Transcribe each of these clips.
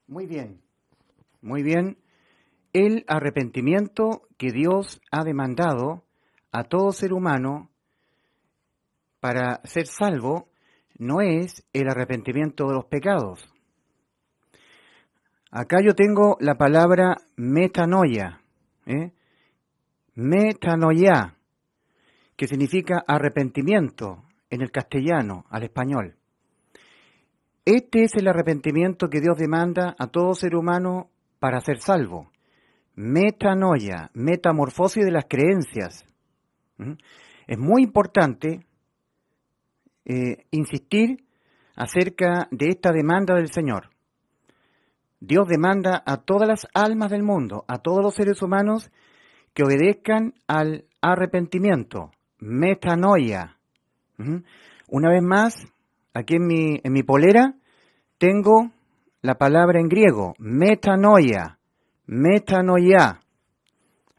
Muy bien, muy bien. El arrepentimiento que Dios ha demandado a todo ser humano para ser salvo no es el arrepentimiento de los pecados. Acá yo tengo la palabra metanoia, metanoia, que significa arrepentimiento en el castellano, al español. Este es el arrepentimiento que Dios demanda a todo ser humano para ser salvo. Metanoia, metamorfosis de las creencias. Es muy importante insistir acerca de esta demanda del Señor. Dios demanda a todas las almas del mundo, a todos los seres humanos, que obedezcan al arrepentimiento, metanoia. Una vez más, aquí en mi polera tengo la palabra en griego, metanoia, metanoia,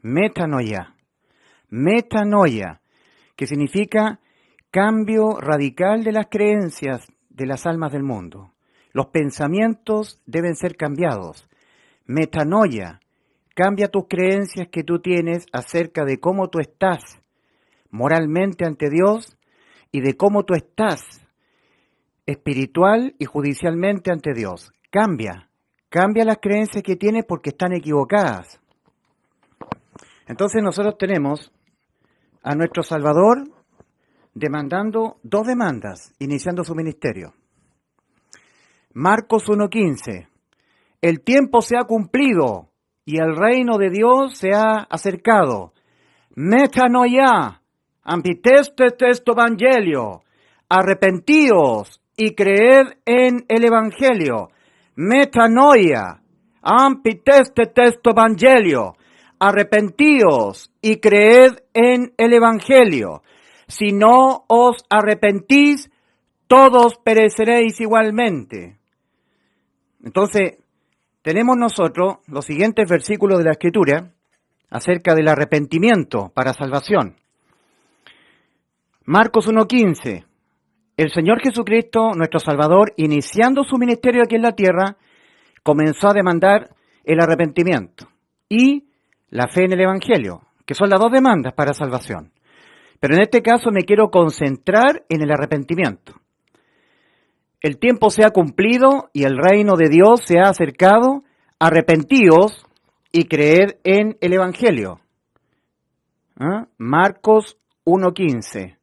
metanoia, metanoia, que significa cambio radical de las creencias de las almas del mundo. Los pensamientos deben ser cambiados. Metanoia, cambia tus creencias que tú tienes acerca de cómo tú estás moralmente ante Dios y de cómo tú estás espiritual y judicialmente ante Dios. Cambia las creencias que tienes porque están equivocadas. Entonces nosotros tenemos a nuestro Salvador demandando dos demandas, iniciando su ministerio. Marcos 1:15. El tiempo se ha cumplido y el reino de Dios se ha acercado. Metanoia, ampitestes testo evangelio. Arrepentíos y creed en el evangelio. Metanoia, ampitestes testo evangelio. Arrepentíos y creed en el evangelio. Si no os arrepentís, todos pereceréis igualmente. Entonces, tenemos nosotros los siguientes versículos de la Escritura acerca del arrepentimiento para salvación. Marcos 1:15. El Señor Jesucristo, nuestro Salvador, iniciando su ministerio aquí en la tierra, comenzó a demandar el arrepentimiento y la fe en el Evangelio, que son las dos demandas para salvación. Pero en este caso me quiero concentrar en el arrepentimiento. El tiempo se ha cumplido y el reino de Dios se ha acercado. Arrepentíos y creed en el Evangelio. Marcos 1:15.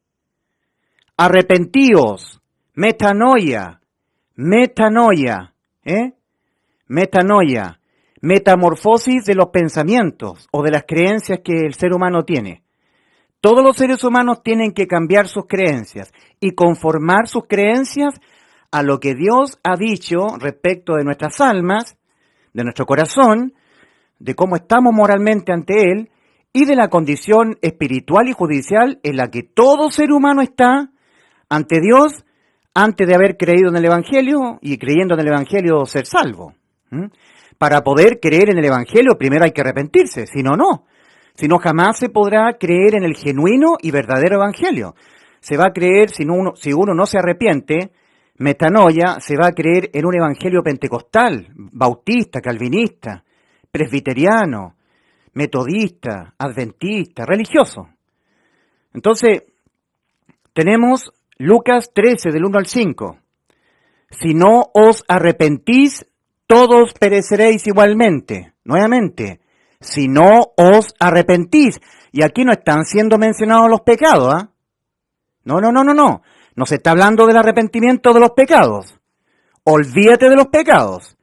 Arrepentíos, metanoia, metanoia, metanoia, metamorfosis de los pensamientos o de las creencias que el ser humano tiene. Todos los seres humanos tienen que cambiar sus creencias y conformar sus creencias a lo que Dios ha dicho respecto de nuestras almas, de nuestro corazón, de cómo estamos moralmente ante Él y de la condición espiritual y judicial en la que todo ser humano está ante Dios antes de haber creído en el Evangelio y creyendo en el Evangelio ser salvo. Para poder creer en el Evangelio primero hay que arrepentirse, si no, no. Si no, jamás se podrá creer en el genuino y verdadero Evangelio. Se va a creer, si uno no se arrepiente, metanoia, se va a creer en un Evangelio pentecostal, bautista, calvinista, presbiteriano, metodista, adventista, religioso. Entonces, tenemos Lucas 13, del 1 al 5. Si no os arrepentís, todos pereceréis igualmente. Nuevamente, si no os arrepentís. Y aquí no están siendo mencionados los pecados, ¿ah? No. No se está hablando del arrepentimiento de los pecados. Olvídate de los pecados.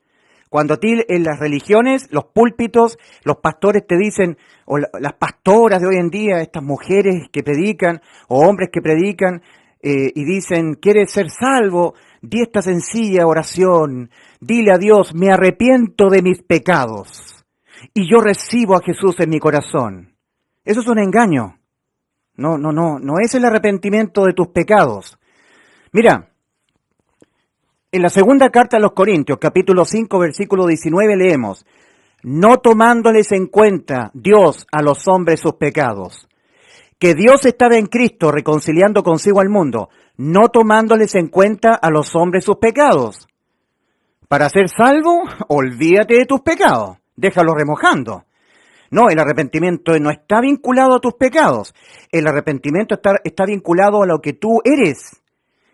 Cuando a ti en las religiones, los púlpitos, los pastores te dicen, o las pastoras de hoy en día, estas mujeres que predican, o hombres que predican, y dicen, ¿quieres ser salvo? Di esta sencilla oración. Dile a Dios, me arrepiento de mis pecados. Y yo recibo a Jesús en mi corazón. Eso es un engaño. No es el arrepentimiento de tus pecados. Mira, en la segunda carta a los Corintios, capítulo 5, versículo 19, leemos, no tomándoles en cuenta Dios a los hombres sus pecados, que Dios estaba en Cristo reconciliando consigo al mundo, no tomándoles en cuenta a los hombres sus pecados. Para ser salvo, olvídate de tus pecados, déjalos remojando. No, el arrepentimiento no está vinculado a tus pecados. El arrepentimiento está vinculado a lo que tú eres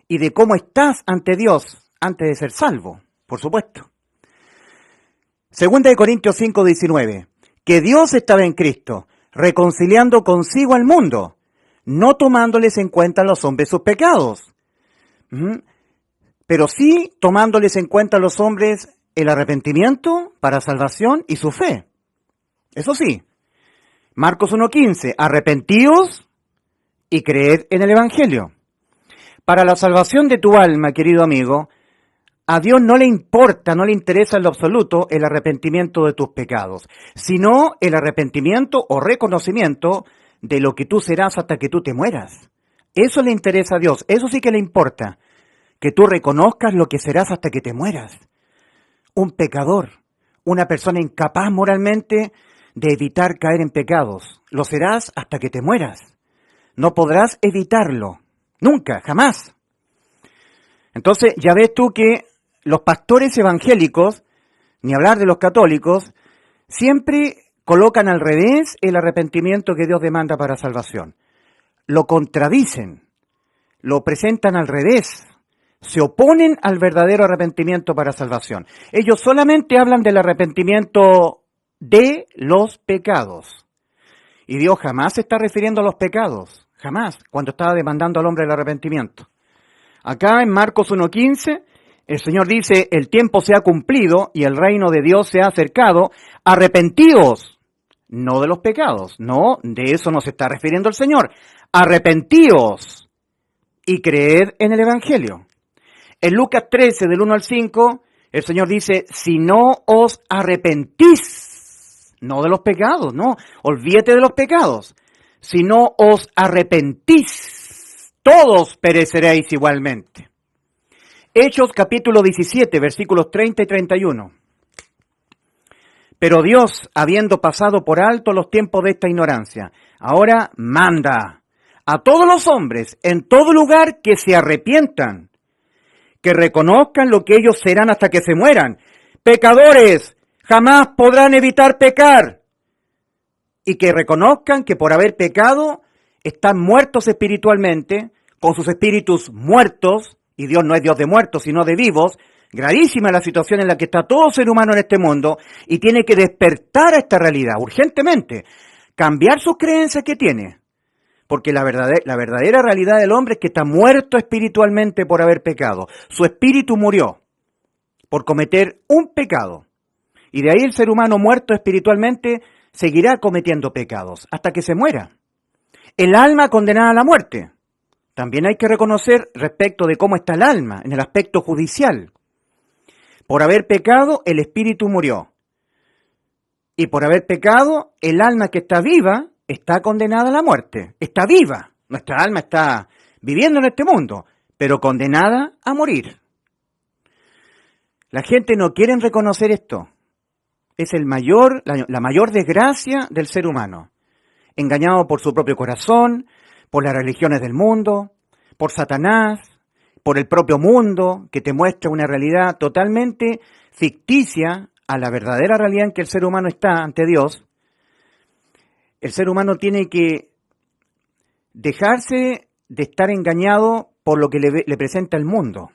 y de cómo estás ante Dios antes de ser salvo, por supuesto. Segunda de Corintios 5:19. Que Dios estaba en Cristo, reconciliando consigo al mundo, no tomándoles en cuenta a los hombres sus pecados. Pero sí tomándoles en cuenta a los hombres el arrepentimiento para salvación y su fe. Eso sí, Marcos 1:15, arrepentíos y creed en el Evangelio. Para la salvación de tu alma, querido amigo, a Dios no le importa, no le interesa en lo absoluto el arrepentimiento de tus pecados, sino el arrepentimiento o reconocimiento de lo que tú serás hasta que tú te mueras. Eso le interesa a Dios, eso sí que le importa, que tú reconozcas lo que serás hasta que te mueras. Un pecador, una persona incapaz moralmente de evitar caer en pecados, lo serás hasta que te mueras. No podrás evitarlo, nunca, jamás. Entonces ya ves tú que los pastores evangélicos, ni hablar de los católicos, siempre colocan al revés el arrepentimiento que Dios demanda para salvación. Lo contradicen, lo presentan al revés, se oponen al verdadero arrepentimiento para salvación. Ellos solamente hablan del arrepentimiento de los pecados. Y Dios jamás se está refiriendo a los pecados, jamás, cuando estaba demandando al hombre el arrepentimiento. Acá en Marcos 1:15, el Señor dice, el tiempo se ha cumplido y el reino de Dios se ha acercado, arrepentíos, no de los pecados, no, de eso no se está refiriendo el Señor, arrepentíos y creed en el Evangelio. En Lucas 13, del 1 al 5, el Señor dice, si no os arrepentís, no de los pecados, no, olvídate de los pecados, si no os arrepentís, todos pereceréis igualmente. Hechos capítulo 17, versículos 30 y 31. Pero Dios, habiendo pasado por alto los tiempos de esta ignorancia, ahora manda a todos los hombres en todo lugar que se arrepientan, que reconozcan lo que ellos serán hasta que se mueran. Pecadores jamás podrán evitar pecar. Y que reconozcan que por haber pecado están muertos espiritualmente, con sus espíritus muertos, y Dios no es Dios de muertos, sino de vivos. Gravísima la situación en la que está todo ser humano en este mundo y tiene que despertar a esta realidad urgentemente, cambiar sus creencias que tiene, porque la verdadera realidad del hombre es que está muerto espiritualmente por haber pecado. Su espíritu murió por cometer un pecado y de ahí el ser humano muerto espiritualmente seguirá cometiendo pecados hasta que se muera. El alma condenada a la muerte. También hay que reconocer respecto de cómo está el alma en el aspecto judicial. Por haber pecado, el espíritu murió. Y por haber pecado, el alma que está viva está condenada a la muerte. Está viva. Nuestra alma está viviendo en este mundo, pero condenada a morir. La gente no quiere reconocer esto. Es la mayor desgracia del ser humano. Engañado por su propio corazón, por las religiones del mundo, por Satanás, por el propio mundo, que te muestra una realidad totalmente ficticia a la verdadera realidad en que el ser humano está ante Dios. El ser humano tiene que dejarse de estar engañado por lo que le presenta el mundo.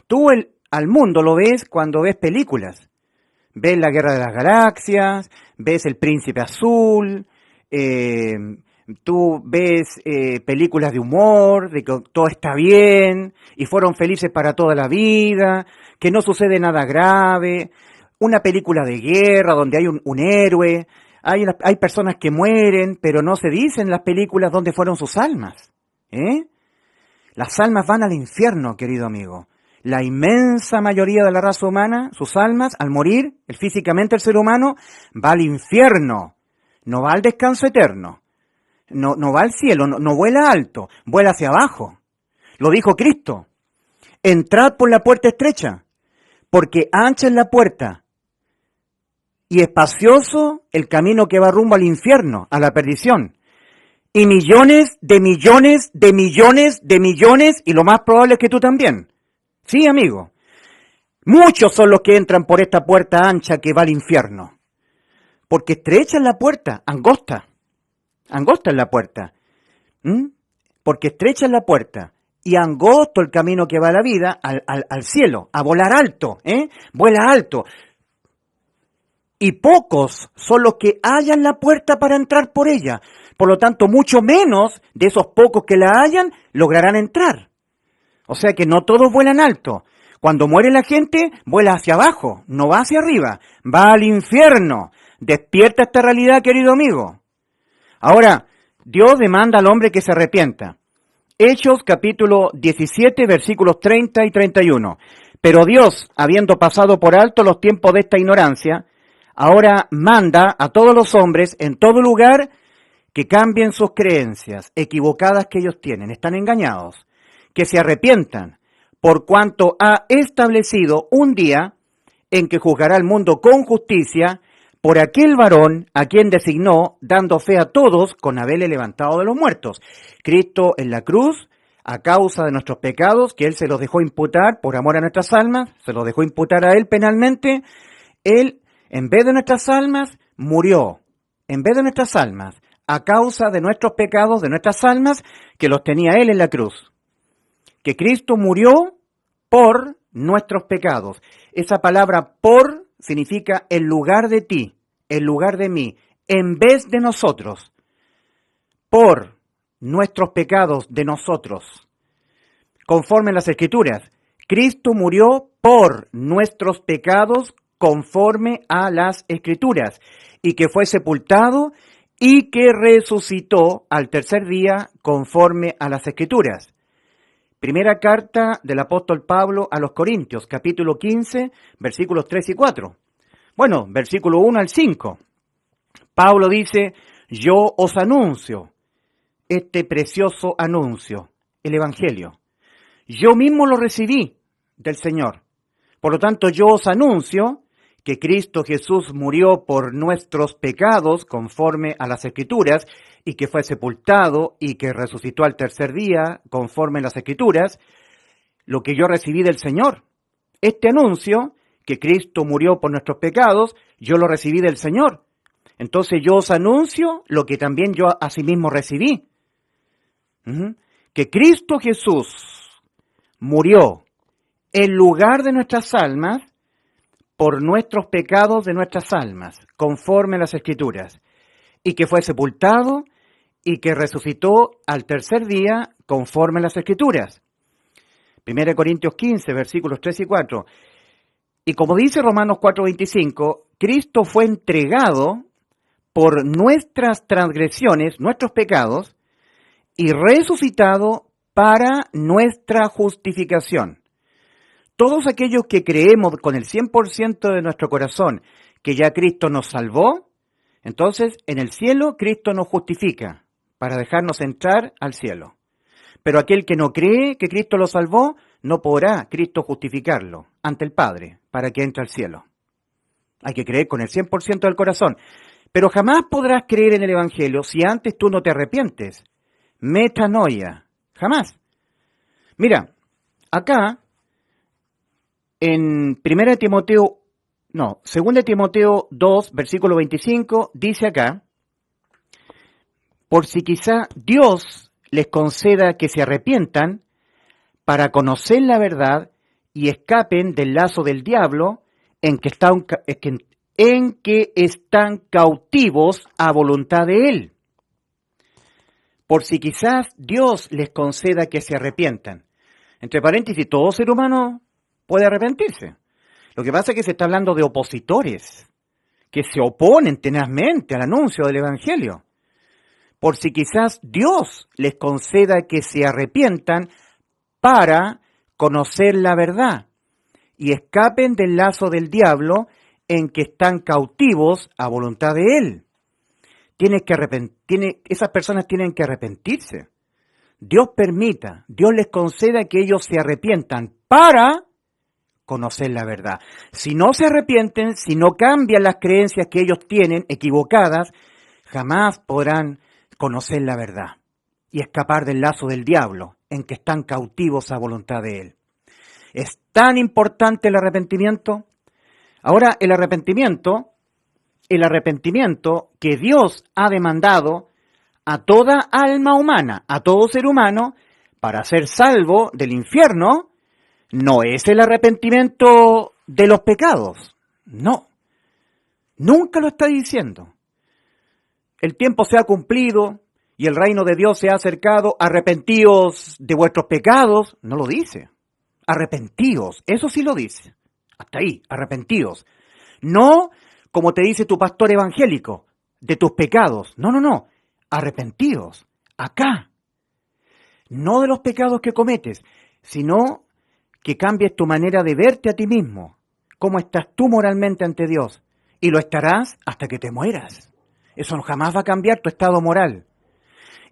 Tú al mundo lo ves cuando ves películas. Ves la Guerra de las Galaxias, ves El Príncipe Azul, tú ves películas de humor, de que todo está bien y fueron felices para toda la vida, que no sucede nada grave, una película de guerra donde hay un héroe, hay personas que mueren, pero no se dice en las películas dónde fueron sus almas. Las almas van al infierno, querido amigo. La inmensa mayoría de la raza humana, sus almas, al morir, físicamente el ser humano, va al infierno, no va al descanso eterno. No va al cielo, no vuela alto, vuela hacia abajo. Lo dijo Cristo. Entrad por la puerta estrecha, porque ancha es la puerta y espacioso el camino que va rumbo al infierno, a la perdición. Y millones de millones de millones de millones, y lo más probable es que tú también. Sí, amigo. Muchos son los que entran por esta puerta ancha que va al infierno. Porque estrecha es la puerta, angosta. Angosta es la puerta. ¿Mm? Porque estrecha es la puerta. Y angosto el camino que va a la vida, al cielo, a volar alto, vuela alto. Y pocos son los que hallan la puerta para entrar por ella. Por lo tanto, mucho menos de esos pocos que la hallan lograrán entrar. O sea que no todos vuelan alto. Cuando muere la gente, vuela hacia abajo, no va hacia arriba, va al infierno. Despierta esta realidad, querido amigo. Ahora, Dios demanda al hombre que se arrepienta. Hechos capítulo 17, versículos 30 y 31. Pero Dios, habiendo pasado por alto los tiempos de esta ignorancia, ahora manda a todos los hombres en todo lugar que cambien sus creencias equivocadas que ellos tienen, están engañados, que se arrepientan, por cuanto ha establecido un día en que juzgará al mundo con justicia por aquel varón a quien designó, dando fe a todos con haberle levantado de los muertos. Cristo en la cruz, a causa de nuestros pecados, que Él se los dejó imputar por amor a nuestras almas, se los dejó imputar a Él penalmente, Él, en vez de nuestras almas, murió. En vez de nuestras almas, a causa de nuestros pecados, de nuestras almas, que los tenía Él en la cruz. Que Cristo murió por nuestros pecados. Esa palabra por significa en lugar de ti, en lugar de mí, en vez de nosotros, por nuestros pecados de nosotros. Conforme a las Escrituras, Cristo murió por nuestros pecados conforme a las Escrituras, y que fue sepultado y que resucitó al tercer día conforme a las Escrituras. Primera carta del apóstol Pablo a los Corintios, capítulo 15, versículos 3 y 4. Bueno, versículo 1 al 5. Pablo dice, yo os anuncio este precioso anuncio, el Evangelio. Yo mismo lo recibí del Señor. Por lo tanto, yo os anuncio que Cristo Jesús murió por nuestros pecados conforme a las Escrituras y que fue sepultado y que resucitó al tercer día conforme a las Escrituras, lo que yo recibí del Señor. Este anuncio, que Cristo murió por nuestros pecados, yo lo recibí del Señor. Entonces yo os anuncio lo que también yo asimismo recibí. Que Cristo Jesús murió en lugar de nuestras almas por nuestros pecados de nuestras almas, conforme a las Escrituras, y que fue sepultado y que resucitó al tercer día, conforme a las Escrituras. 1 Corintios 15, versículos 3 y 4. Y como dice Romanos 4:25, Cristo fue entregado por nuestras transgresiones, nuestros pecados, y resucitado para nuestra justificación. Todos aquellos que creemos con el 100% de nuestro corazón que ya Cristo nos salvó, entonces en el cielo Cristo nos justifica para dejarnos entrar al cielo. Pero aquel que no cree que Cristo lo salvó, no podrá Cristo justificarlo ante el Padre para que entre al cielo. Hay que creer con el 100% del corazón. Pero jamás podrás creer en el Evangelio si antes tú no te arrepientes. Metanoia. Jamás. Mira, acá en 2 Timoteo 2, versículo 25, dice acá, por si quizá Dios les conceda que se arrepientan para conocer la verdad y escapen del lazo del diablo en que están cautivos a voluntad de él. Por si quizás Dios les conceda que se arrepientan. Entre paréntesis, todo ser humano puede arrepentirse. Lo que pasa es que se está hablando de opositores, que se oponen tenazmente al anuncio del Evangelio. Por si quizás Dios les conceda que se arrepientan para conocer la verdad y escapen del lazo del diablo en que están cautivos a voluntad de él. Esas personas tienen que arrepentirse. Dios permita, Dios les conceda que ellos se arrepientan para conocer la verdad. Si no se arrepienten, si no cambian las creencias que ellos tienen equivocadas, jamás podrán conocer la verdad y escapar del lazo del diablo en que están cautivos a voluntad de él. ¿Es tan importante el arrepentimiento? Ahora, el arrepentimiento que Dios ha demandado a toda alma humana, a todo ser humano, para ser salvo del infierno, no es el arrepentimiento de los pecados. No, nunca lo está diciendo. El tiempo se ha cumplido y el reino de Dios se ha acercado. Arrepentíos de vuestros pecados. No lo dice. Arrepentíos, eso sí lo dice. Hasta ahí, arrepentíos. No como te dice tu pastor evangélico, de tus pecados. No, no, no. Arrepentíos. Acá. No de los pecados que cometes, sino que cambies tu manera de verte a ti mismo. Cómo estás tú moralmente ante Dios. Y lo estarás hasta que te mueras. Eso jamás va a cambiar tu estado moral.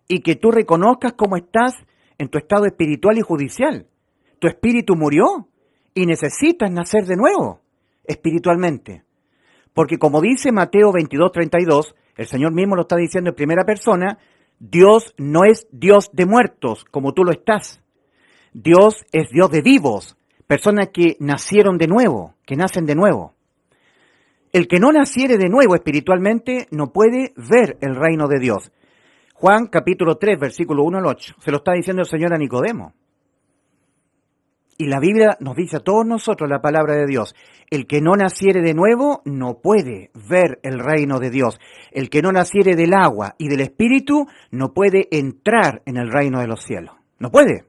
Y que tú reconozcas cómo estás en tu estado espiritual y judicial. Tu espíritu murió y necesitas nacer de nuevo, espiritualmente. Porque como dice Mateo 22:32, el Señor mismo lo está diciendo en primera persona, Dios no es Dios de muertos, como tú lo estás. Dios es Dios de vivos, personas que nacieron de nuevo, que nacen de nuevo. El que no naciere de nuevo espiritualmente no puede ver el reino de Dios. Juan capítulo 3, versículo 1 al 8. Se lo está diciendo el Señor a Nicodemo. Y la Biblia nos dice a todos nosotros la palabra de Dios. El que no naciere de nuevo no puede ver el reino de Dios. El que no naciere del agua y del Espíritu no puede entrar en el reino de los cielos. No puede.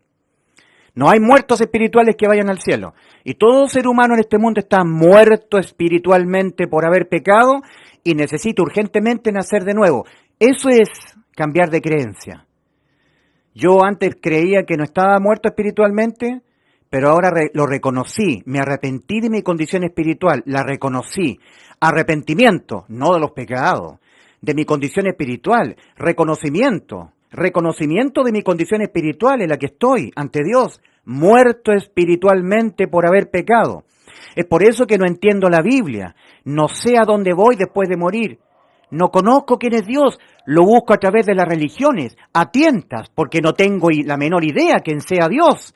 No hay muertos espirituales que vayan al cielo. Y todo ser humano en este mundo está muerto espiritualmente por haber pecado y necesita urgentemente nacer de nuevo. Eso es cambiar de creencia. Yo antes creía que no estaba muerto espiritualmente, pero ahora lo reconocí. Me arrepentí de mi condición espiritual, la reconocí. Arrepentimiento, no de los pecados, de mi condición espiritual. Reconocimiento de mi condición espiritual en la que estoy ante Dios, muerto espiritualmente por haber pecado. Es por eso que no entiendo la Biblia, no sé a dónde voy después de morir, no conozco quién es Dios, lo busco a través de las religiones, a tientas, porque no tengo la menor idea quién sea Dios.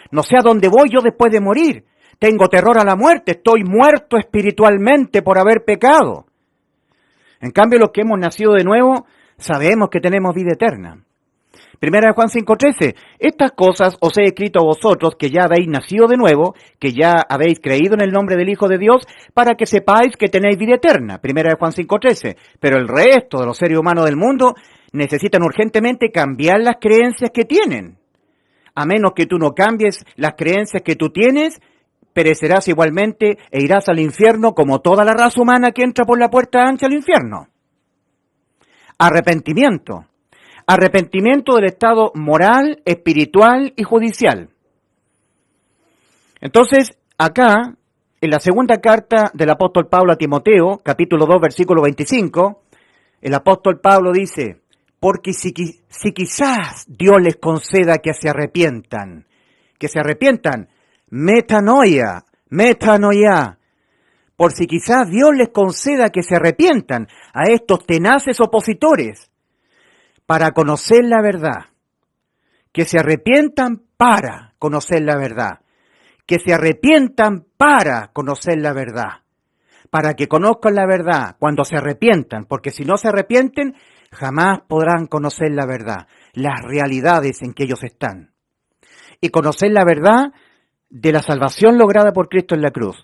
No sé a dónde voy yo después de morir, tengo terror a la muerte, estoy muerto espiritualmente por haber pecado. En cambio, los que hemos nacido de nuevo, sabemos que tenemos vida eterna. Primera de Juan 5:13, estas cosas os he escrito a vosotros que ya habéis nacido de nuevo, que ya habéis creído en el nombre del Hijo de Dios, para que sepáis que tenéis vida eterna. Primera de Juan 5:13, pero el resto de los seres humanos del mundo necesitan urgentemente cambiar las creencias que tienen. A menos que tú no cambies las creencias que tú tienes, perecerás igualmente e irás al infierno como toda la raza humana que entra por la puerta ancha al infierno. Arrepentimiento. Arrepentimiento del estado moral, espiritual y judicial. Entonces, acá, en la segunda carta del apóstol Pablo a Timoteo, capítulo 2, versículo 25, el apóstol Pablo dice, porque si quizás Dios les conceda que se arrepientan, metanoia, por si quizás Dios les conceda que se arrepientan a estos tenaces opositores, para conocer la verdad, que se arrepientan para conocer la verdad, que se arrepientan para conocer la verdad, para que conozcan la verdad cuando se arrepientan, porque si no se arrepienten, jamás podrán conocer la verdad, las realidades en que ellos están. Y conocer la verdad de la salvación lograda por Cristo en la cruz.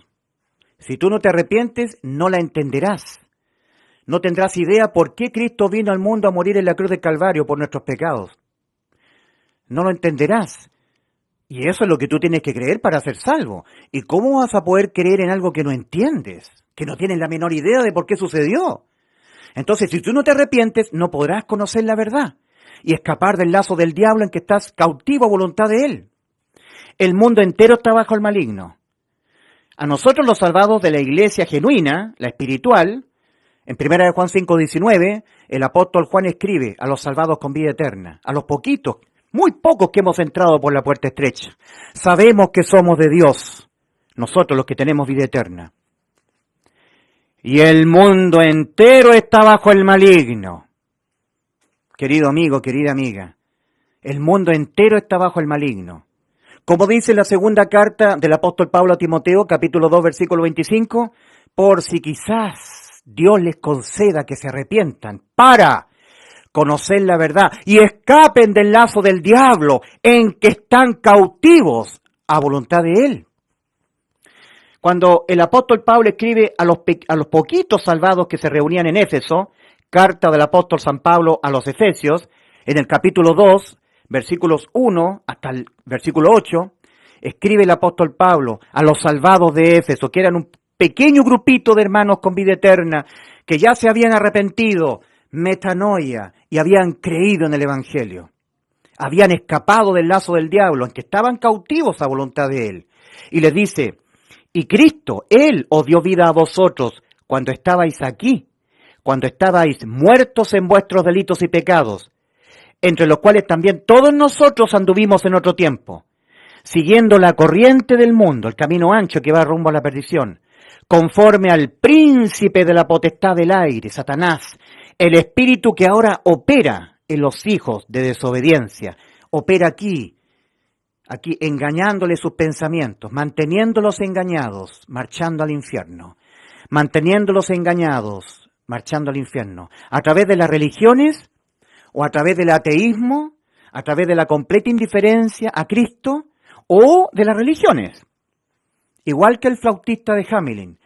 Si tú no te arrepientes, no la entenderás. No tendrás idea por qué Cristo vino al mundo a morir en la cruz del Calvario por nuestros pecados. No lo entenderás. Y eso es lo que tú tienes que creer para ser salvo. ¿Y cómo vas a poder creer en algo que no entiendes? Que no tienes la menor idea de por qué sucedió. Entonces, si tú no te arrepientes, no podrás conocer la verdad y escapar del lazo del diablo en que estás cautivo a voluntad de él. El mundo entero está bajo el maligno. A nosotros los salvados de la iglesia genuina, la espiritual, en 1 Juan 5:19, el apóstol Juan escribe a los salvados con vida eterna, a los poquitos, muy pocos que hemos entrado por la puerta estrecha. Sabemos que somos de Dios, nosotros los que tenemos vida eterna. Y el mundo entero está bajo el maligno. Querido amigo, querida amiga, el mundo entero está bajo el maligno. Como dice la segunda carta del apóstol Pablo a Timoteo, capítulo 2, versículo 25, por si quizás Dios les conceda que se arrepientan para conocer la verdad y escapen del lazo del diablo en que están cautivos a voluntad de Él. Cuando el apóstol Pablo escribe a los poquitos salvados que se reunían en Éfeso, carta del apóstol San Pablo a los Efesios, en el capítulo 2, versículos 1 hasta el versículo 8, escribe el apóstol Pablo a los salvados de Éfeso, que eran un pequeño grupito de hermanos con vida eterna, que ya se habían arrepentido, metanoia, y habían creído en el Evangelio. Habían escapado del lazo del diablo, en que estaban cautivos a voluntad de Él. Y les dice, y Cristo, Él os dio vida a vosotros cuando estabais aquí, cuando estabais muertos en vuestros delitos y pecados, entre los cuales también todos nosotros anduvimos en otro tiempo, siguiendo la corriente del mundo, el camino ancho que va rumbo a la perdición, conforme al príncipe de la potestad del aire, Satanás, el espíritu que ahora opera en los hijos de desobediencia, opera aquí engañándole sus pensamientos, manteniéndolos engañados, marchando al infierno, manteniéndolos engañados, marchando al infierno, a través de las religiones o a través del ateísmo, a través de la completa indiferencia a Cristo o de las religiones. Igual que el flautista de Hamelin,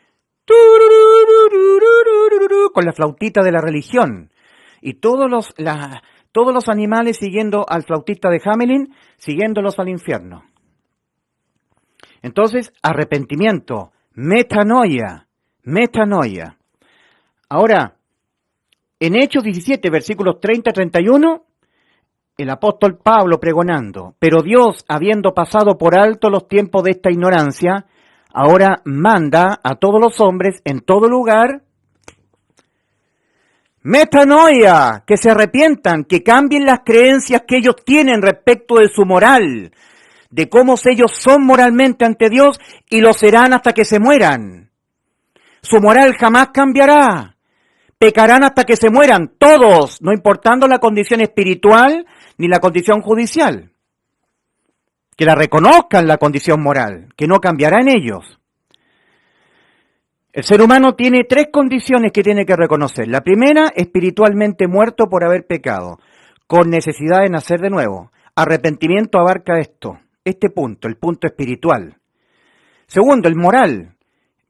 con la flautita de la religión, y todos los animales siguiendo al flautista de Hamelin, siguiéndolos al infierno. Entonces, arrepentimiento, metanoia. Ahora, en Hechos 17, versículos 30-31, el apóstol Pablo pregonando, pero Dios, habiendo pasado por alto los tiempos de esta ignorancia, ahora manda a todos los hombres en todo lugar, metanoia, que se arrepientan, que cambien las creencias que ellos tienen respecto de su moral, de cómo ellos son moralmente ante Dios y lo serán hasta que se mueran. Su moral jamás cambiará. Pecarán hasta que se mueran, todos, no importando la condición espiritual ni la condición judicial. Que la reconozcan la condición moral, que no cambiará en ellos. El ser humano tiene tres condiciones que tiene que reconocer. La primera, espiritualmente muerto por haber pecado, con necesidad de nacer de nuevo. Arrepentimiento abarca este punto, el punto espiritual. Segundo, el moral.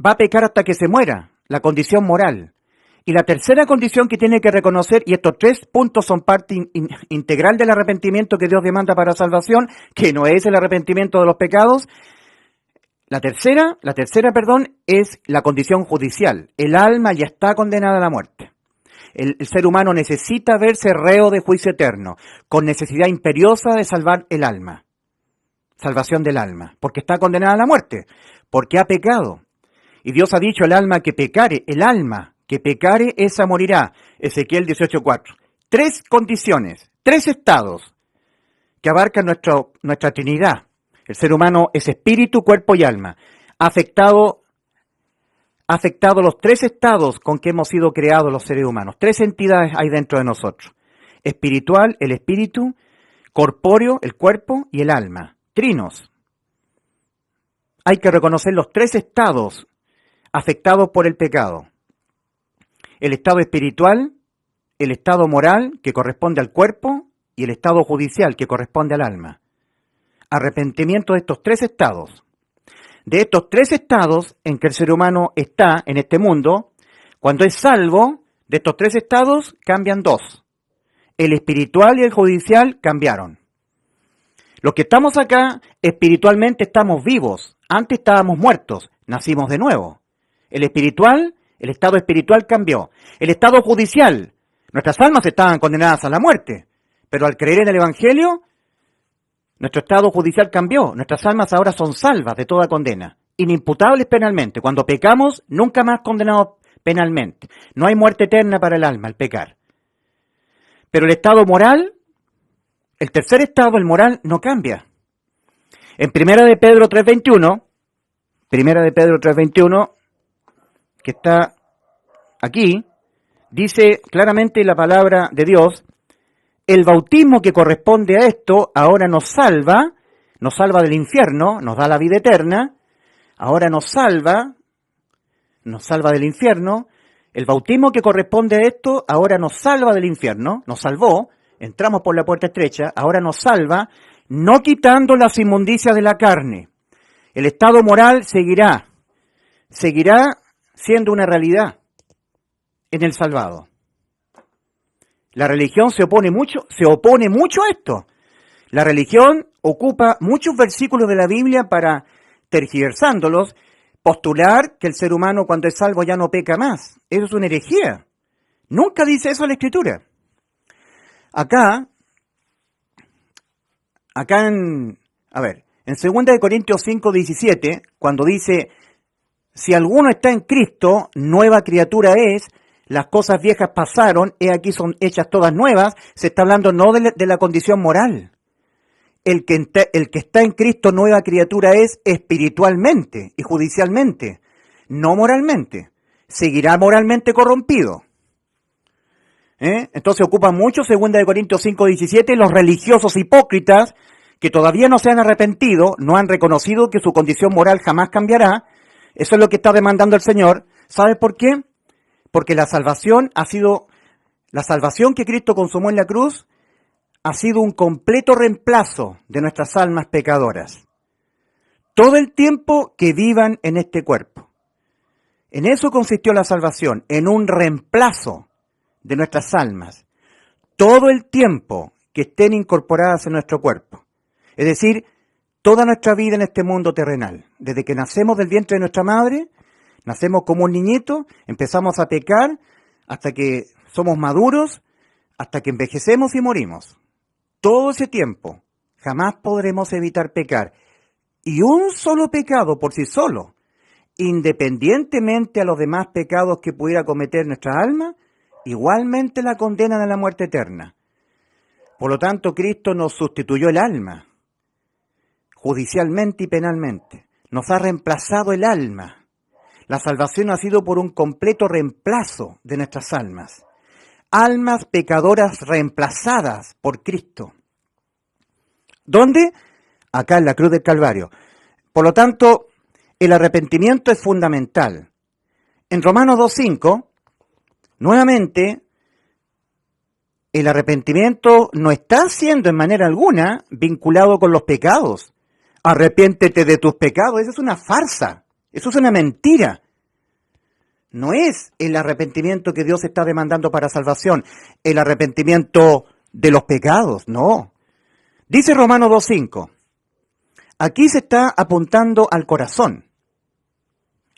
Va a pecar hasta que se muera, la condición moral. Y la tercera condición que tiene que reconocer, y estos tres puntos son parte integral del arrepentimiento que Dios demanda para salvación, que no es el arrepentimiento de los pecados. La tercera, es la condición judicial. El alma ya está condenada a la muerte. El ser humano necesita verse reo de juicio eterno, con necesidad imperiosa de salvar el alma. Salvación del alma, porque está condenada a la muerte, porque ha pecado. Y Dios ha dicho, el alma que pecare, esa morirá. Ezequiel 18:4. Tres condiciones, tres estados que abarcan nuestra Trinidad. El ser humano es espíritu, cuerpo y alma. Afectado los tres estados con que hemos sido creados los seres humanos. Tres entidades hay dentro de nosotros. Espiritual, el espíritu, corpóreo, el cuerpo y el alma. Trinos. Hay que reconocer los tres estados afectados por el pecado. El estado espiritual, el estado moral, que corresponde al cuerpo, y el estado judicial, que corresponde al alma. Arrepentimiento de estos tres estados. De estos tres estados en que el ser humano está en este mundo, cuando es salvo, de estos tres estados cambian dos. El espiritual y el judicial cambiaron. Los que estamos acá, espiritualmente estamos vivos. Antes estábamos muertos, nacimos de nuevo. El estado espiritual cambió. El estado judicial, nuestras almas estaban condenadas a la muerte, pero al creer en el Evangelio, nuestro estado judicial cambió. Nuestras almas ahora son salvas de toda condena, inimputables penalmente. Cuando pecamos, nunca más condenados penalmente. No hay muerte eterna para el alma al pecar. Pero el estado moral, el tercer estado, el moral, no cambia. En Primera de Pedro 3:21, que está aquí, dice claramente la palabra de Dios, el bautismo que corresponde a esto ahora nos salva nos salva del infierno, nos da la vida eterna, ahora nos salva del infierno. El bautismo que corresponde a esto ahora nos salva del infierno, nos salvó, entramos por la puerta estrecha, ahora nos salva, no quitando las inmundicias de la carne. El estado moral seguirá siendo una realidad en el salvado. La religión se opone mucho a esto. La religión ocupa muchos versículos de la Biblia para, tergiversándolos, postular que el ser humano cuando es salvo ya no peca más. Eso es una herejía. Nunca dice eso la Escritura. Acá en 2 Corintios 5:17, cuando dice, si alguno está en Cristo, nueva criatura es, las cosas viejas pasaron, he aquí son hechas todas nuevas, se está hablando no de la condición moral. El que está en Cristo, nueva criatura es espiritualmente y judicialmente, no moralmente. Seguirá moralmente corrompido. Entonces ocupa mucho 2 Corintios 5:17, los religiosos hipócritas que todavía no se han arrepentido, no han reconocido que su condición moral jamás cambiará. Eso es lo que está demandando el Señor. ¿Sabes por qué? Porque la salvación que Cristo consumó en la cruz ha sido un completo reemplazo de nuestras almas pecadoras. Todo el tiempo que vivan en este cuerpo. En eso consistió la salvación, en un reemplazo de nuestras almas. Todo el tiempo que estén incorporadas en nuestro cuerpo. Es decir, toda nuestra vida en este mundo terrenal. Desde que nacemos del vientre de nuestra madre, nacemos como un niñito, empezamos a pecar hasta que somos maduros, hasta que envejecemos y morimos. Todo ese tiempo jamás podremos evitar pecar. Y un solo pecado por sí solo, independientemente a los demás pecados que pudiera cometer nuestra alma, igualmente la condenan a la muerte eterna. Por lo tanto, Cristo nos sustituyó el alma, judicialmente y penalmente. Nos ha reemplazado el alma. La salvación ha sido por un completo reemplazo de nuestras almas. Almas pecadoras reemplazadas por Cristo. ¿Dónde? Acá en la cruz del Calvario. Por lo tanto, el arrepentimiento es fundamental. En Romanos 2:5, nuevamente, el arrepentimiento no está siendo en manera alguna vinculado con los pecados. Arrepiéntete de tus pecados. Eso es una farsa. Eso es una mentira. No es el arrepentimiento que Dios está demandando para salvación. El arrepentimiento de los pecados, no. Dice Romanos 2:5. Aquí se está apuntando al corazón,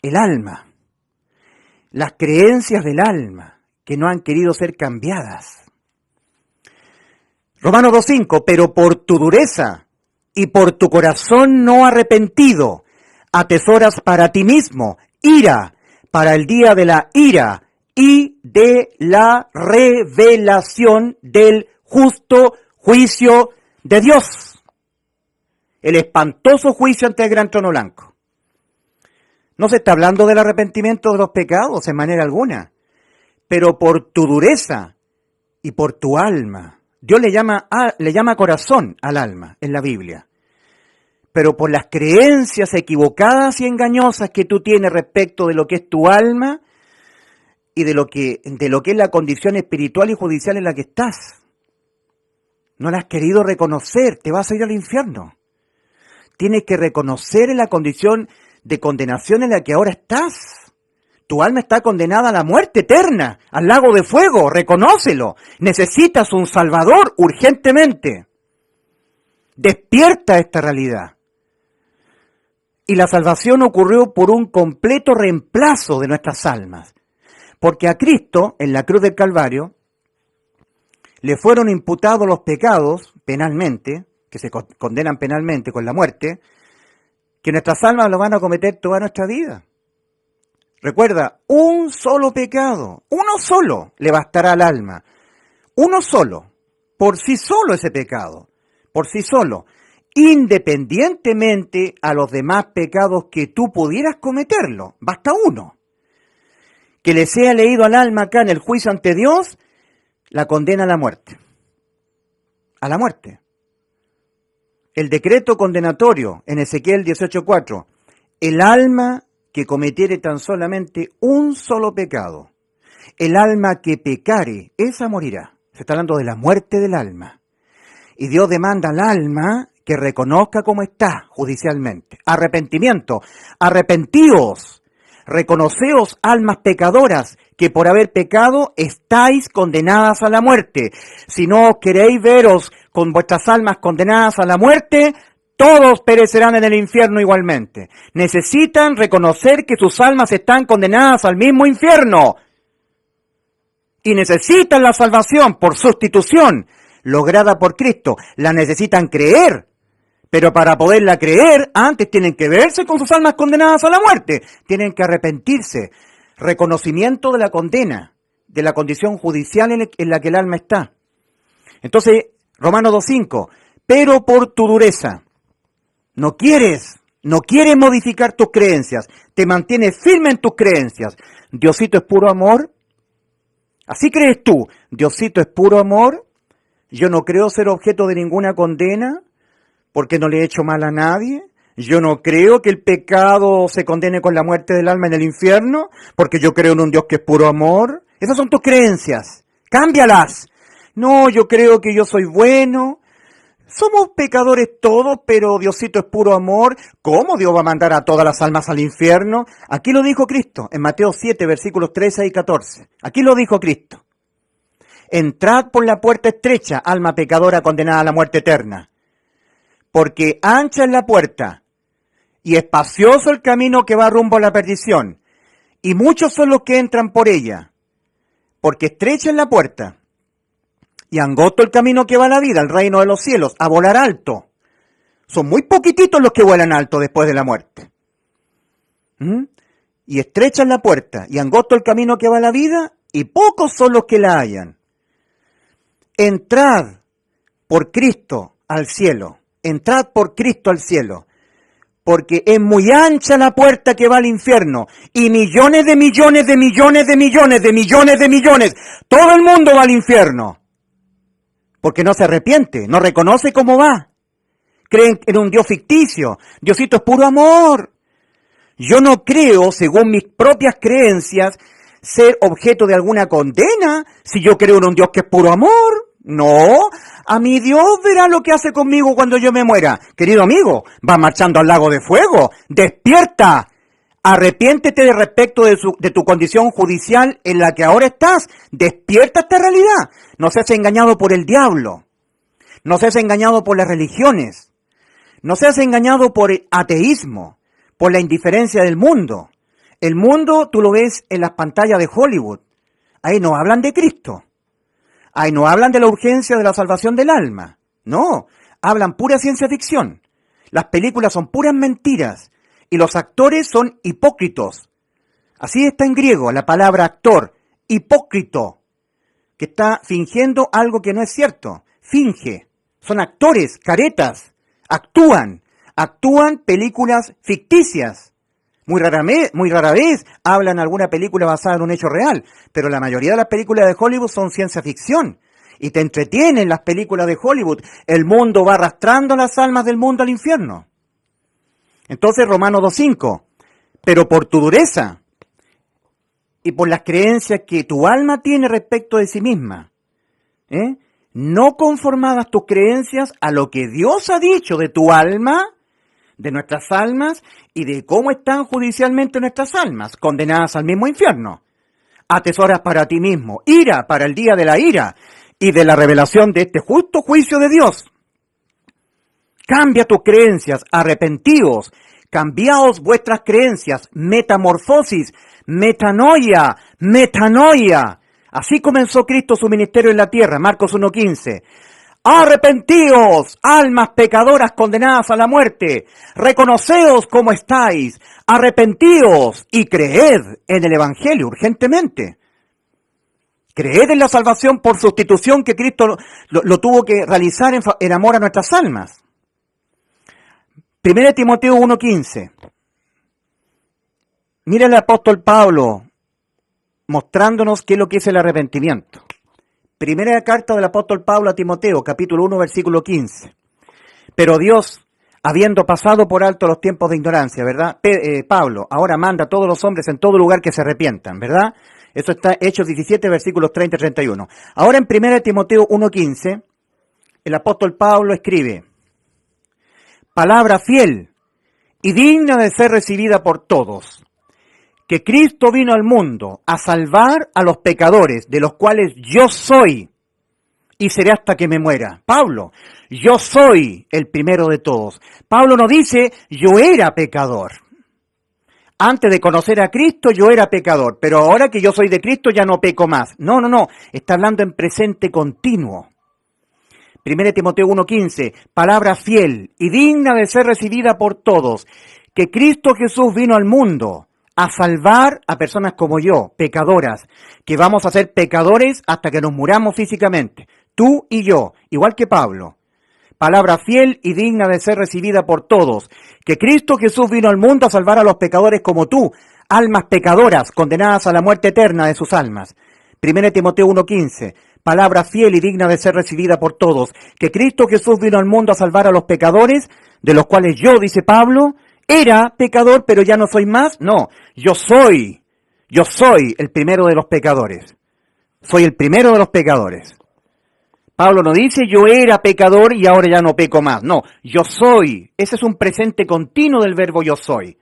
el alma, las creencias del alma que no han querido ser cambiadas. Romanos 2:5, pero por tu dureza y por tu corazón no arrepentido, atesoras para ti mismo ira, para el día de la ira y de la revelación del justo juicio de Dios. El espantoso juicio ante el gran trono blanco. No se está hablando del arrepentimiento de los pecados en manera alguna, pero por tu dureza y por tu alma. Dios le llama corazón al alma en la Biblia. Pero por las creencias equivocadas y engañosas que tú tienes respecto de lo que es tu alma y de lo que es la condición espiritual y judicial en la que estás. No la has querido reconocer, te vas a ir al infierno. Tienes que reconocer la condición de condenación en la que ahora estás. Tu alma está condenada a la muerte eterna, al lago de fuego, reconócelo. Necesitas un Salvador urgentemente. Despierta esta realidad. Y la salvación ocurrió por un completo reemplazo de nuestras almas. Porque a Cristo, en la cruz del Calvario, le fueron imputados los pecados penalmente, que se condenan penalmente con la muerte, que nuestras almas lo van a cometer toda nuestra vida. Recuerda, un solo pecado, uno solo le bastará al alma. Uno solo, por sí solo ese pecado, por sí solo, independientemente a los demás pecados que tú pudieras cometerlo, basta uno. Que le sea leído al alma acá en el juicio ante Dios, la condena a la muerte. A la muerte. el decreto condenatorio en Ezequiel 18:4. El alma que cometiere tan solamente un solo pecado, el alma que pecare, esa morirá. Se está hablando de la muerte del alma. Y Dios demanda al alma que reconozca cómo está judicialmente. Arrepentimiento. Arrepentíos. Reconoceos, almas pecadoras, que por haber pecado estáis condenadas a la muerte. Si no os queréis veros con vuestras almas condenadas a la muerte, todos perecerán en el infierno igualmente. Necesitan reconocer que sus almas están condenadas al mismo infierno. Y necesitan la salvación por sustitución, lograda por Cristo. La necesitan creer. Pero para poderla creer, antes tienen que verse con sus almas condenadas a la muerte. Tienen que arrepentirse. Reconocimiento de la condena, de la condición judicial en la que el alma está. Entonces, Romanos 2:5, pero por tu dureza, no quieres modificar tus creencias, te mantienes firme en tus creencias. Diosito es puro amor. Así crees tú, Diosito es puro amor. Yo no creo ser objeto de ninguna condena, porque no le he hecho mal a nadie. Yo no creo que el pecado se condene con la muerte del alma en el infierno, porque yo creo en un Dios que es puro amor. Esas son tus creencias. Cámbialas. No, yo creo que yo soy bueno. Somos pecadores todos, pero Diosito es puro amor. ¿Cómo Dios va a mandar a todas las almas al infierno? Aquí lo dijo Cristo, en Mateo 7, versículos 13 y 14. Aquí lo dijo Cristo. Entrad por la puerta estrecha, alma pecadora condenada a la muerte eterna. Porque ancha es la puerta, y espacioso el camino que va rumbo a la perdición, y muchos son los que entran por ella. Porque estrecha es la puerta, y angosto el camino que va a la vida, al reino de los cielos, a volar alto. Son muy poquititos los que vuelan alto después de la muerte. Y estrecha es la puerta, y angosto el camino que va a la vida, y pocos son los que la hallan. Entrad por Cristo al cielo. Entrad por Cristo al cielo, porque es muy ancha la puerta que va al infierno, y millones de millones de millones de millones de millones de millones, todo el mundo va al infierno, porque no se arrepiente, no reconoce cómo va, creen en un Dios ficticio. Diosito es puro amor. Yo no creo, según mis propias creencias, ser objeto de alguna condena, si yo creo en un Dios que es puro amor. No, a mi Dios verá lo que hace conmigo cuando yo me muera. Querido amigo, va marchando al lago de fuego. ¡Despierta! Arrepiéntete de respecto de tu condición judicial en la que ahora estás. ¡Despierta esta realidad! No seas engañado por el diablo. No seas engañado por las religiones. No seas engañado por el ateísmo, por la indiferencia del mundo. El mundo tú lo ves en las pantallas de Hollywood. Ahí no hablan de Cristo. Ahí no hablan de la urgencia de la salvación del alma. No, hablan pura ciencia ficción. Las películas son puras mentiras y los actores son hipócritos. Así está en griego la palabra actor, hipócrito, que está fingiendo algo que no es cierto. Finge. Son actores, caretas. Actúan películas ficticias. Muy rara vez hablan alguna película basada en un hecho real, pero la mayoría de las películas de Hollywood son ciencia ficción. Y te entretienen las películas de Hollywood. El mundo va arrastrando las almas del mundo al infierno. Entonces, Romanos 2:5, pero por tu dureza y por las creencias que tu alma tiene respecto de sí misma, no conformadas tus creencias a lo que Dios ha dicho de tu alma, de nuestras almas, y de cómo están judicialmente nuestras almas, condenadas al mismo infierno. Atesoras para ti mismo ira para el día de la ira y de la revelación de este justo juicio de Dios. Cambia tus creencias, arrepentíos, cambiaos vuestras creencias, metamorfosis, metanoia. Así comenzó Cristo su ministerio en la tierra, Marcos 1:15. Arrepentíos, almas pecadoras condenadas a la muerte, reconoceos cómo estáis, arrepentíos y creed en el Evangelio urgentemente. Creed en la salvación por sustitución que Cristo lo tuvo que realizar en amor a nuestras almas. 1 Timoteo 1:15. Mira el apóstol Pablo mostrándonos qué es lo que es el arrepentimiento. Primera carta del apóstol Pablo a Timoteo, capítulo 1, versículo 15. Pero Dios, habiendo pasado por alto los tiempos de ignorancia, ¿verdad? Pablo ahora manda a todos los hombres en todo lugar que se arrepientan, ¿verdad? Eso está Hechos 17, versículos 30 y 31. Ahora en 1 Timoteo 1:15, el apóstol Pablo escribe: palabra fiel y digna de ser recibida por todos, que Cristo vino al mundo a salvar a los pecadores, de los cuales yo soy, y seré hasta que me muera. Pablo, yo soy el primero de todos. Pablo no dice, yo era pecador. Antes de conocer a Cristo yo era pecador, pero ahora que yo soy de Cristo ya no peco más. No, está hablando en presente continuo. 1 Timoteo 1:15, palabra fiel y digna de ser recibida por todos, que Cristo Jesús vino al mundo a salvar a personas como yo, pecadoras, que vamos a ser pecadores hasta que nos muramos físicamente, tú y yo, igual que Pablo. Palabra fiel y digna de ser recibida por todos, que Cristo Jesús vino al mundo a salvar a los pecadores como tú, almas pecadoras condenadas a la muerte eterna de sus almas. 1 Timoteo 1:15, palabra fiel y digna de ser recibida por todos, que Cristo Jesús vino al mundo a salvar a los pecadores, de los cuales yo, dice Pablo, era pecador, pero ya no soy más. No, yo soy el primero de los pecadores. Soy el primero de los pecadores. Pablo no dice yo era pecador y ahora ya no peco más. No, yo soy. Ese es un presente continuo del verbo yo soy.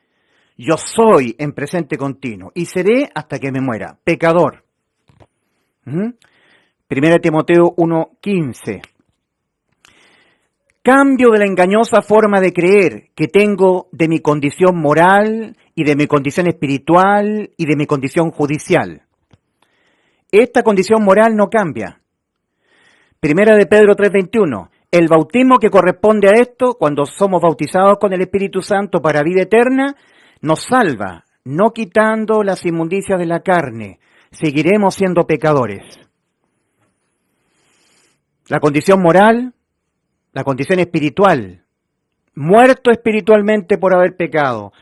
Yo soy en presente continuo y seré hasta que me muera. Pecador. 1 Timoteo 1:15. Cambio de la engañosa forma de creer que tengo de mi condición moral y de mi condición espiritual y de mi condición judicial. Esta condición moral no cambia. 1 de Pedro 3:21. El bautismo que corresponde a esto, cuando somos bautizados con el Espíritu Santo para vida eterna, nos salva, no quitando las inmundicias de la carne. Seguiremos siendo pecadores. La condición moral, la condición espiritual, muerto espiritualmente por haber pecado.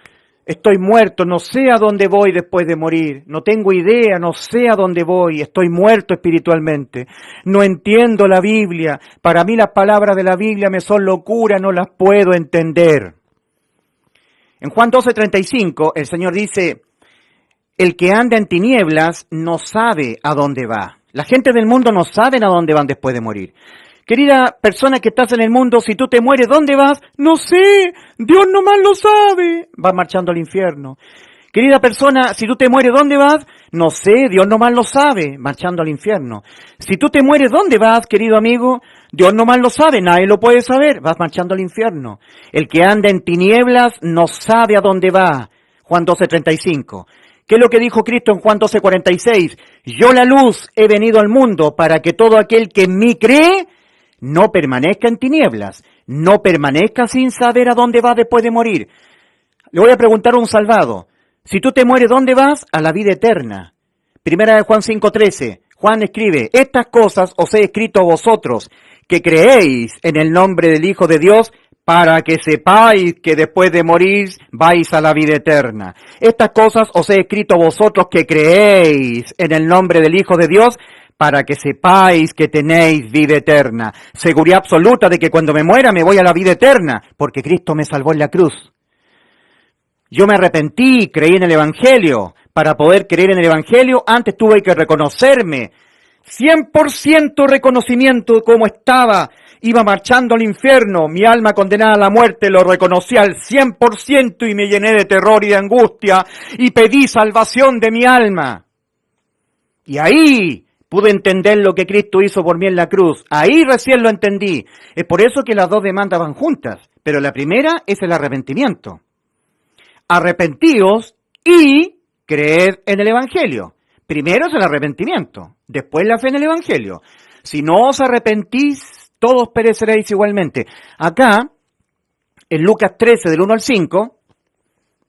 Estoy muerto, no sé a dónde voy después de morir, no tengo idea, no sé a dónde voy, estoy muerto espiritualmente, no entiendo la Biblia, para mí las palabras de la Biblia me son locura, no las puedo entender. En Juan 12:35 el Señor dice, el que anda en tinieblas no sabe a dónde va. La gente del mundo no sabe a dónde van después de morir. Querida persona que estás en el mundo, si tú te mueres, ¿dónde vas? No sé, Dios nomás lo sabe. Vas marchando al infierno. Querida persona, si tú te mueres, ¿dónde vas? No sé, Dios nomás lo sabe, marchando al infierno. Si tú te mueres, ¿dónde vas, querido amigo? Dios nomás lo sabe, nadie lo puede saber, vas marchando al infierno. El que anda en tinieblas no sabe a dónde va. Juan 12:35. ¿Qué es lo que dijo Cristo en Juan 12:46? Yo la luz he venido al mundo para que todo aquel que en mí cree no permanezca en tinieblas, no permanezca sin saber a dónde va después de morir. Le voy a preguntar a un salvado, si tú te mueres, ¿dónde vas? A la vida eterna. 1 Juan 5:13, Juan escribe, estas cosas os he escrito a vosotros, que creéis en el nombre del Hijo de Dios, para que sepáis que después de morir vais a la vida eterna. Estas cosas os he escrito a vosotros que creéis en el nombre del Hijo de Dios, para que sepáis que tenéis vida eterna. Seguridad absoluta de que cuando me muera me voy a la vida eterna, porque Cristo me salvó en la cruz. Yo me arrepentí, creí en el Evangelio. Para poder creer en el Evangelio, antes tuve que reconocerme. 100% reconocimiento de cómo estaba. Iba marchando al infierno, mi alma condenada a la muerte, lo reconocí al 100% y me llené de terror y de angustia y pedí salvación de mi alma. Y ahí pude entender lo que Cristo hizo por mí en la cruz. Ahí recién lo entendí. Es por eso que las dos demandas van juntas. Pero la primera es el arrepentimiento. Arrepentíos y creed en el Evangelio. Primero es el arrepentimiento, después la fe en el Evangelio. Si no os arrepentís, todos pereceréis igualmente. Acá, en Lucas 13, del 1 al 5,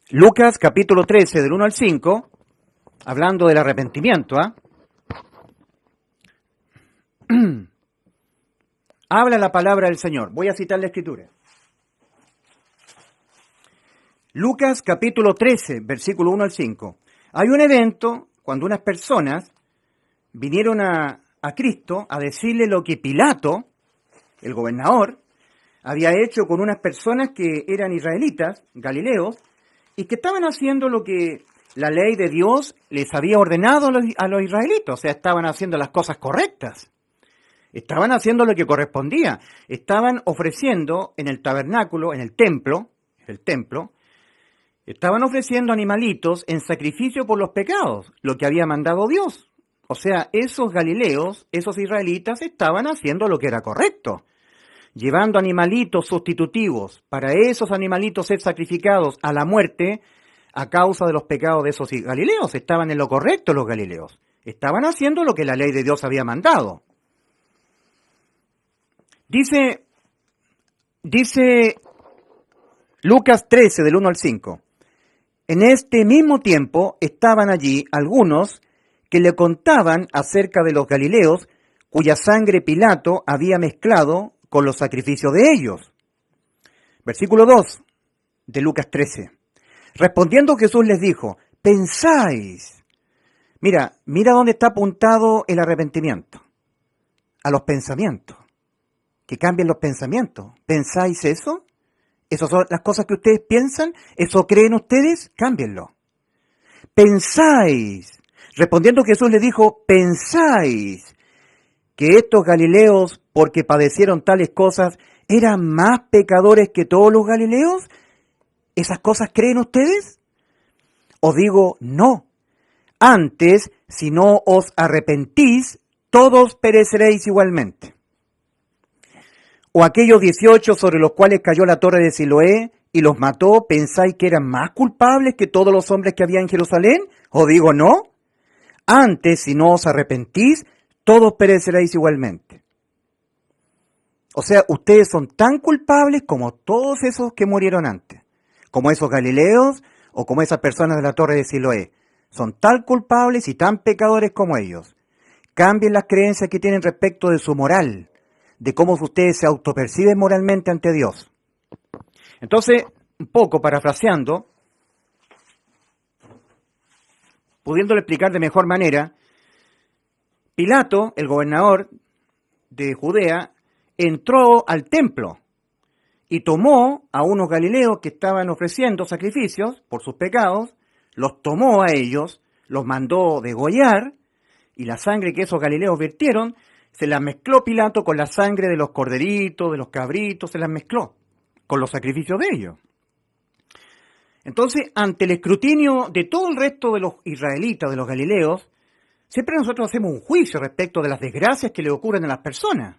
Lucas capítulo 13, del 1 al 5, hablando del arrepentimiento, habla la palabra del Señor. Voy a citar la Escritura. Lucas capítulo 13, versículo 1 al 5. Hay un evento cuando unas personas vinieron a Cristo a decirle lo que Pilato, el gobernador, había hecho con unas personas que eran israelitas, galileos, y que estaban haciendo lo que la ley de Dios les había ordenado a los israelitas, o sea, estaban haciendo las cosas correctas. Estaban haciendo lo que correspondía. Estaban ofreciendo en el tabernáculo, en el templo, estaban ofreciendo animalitos en sacrificio por los pecados, lo que había mandado Dios. O sea, esos galileos, esos israelitas, estaban haciendo lo que era correcto, llevando animalitos sustitutivos para esos animalitos ser sacrificados a la muerte a causa de los pecados de esos galileos. Estaban en lo correcto los galileos. Estaban haciendo lo que la ley de Dios había mandado. Dice Lucas 13, del 1 al 5. En este mismo tiempo estaban allí algunos que le contaban acerca de los galileos cuya sangre Pilato había mezclado con los sacrificios de ellos. Versículo 2 de Lucas 13. Respondiendo Jesús les dijo, pensáis. Mira dónde está apuntado el arrepentimiento. A los pensamientos. Que cambien los pensamientos. ¿Pensáis eso? ¿Esas son las cosas que ustedes piensan? ¿Eso creen ustedes? Cámbienlo. Pensáis. Respondiendo Jesús les dijo, pensáis que estos galileos, porque padecieron tales cosas, eran más pecadores que todos los galileos. ¿Esas cosas creen ustedes? Os digo, no. Antes, si no os arrepentís, todos pereceréis igualmente. O aquellos 18 sobre los cuales cayó la torre de Siloé y los mató, ¿pensáis que eran más culpables que todos los hombres que había en Jerusalén? Os digo, no. Antes, si no os arrepentís, todos pereceréis igualmente. O sea, ustedes son tan culpables como todos esos que murieron antes, como esos galileos o como esas personas de la torre de Siloé. Son tan culpables y tan pecadores como ellos. Cambien las creencias que tienen respecto de su moral, de cómo ustedes se autoperciben moralmente ante Dios. Entonces, un poco parafraseando, pudiéndole explicar de mejor manera, Pilato, el gobernador de Judea, entró al templo y tomó a unos galileos que estaban ofreciendo sacrificios por sus pecados, los tomó a ellos, los mandó degollar, y la sangre que esos galileos vertieron, se la mezcló Pilato con la sangre de los corderitos, de los cabritos, se las mezcló con los sacrificios de ellos. Entonces, ante el escrutinio de todo el resto de los israelitas, de los galileos, siempre nosotros hacemos un juicio respecto de las desgracias que le ocurren a las personas.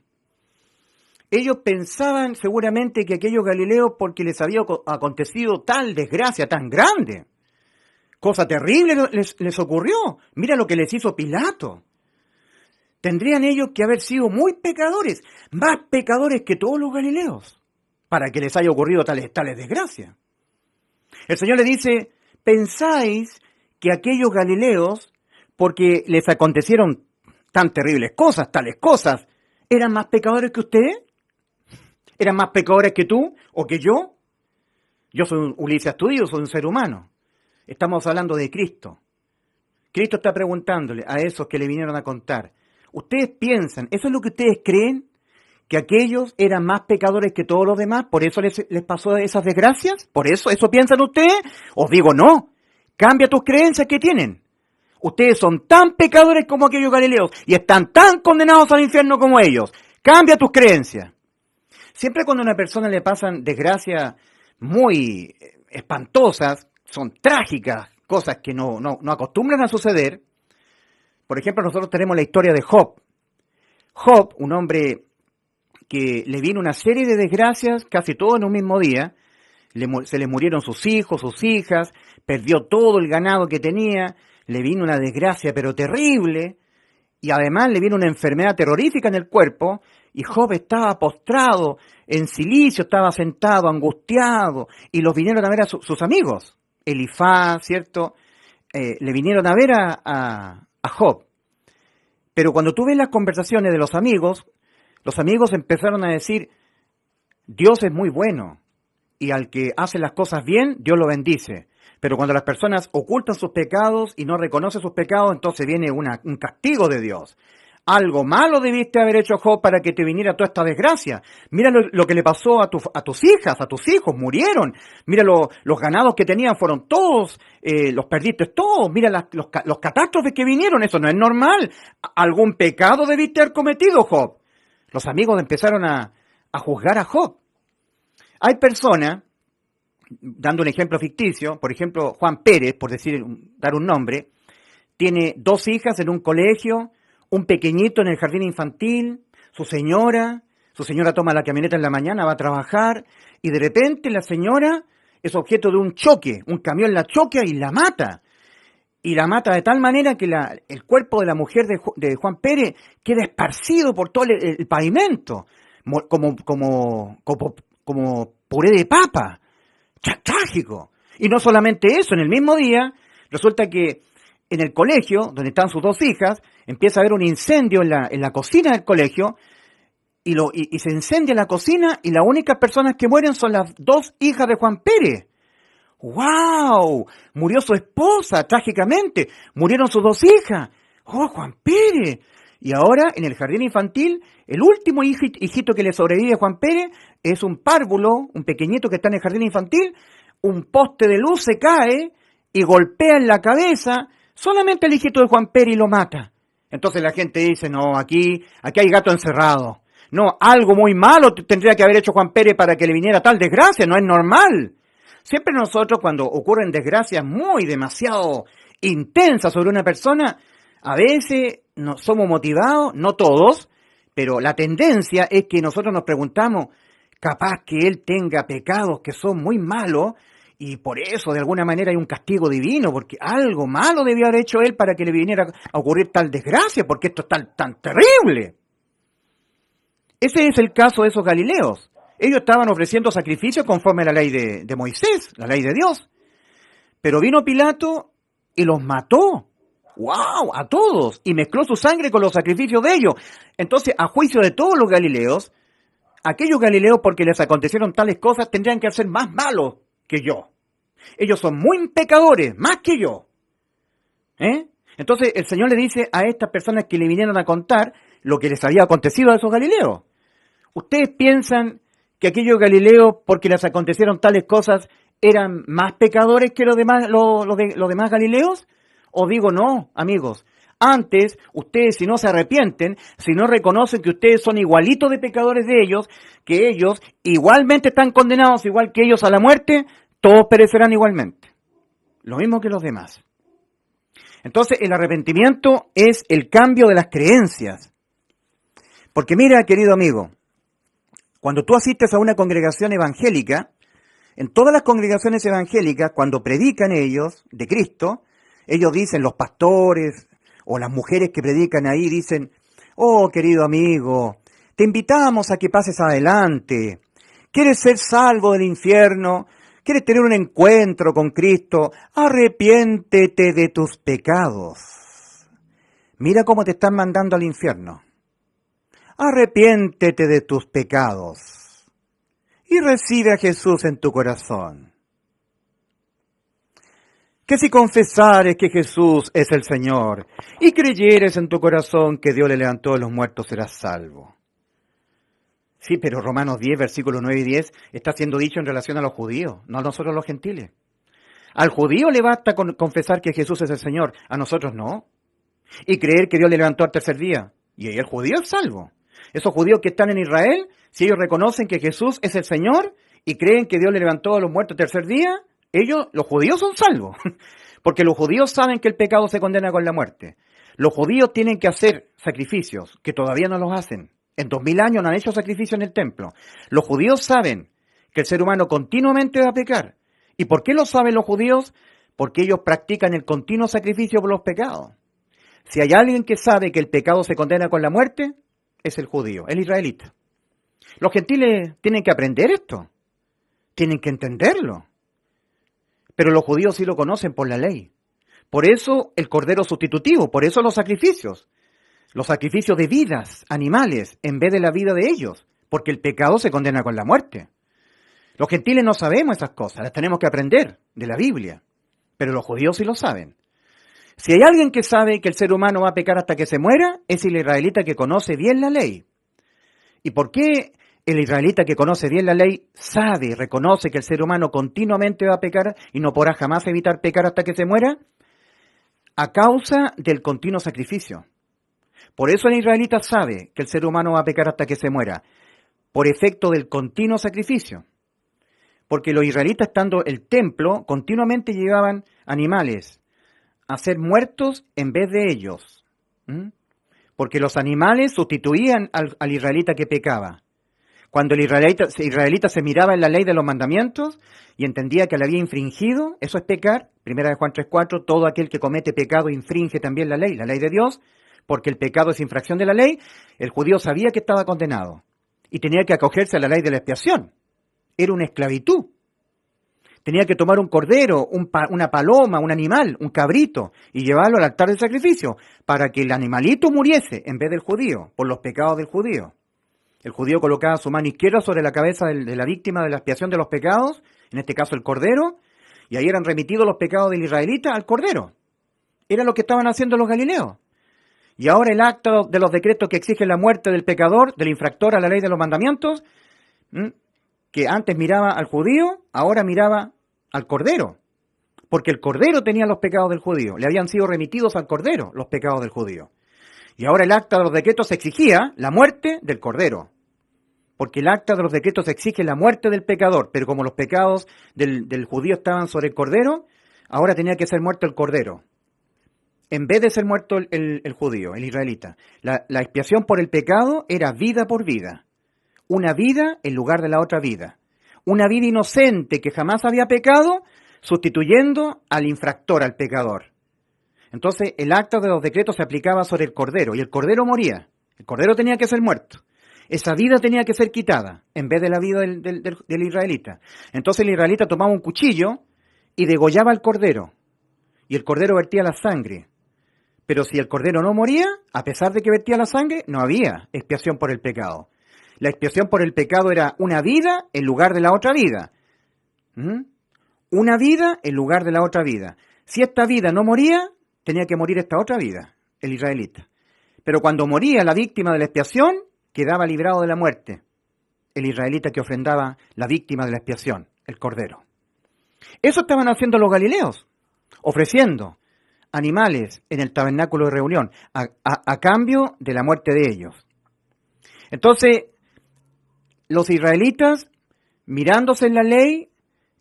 Ellos pensaban seguramente que aquellos galileos, porque les había acontecido tal desgracia tan grande, cosa terrible les ocurrió. Mira lo que les hizo Pilato. Tendrían ellos que haber sido muy pecadores, más pecadores que todos los galileos, para que les haya ocurrido tales desgracias. El Señor le dice, ¿pensáis que aquellos galileos, porque les acontecieron tan terribles cosas, tales cosas, eran más pecadores que ustedes? ¿Eran más pecadores que tú o que yo? Yo soy un Ulises Astudillo, soy un ser humano. Estamos hablando de Cristo. Cristo está preguntándole a esos que le vinieron a contar, ¿ustedes piensan, eso es lo que ustedes creen? ¿Que aquellos eran más pecadores que todos los demás? ¿Por eso les pasó esas desgracias? ¿Por eso piensan ustedes? Os digo, no. Cambia tus creencias que tienen. Ustedes son tan pecadores como aquellos galileos y están tan condenados al infierno como ellos. Cambia tus creencias. Siempre cuando a una persona le pasan desgracias muy espantosas, son trágicas, cosas que no acostumbran a suceder. Por ejemplo, nosotros tenemos la historia de Job. Job, un hombre que le vino una serie de desgracias, casi todo en un mismo día. Se le murieron sus hijos, sus hijas, perdió todo el ganado que tenía, le vino una desgracia pero terrible, y además le vino una enfermedad terrorífica en el cuerpo, y Job estaba postrado en cilicio, estaba sentado, angustiado, y los vinieron a ver a sus amigos, Elifaz, ¿cierto? Le vinieron a ver a Job. Pero cuando tú ves las conversaciones de los amigos empezaron a decir, Dios es muy bueno, y al que hace las cosas bien, Dios lo bendice. Pero cuando las personas ocultan sus pecados y no reconocen sus pecados, entonces viene un castigo de Dios. Algo malo debiste haber hecho, Job, para que te viniera toda esta desgracia. Mira lo que le pasó a tus hijas, a tus hijos, murieron. Mira los ganados que tenían, fueron todos, los perdiste todos. Mira los catástrofes que vinieron, eso no es normal. Algún pecado debiste haber cometido, Job. Los amigos empezaron a juzgar a Job. Hay personas, dando un ejemplo ficticio, por ejemplo, Juan Pérez, por dar un nombre, tiene 2 hijas en un colegio, un pequeñito en el jardín infantil, su señora toma la camioneta en la mañana, va a trabajar, y de repente la señora es objeto de un choque, un camión la choca y la mata. Y la mata de tal manera que el cuerpo de la mujer de Juan Pérez queda esparcido por todo el pavimento, como puré de papa. Trágico. Y no solamente eso, en el mismo día, resulta que en el colegio, donde están sus 2 hijas, empieza a haber un incendio en la cocina del colegio, y se incendia la cocina, y las únicas personas que mueren son las 2 hijas de Juan Pérez. ¡Wow! Murió su esposa, trágicamente. Murieron sus 2 hijas. ¡Oh, Juan Pérez! Y ahora, en el jardín infantil, el último hijito que le sobrevive a Juan Pérez es un párvulo, un pequeñito que está en el jardín infantil. Un poste de luz se cae y golpea en la cabeza solamente el hijito de Juan Pérez y lo mata. Entonces la gente dice, no, aquí hay gato encerrado. No, algo muy malo tendría que haber hecho Juan Pérez para que le viniera tal desgracia, no es normal. Siempre nosotros, cuando ocurren desgracias demasiado intensas sobre una persona, a veces no somos motivados, no todos, pero la tendencia es que nosotros nos preguntamos, capaz que él tenga pecados que son muy malos, y por eso de alguna manera hay un castigo divino, porque algo malo debió haber hecho él para que le viniera a ocurrir tal desgracia, porque esto es tan terrible. Ese es el caso de esos galileos. Ellos estaban ofreciendo sacrificios conforme a la ley de Moisés, la ley de Dios. Pero vino Pilato y los mató. ¡Wow! A todos. Y mezcló su sangre con los sacrificios de ellos. Entonces, a juicio de todos los galileos, aquellos galileos porque les acontecieron tales cosas tendrían que ser más malos que yo. Ellos son muy pecadores, más que yo. Entonces, el Señor le dice a estas personas que le vinieron a contar lo que les había acontecido a esos galileos. ¿Ustedes piensan que aquellos galileos, porque les acontecieron tales cosas, eran más pecadores que los demás galileos? O digo, no, amigos. Antes, ustedes si no se arrepienten, si no reconocen que ustedes son igualitos de pecadores de ellos, que ellos igualmente están condenados, igual que ellos a la muerte, todos perecerán igualmente. Lo mismo que los demás. Entonces, el arrepentimiento es el cambio de las creencias. Porque mira, querido amigo, cuando tú asistes a una congregación evangélica, en todas las congregaciones evangélicas, cuando predican ellos de Cristo, ellos dicen, los pastores o las mujeres que predican ahí dicen, oh, querido amigo, te invitamos a que pases adelante. ¿Quieres ser salvo del infierno? ¿Quieres tener un encuentro con Cristo? Arrepiéntete de tus pecados. Mira cómo te están mandando al infierno. Arrepiéntete de tus pecados y recibe a Jesús en tu corazón. Que si confesares que Jesús es el Señor y creyeres en tu corazón que Dios le levantó de los muertos, serás salvo. Sí, pero Romanos 10, versículos 9 y 10 está siendo dicho en relación a los judíos, no a nosotros los gentiles. Al judío le basta con confesar que Jesús es el Señor, a nosotros no. Y creer que Dios le levantó al tercer día. Y ahí el judío es salvo. Esos judíos que están en Israel, si ellos reconocen que Jesús es el Señor y creen que Dios le levantó a los muertos el tercer día, los judíos son salvos. Porque los judíos saben que el pecado se condena con la muerte. Los judíos tienen que hacer sacrificios, que todavía no los hacen. En 2000 años no han hecho sacrificio en el templo. Los judíos saben que el ser humano continuamente va a pecar. ¿Y por qué lo saben los judíos? Porque ellos practican el continuo sacrificio por los pecados. Si hay alguien que sabe que el pecado se condena con la muerte, es el judío, el israelita. Los gentiles tienen que aprender esto, tienen que entenderlo. Pero los judíos sí lo conocen por la ley. Por eso el cordero sustitutivo, por eso los sacrificios de vidas, animales, en vez de la vida de ellos, porque el pecado se condena con la muerte. Los gentiles no sabemos esas cosas, las tenemos que aprender de la Biblia, pero los judíos sí lo saben. Si hay alguien que sabe que el ser humano va a pecar hasta que se muera, es el israelita que conoce bien la ley. ¿Y por qué el israelita que conoce bien la ley sabe, reconoce que el ser humano continuamente va a pecar y no podrá jamás evitar pecar hasta que se muera? A causa del continuo sacrificio. Por eso el israelita sabe que el ser humano va a pecar hasta que se muera, por efecto del continuo sacrificio. Porque los israelitas, estando en el templo, continuamente llevaban animales a ser muertos en vez de ellos. Porque los animales sustituían al israelita que pecaba. Cuando el israelita se miraba en la ley de los mandamientos y entendía que la había infringido, eso es pecar. Primera de Juan 3:4, todo aquel que comete pecado infringe también la ley de Dios, porque el pecado es infracción de la ley. El judío sabía que estaba condenado y tenía que acogerse a la ley de la expiación. Era una esclavitud. Tenía que tomar un cordero, una paloma, un animal, un cabrito, y llevarlo al altar del sacrificio, para que el animalito muriese en vez del judío, por los pecados del judío. El judío colocaba su mano izquierda sobre la cabeza de la víctima de la expiación de los pecados, en este caso el cordero, y ahí eran remitidos los pecados del israelita al cordero. Era lo que estaban haciendo los galileos. Y ahora el acta de los decretos que exigen la muerte del pecador, del infractor a la ley de los mandamientos, que antes miraba al judío, ahora miraba al cordero, porque el cordero tenía los pecados del judío, le habían sido remitidos al cordero los pecados del judío. Y ahora el acta de los decretos exigía la muerte del cordero, porque el acta de los decretos exige la muerte del pecador, pero como los pecados del judío estaban sobre el cordero, ahora tenía que ser muerto el cordero, en vez de ser muerto el judío, el israelita. La expiación por el pecado era vida por vida, una vida en lugar de la otra vida. Una vida inocente que jamás había pecado, sustituyendo al infractor, al pecador. Entonces, el acta de los decretos se aplicaba sobre el cordero, y el cordero moría. El cordero tenía que ser muerto. Esa vida tenía que ser quitada, en vez de la vida del israelita. Entonces el israelita tomaba un cuchillo y degollaba al cordero, y el cordero vertía la sangre. Pero si el cordero no moría, a pesar de que vertía la sangre, no había expiación por el pecado. La expiación por el pecado era una vida en lugar de la otra vida. Una vida en lugar de la otra vida. Si esta vida no moría, tenía que morir esta otra vida, el israelita. Pero cuando moría la víctima de la expiación, quedaba librado de la muerte, el israelita que ofrendaba la víctima de la expiación, el cordero. Eso estaban haciendo los galileos, ofreciendo animales en el tabernáculo de reunión, a cambio de la muerte de ellos. Entonces, los israelitas, mirándose en la ley,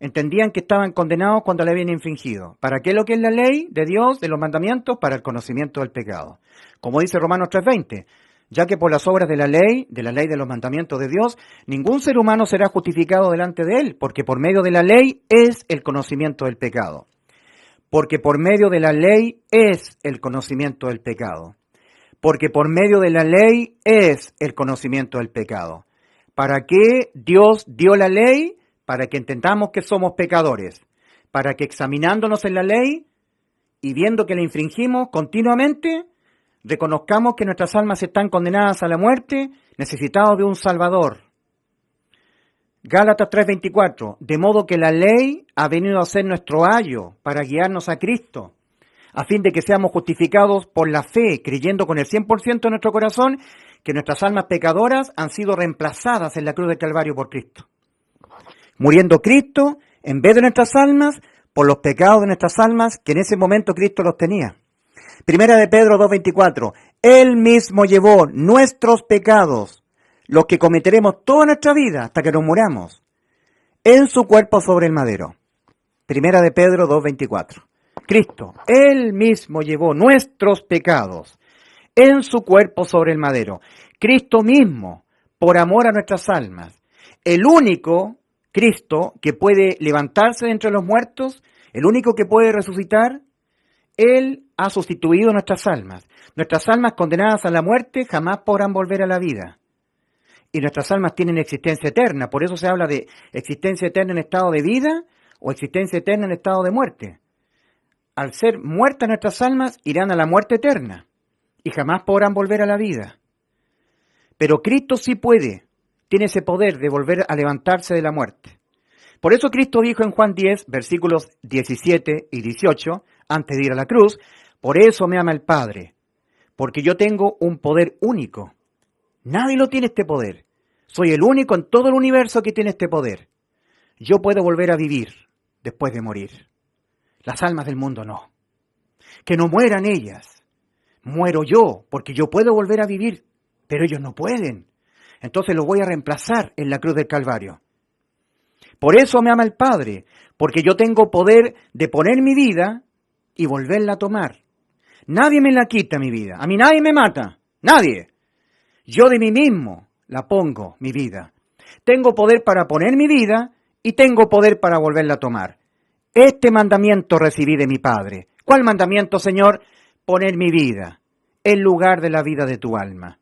entendían que estaban condenados cuando la habían infringido. ¿Para qué lo que es la ley de Dios, de los mandamientos? Para el conocimiento del pecado. Como dice Romanos 3:20, ya que por las obras de la ley de los mandamientos de Dios, ningún ser humano será justificado delante de él, porque por medio de la ley es el conocimiento del pecado. Porque por medio de la ley es el conocimiento del pecado. Porque por medio de la ley es el conocimiento del pecado. ¿Para qué Dios dio la ley? Para que entendamos que somos pecadores. Para que examinándonos en la ley y viendo que la infringimos continuamente, reconozcamos que nuestras almas están condenadas a la muerte, necesitados de un Salvador. Gálatas 3:24, de modo que la ley ha venido a ser nuestro ayo para guiarnos a Cristo, a fin de que seamos justificados por la fe, creyendo con el 100% de nuestro corazón que nuestras almas pecadoras han sido reemplazadas en la cruz del Calvario por Cristo. Muriendo Cristo, en vez de nuestras almas, por los pecados de nuestras almas, que en ese momento Cristo los tenía. Primera de Pedro 2:24, Él mismo llevó nuestros pecados, los que cometeremos toda nuestra vida hasta que nos muramos, en su cuerpo sobre el madero. Primera de Pedro 2:24. Cristo, Él mismo llevó nuestros pecados en su cuerpo sobre el madero. Cristo mismo, por amor a nuestras almas. El único Cristo que puede levantarse de entre los muertos, el único que puede resucitar, Él ha sustituido nuestras almas. Nuestras almas condenadas a la muerte jamás podrán volver a la vida. Y nuestras almas tienen existencia eterna. Por eso se habla de existencia eterna en estado de vida o existencia eterna en estado de muerte. Al ser muertas nuestras almas, irán a la muerte eterna y jamás podrán volver a la vida. Pero Cristo sí puede, tiene ese poder de volver a levantarse de la muerte. Por eso Cristo dijo en Juan 10, versículos 17 y 18, antes de ir a la cruz, Por eso me ama el Padre, porque yo tengo un poder único. Nadie lo tiene este poder. Soy el único en todo el universo que tiene este poder. Yo puedo volver a vivir después de morir. Las almas del mundo no. Que no mueran ellas. Muero yo, porque yo puedo volver a vivir, pero ellos no pueden. Entonces los voy a reemplazar en la cruz del Calvario. Por eso me ama el Padre, porque yo tengo poder de poner mi vida y volverla a tomar. Nadie me la quita mi vida, a mí nadie me mata, nadie. Yo de mí mismo la pongo, mi vida. Tengo poder para poner mi vida y tengo poder para volverla a tomar. Este mandamiento recibí de mi Padre. ¿Cuál mandamiento, Señor? Poner mi vida en lugar de la vida de tu alma.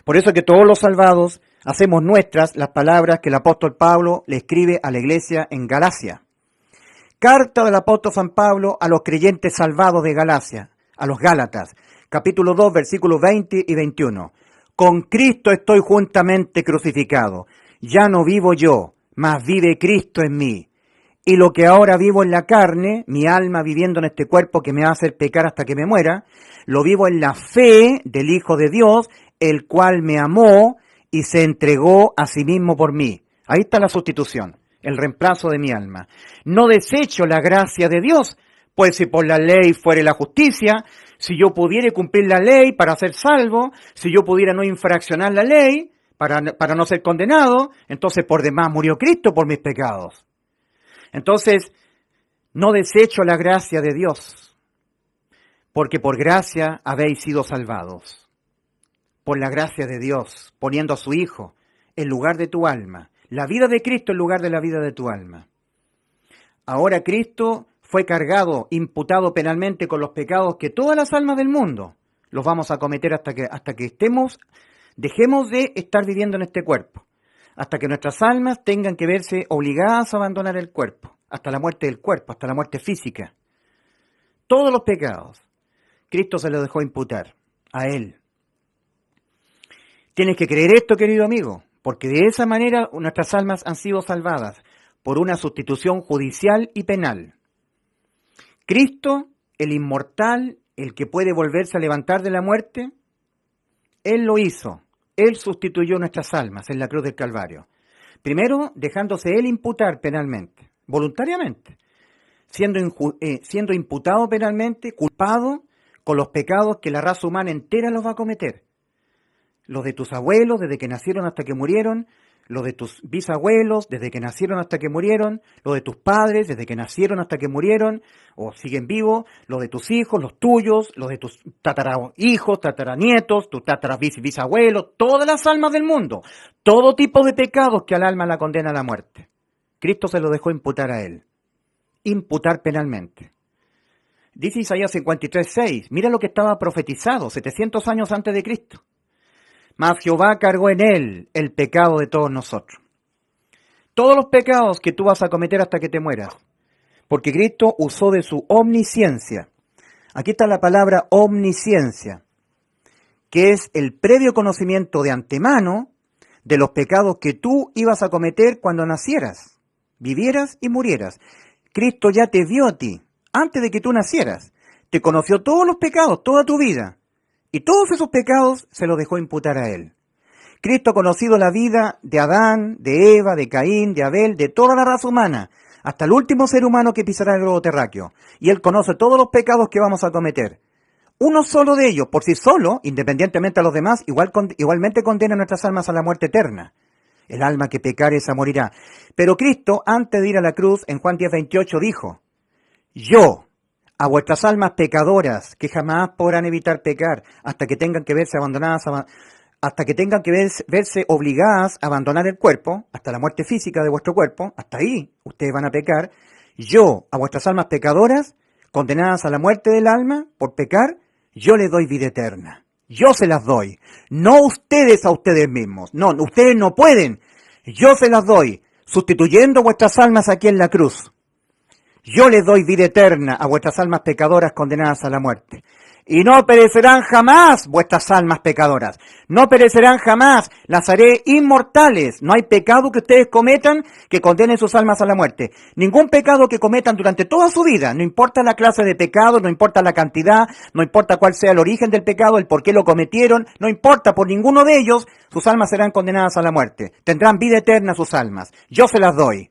Por eso que todos los salvados hacemos nuestras las palabras que el apóstol Pablo le escribe a la iglesia en Galacia. Carta del apóstol San Pablo a los creyentes salvados de Galacia, a los Gálatas, capítulo 2, versículos 20 y 21. Con Cristo estoy juntamente crucificado. Ya no vivo yo, mas vive Cristo en mí. Y lo que ahora vivo en la carne, mi alma viviendo en este cuerpo que me va a hacer pecar hasta que me muera, lo vivo en la fe del Hijo de Dios, el cual me amó y se entregó a sí mismo por mí. Ahí está la sustitución, el reemplazo de mi alma. No desecho la gracia de Dios, pues si por la ley fuere la justicia, si yo pudiera cumplir la ley para ser salvo, si yo pudiera no infraccionar la ley para no ser condenado, entonces por demás murió Cristo por mis pecados. Entonces, no desecho la gracia de Dios, porque por gracia habéis sido salvados. Por la gracia de Dios, poniendo a su Hijo en lugar de tu alma, la vida de Cristo en lugar de la vida de tu alma. Ahora Cristo fue cargado, imputado penalmente con los pecados que todas las almas del mundo los vamos a cometer hasta que dejemos de estar viviendo en este cuerpo, hasta que nuestras almas tengan que verse obligadas a abandonar el cuerpo, hasta la muerte del cuerpo, hasta la muerte física. Todos los pecados, Cristo se los dejó imputar a Él. Tienes que creer esto, querido amigo, porque de esa manera nuestras almas han sido salvadas por una sustitución judicial y penal. Cristo, el inmortal, el que puede volverse a levantar de la muerte, Él lo hizo. Él sustituyó nuestras almas en la cruz del Calvario. Primero, dejándose Él imputar penalmente, voluntariamente, siendo imputado penalmente, culpado con los pecados que la raza humana entera los va a cometer. Los de tus abuelos desde que nacieron hasta que murieron, los de tus bisabuelos desde que nacieron hasta que murieron, los de tus padres desde que nacieron hasta que murieron o siguen vivos, los de tus hijos, los tuyos, los de tus tatarahijos, tataranietos, tus bisabuelos, todas las almas del mundo, todo tipo de pecados que al alma la condena a la muerte. Cristo se lo dejó imputar a Él, imputar penalmente. Dice Isaías 53:6, mira lo que estaba profetizado 700 años antes de Cristo. Mas Jehová cargó en Él el pecado de todos nosotros. Todos los pecados que tú vas a cometer hasta que te mueras. Porque Cristo usó de su omnisciencia. Aquí está la palabra omnisciencia, que es el previo conocimiento de antemano de los pecados que tú ibas a cometer cuando nacieras, vivieras y murieras. Cristo ya te vio a ti, antes de que tú nacieras. Te conoció todos los pecados, toda tu vida. Y todos esos pecados se los dejó imputar a Él. Cristo ha conocido la vida de Adán, de Eva, de Caín, de Abel, de toda la raza humana, hasta el último ser humano que pisará el globo terráqueo. Y Él conoce todos los pecados que vamos a cometer. Uno solo de ellos, por sí solo, independientemente a los demás, igualmente condena nuestras almas a la muerte eterna. El alma que pecare esa morirá. Pero Cristo, antes de ir a la cruz, en Juan 10:28, dijo, yo, a vuestras almas pecadoras, que jamás podrán evitar pecar, hasta que tengan que verse abandonadas, hasta que tengan que verse obligadas a abandonar el cuerpo, hasta la muerte física de vuestro cuerpo, hasta ahí ustedes van a pecar. Yo, a vuestras almas pecadoras, condenadas a la muerte del alma por pecar, yo les doy vida eterna. Yo se las doy. No ustedes a ustedes mismos. No, ustedes no pueden. Yo se las doy, sustituyendo vuestras almas aquí en la cruz. Yo les doy vida eterna a vuestras almas pecadoras condenadas a la muerte. Y no perecerán jamás vuestras almas pecadoras. No perecerán jamás, las haré inmortales. No hay pecado que ustedes cometan que condene sus almas a la muerte. Ningún pecado que cometan durante toda su vida, no importa la clase de pecado, no importa la cantidad, no importa cuál sea el origen del pecado, el por qué lo cometieron, no importa por ninguno de ellos, sus almas serán condenadas a la muerte. Tendrán vida eterna sus almas. Yo se las doy.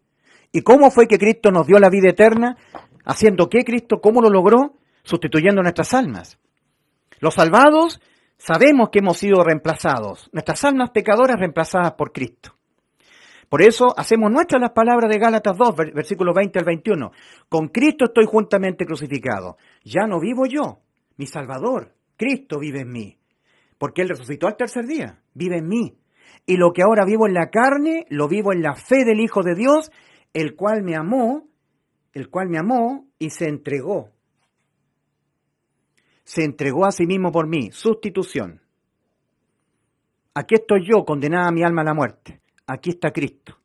¿Y cómo fue que Cristo nos dio la vida eterna? ¿Haciendo qué Cristo? ¿Cómo lo logró? Sustituyendo nuestras almas. Los salvados sabemos que hemos sido reemplazados, nuestras almas pecadoras reemplazadas por Cristo. Por eso hacemos nuestras las palabras de Gálatas 2, versículos 20 al 21. Con Cristo estoy juntamente crucificado. Ya no vivo yo, mi Salvador, Cristo vive en mí. Porque Él resucitó al tercer día, vive en mí. Y lo que ahora vivo en la carne, lo vivo en la fe del Hijo de Dios, el cual me amó y se entregó. Se entregó a sí mismo por mí, sustitución. Aquí estoy yo, condenada mi alma a la muerte. Aquí está Cristo.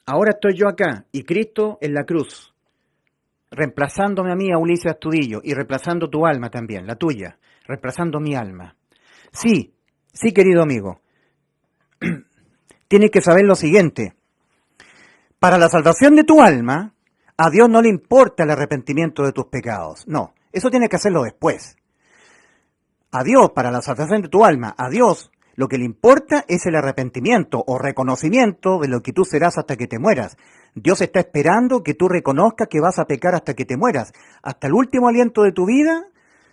Ahora estoy yo acá, y Cristo en la cruz, reemplazándome a mí, a Ulises Astudillo, y reemplazando tu alma también, la tuya, reemplazando mi alma. Sí, querido amigo, tienes que saber lo siguiente. Para la salvación de tu alma, a Dios no le importa el arrepentimiento de tus pecados. No, eso tienes que hacerlo después. A Dios, para la salvación de tu alma, a Dios lo que le importa es el arrepentimiento o reconocimiento de lo que tú serás hasta que te mueras. Dios está esperando que tú reconozcas que vas a pecar hasta que te mueras. Hasta el último aliento de tu vida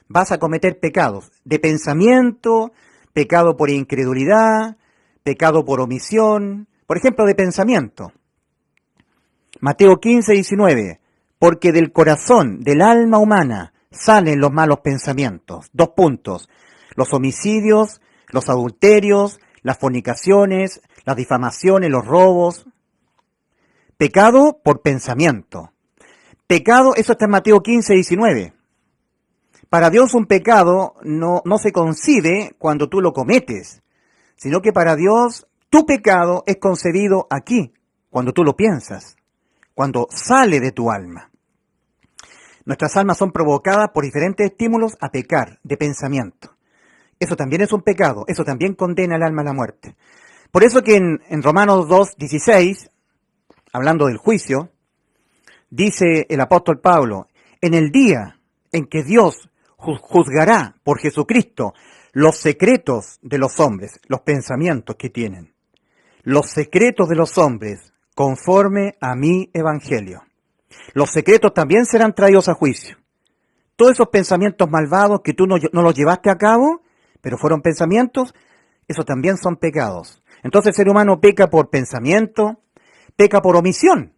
vas a cometer pecados de pensamiento, pecado por incredulidad, pecado por omisión, por ejemplo, de pensamiento. Mateo 15, 19, porque del corazón, del alma humana, salen los malos pensamientos. 2 puntos. Los homicidios, los adulterios, las fornicaciones, las difamaciones, los robos. Pecado por pensamiento. Pecado, eso está en Mateo 15, 19. Para Dios un pecado no se concibe cuando tú lo cometes, sino que para Dios tu pecado es concebido aquí, cuando tú lo piensas, cuando sale de tu alma. Nuestras almas son provocadas por diferentes estímulos a pecar, de pensamiento. Eso también es un pecado, eso también condena al alma a la muerte. Por eso que en Romanos 2, 16, hablando del juicio, dice el apóstol Pablo, en el día en que Dios juzgará por Jesucristo los secretos de los hombres, los pensamientos que tienen, los secretos de los hombres, conforme a mi evangelio. Los secretos también serán traídos a juicio. Todos esos pensamientos malvados que tú no los llevaste a cabo, pero fueron pensamientos, esos también son pecados. Entonces el ser humano peca por pensamiento, peca por omisión.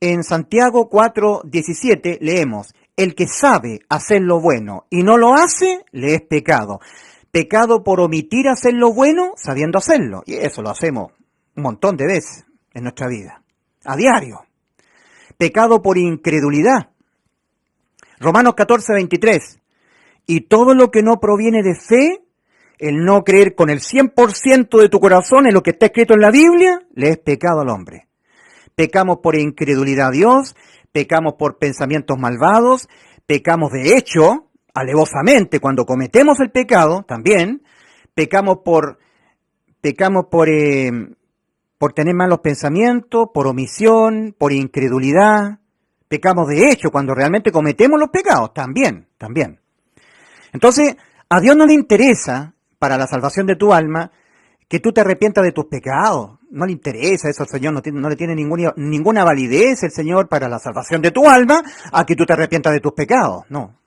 En Santiago 4:17 leemos, el que sabe hacer lo bueno y no lo hace, le es pecado. Pecado por omitir hacer lo bueno sabiendo hacerlo. Y eso lo hacemos un montón de veces en nuestra vida, a diario. Pecado por incredulidad. Romanos 14:23. Y todo lo que no proviene de fe, el no creer con el 100% de tu corazón en lo que está escrito en la Biblia, le es pecado al hombre. Pecamos por incredulidad a Dios, pecamos por pensamientos malvados, pecamos de hecho, alevosamente, cuando cometemos el pecado, también, pecamos por tener malos pensamientos, por omisión, por incredulidad. Pecamos de hecho cuando realmente cometemos los pecados, también. Entonces, a Dios no le interesa, para la salvación de tu alma, que tú te arrepientas de tus pecados. No le interesa eso al Señor, no le tiene ninguna validez el Señor para la salvación de tu alma, a que tú te arrepientas de tus pecados, no.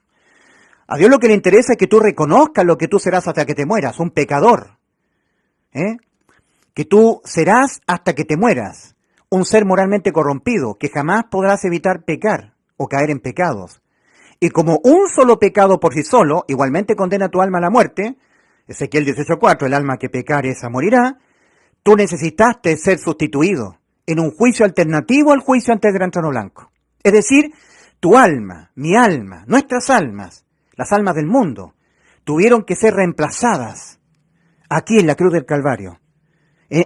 A Dios lo que le interesa es que tú reconozcas lo que tú serás hasta que te mueras, un pecador. Que tú serás hasta que te mueras, un ser moralmente corrompido, que jamás podrás evitar pecar o caer en pecados. Y como un solo pecado por sí solo, igualmente condena tu alma a la muerte, Ezequiel 18:4, el alma que pecare esa morirá, tú necesitaste ser sustituido en un juicio alternativo al juicio ante el gran trono blanco. Es decir, tu alma, mi alma, nuestras almas, las almas del mundo, tuvieron que ser reemplazadas aquí en la cruz del Calvario.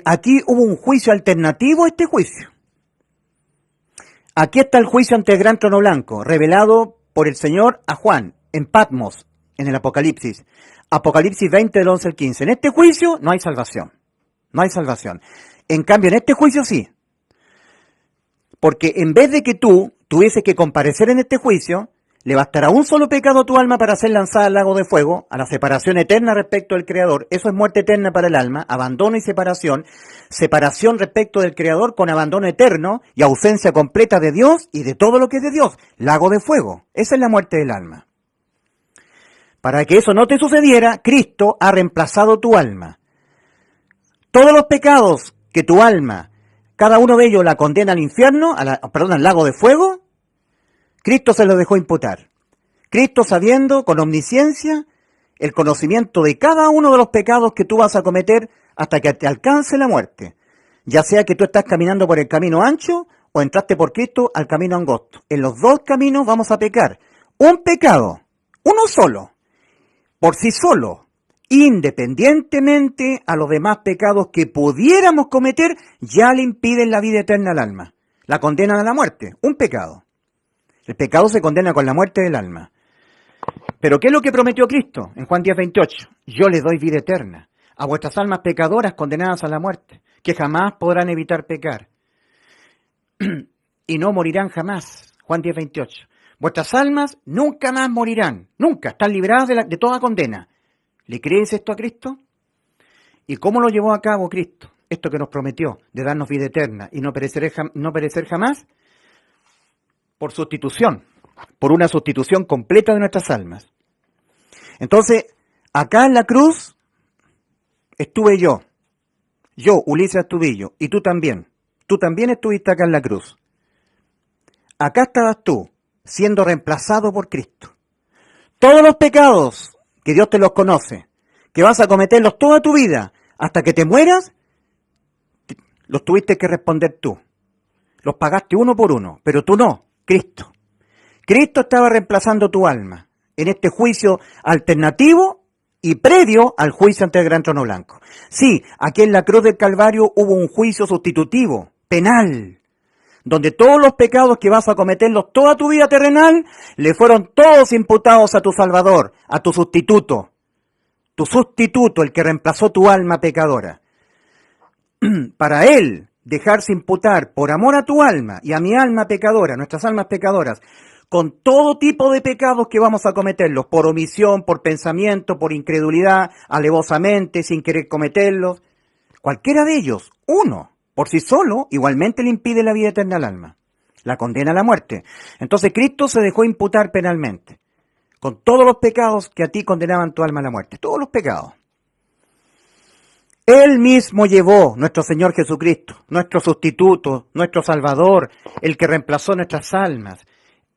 Aquí hubo un juicio alternativo a este juicio. Aquí está el juicio ante el gran trono blanco, revelado por el Señor a Juan en Patmos, en el Apocalipsis. Apocalipsis 20 del 11 al 15. En este juicio no hay salvación. No hay salvación. En cambio, en este juicio sí. Porque en vez de que tú tuvieses que comparecer en este juicio, le bastará un solo pecado a tu alma para ser lanzada al lago de fuego, a la separación eterna respecto del Creador. Eso es muerte eterna para el alma, abandono y separación. Separación respecto del Creador con abandono eterno y ausencia completa de Dios y de todo lo que es de Dios. Lago de fuego. Esa es la muerte del alma. Para que eso no te sucediera, Cristo ha reemplazado tu alma. Todos los pecados que tu alma, cada uno de ellos la condena al infierno, al lago de fuego, Cristo se los dejó imputar. Cristo, sabiendo con omnisciencia el conocimiento de cada uno de los pecados que tú vas a cometer hasta que te alcance la muerte. Ya sea que tú estás caminando por el camino ancho o entraste por Cristo al camino angosto. En los dos caminos vamos a pecar. Un pecado, uno solo, por sí solo, independientemente a los demás pecados que pudiéramos cometer, ya le impiden la vida eterna al alma. La condenan a la muerte, un pecado. El pecado se condena con la muerte del alma. Pero ¿qué es lo que prometió Cristo en Juan 10:28? Yo les doy vida eterna a vuestras almas pecadoras condenadas a la muerte, que jamás podrán evitar pecar. Y no morirán jamás. Juan 10:28. Vuestras almas nunca más morirán, nunca, están libradas de toda condena. ¿Le crees esto a Cristo? ¿Y cómo lo llevó a cabo Cristo? Esto que nos prometió, de darnos vida eterna y no perecer jamás, por sustitución, por una sustitución completa de nuestras almas. Entonces, acá en la cruz estuve yo, Ulises Astudillo, y tú también estuviste acá en la cruz. Acá estabas tú, siendo reemplazado por Cristo. Todos los pecados que Dios te los conoce, que vas a cometerlos toda tu vida, hasta que te mueras, los tuviste que responder tú. Los pagaste uno por uno, pero tú no, Cristo. Cristo estaba reemplazando tu alma en este juicio alternativo y previo al juicio ante el gran trono blanco. Sí, aquí en la cruz del Calvario hubo un juicio sustitutivo, penal, donde todos los pecados que vas a cometerlos toda tu vida terrenal, le fueron todos imputados a tu Salvador, a tu sustituto, el que reemplazó tu alma pecadora. Para Él dejarse imputar por amor a tu alma y a mi alma pecadora, nuestras almas pecadoras, con todo tipo de pecados que vamos a cometerlos, por omisión, por pensamiento, por incredulidad, alevosamente, sin querer cometerlos, cualquiera de ellos, uno, por sí solo, igualmente le impide la vida eterna al alma, la condena a la muerte. Entonces Cristo se dejó imputar penalmente, con todos los pecados que a ti condenaban tu alma a la muerte, todos los pecados. Él mismo llevó, nuestro Señor Jesucristo, nuestro sustituto, nuestro Salvador, el que reemplazó nuestras almas.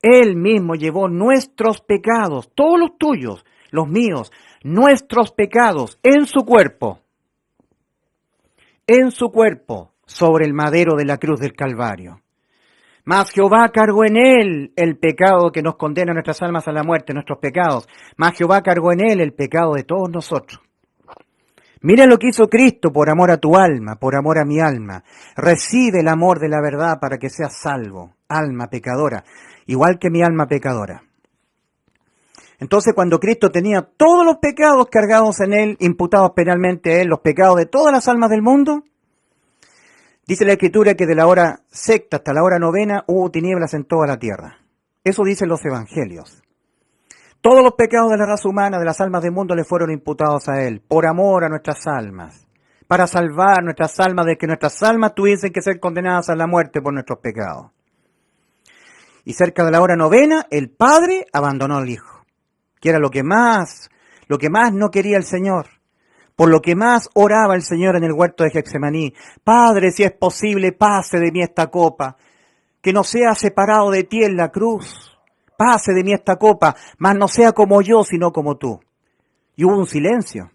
Él mismo llevó nuestros pecados, todos los tuyos, los míos, nuestros pecados en su cuerpo, sobre el madero de la cruz del Calvario. Mas Jehová cargó en él el pecado que nos condena a nuestras almas a la muerte, nuestros pecados. Mas Jehová cargó en él el pecado de todos nosotros. Mira lo que hizo Cristo por amor a tu alma, por amor a mi alma. Recibe el amor de la verdad para que seas salvo, alma pecadora, igual que mi alma pecadora. Entonces, cuando Cristo tenía todos los pecados cargados en él, imputados penalmente a él, los pecados de todas las almas del mundo, dice la Escritura que de la hora sexta hasta la hora novena hubo tinieblas en toda la tierra. Eso dicen los evangelios. Todos los pecados de la raza humana, de las almas del mundo, le fueron imputados a él, por amor a nuestras almas, para salvar nuestras almas de que nuestras almas tuviesen que ser condenadas a la muerte por nuestros pecados. Y cerca de la hora novena, el Padre abandonó al Hijo, que era lo que más no quería el Señor, por lo que más oraba el Señor en el huerto de Getsemaní. Padre, si es posible, pase de mí esta copa, que no sea separado de ti en la cruz. Pase de mí esta copa, mas no sea como yo, sino como tú. Y hubo un silencio.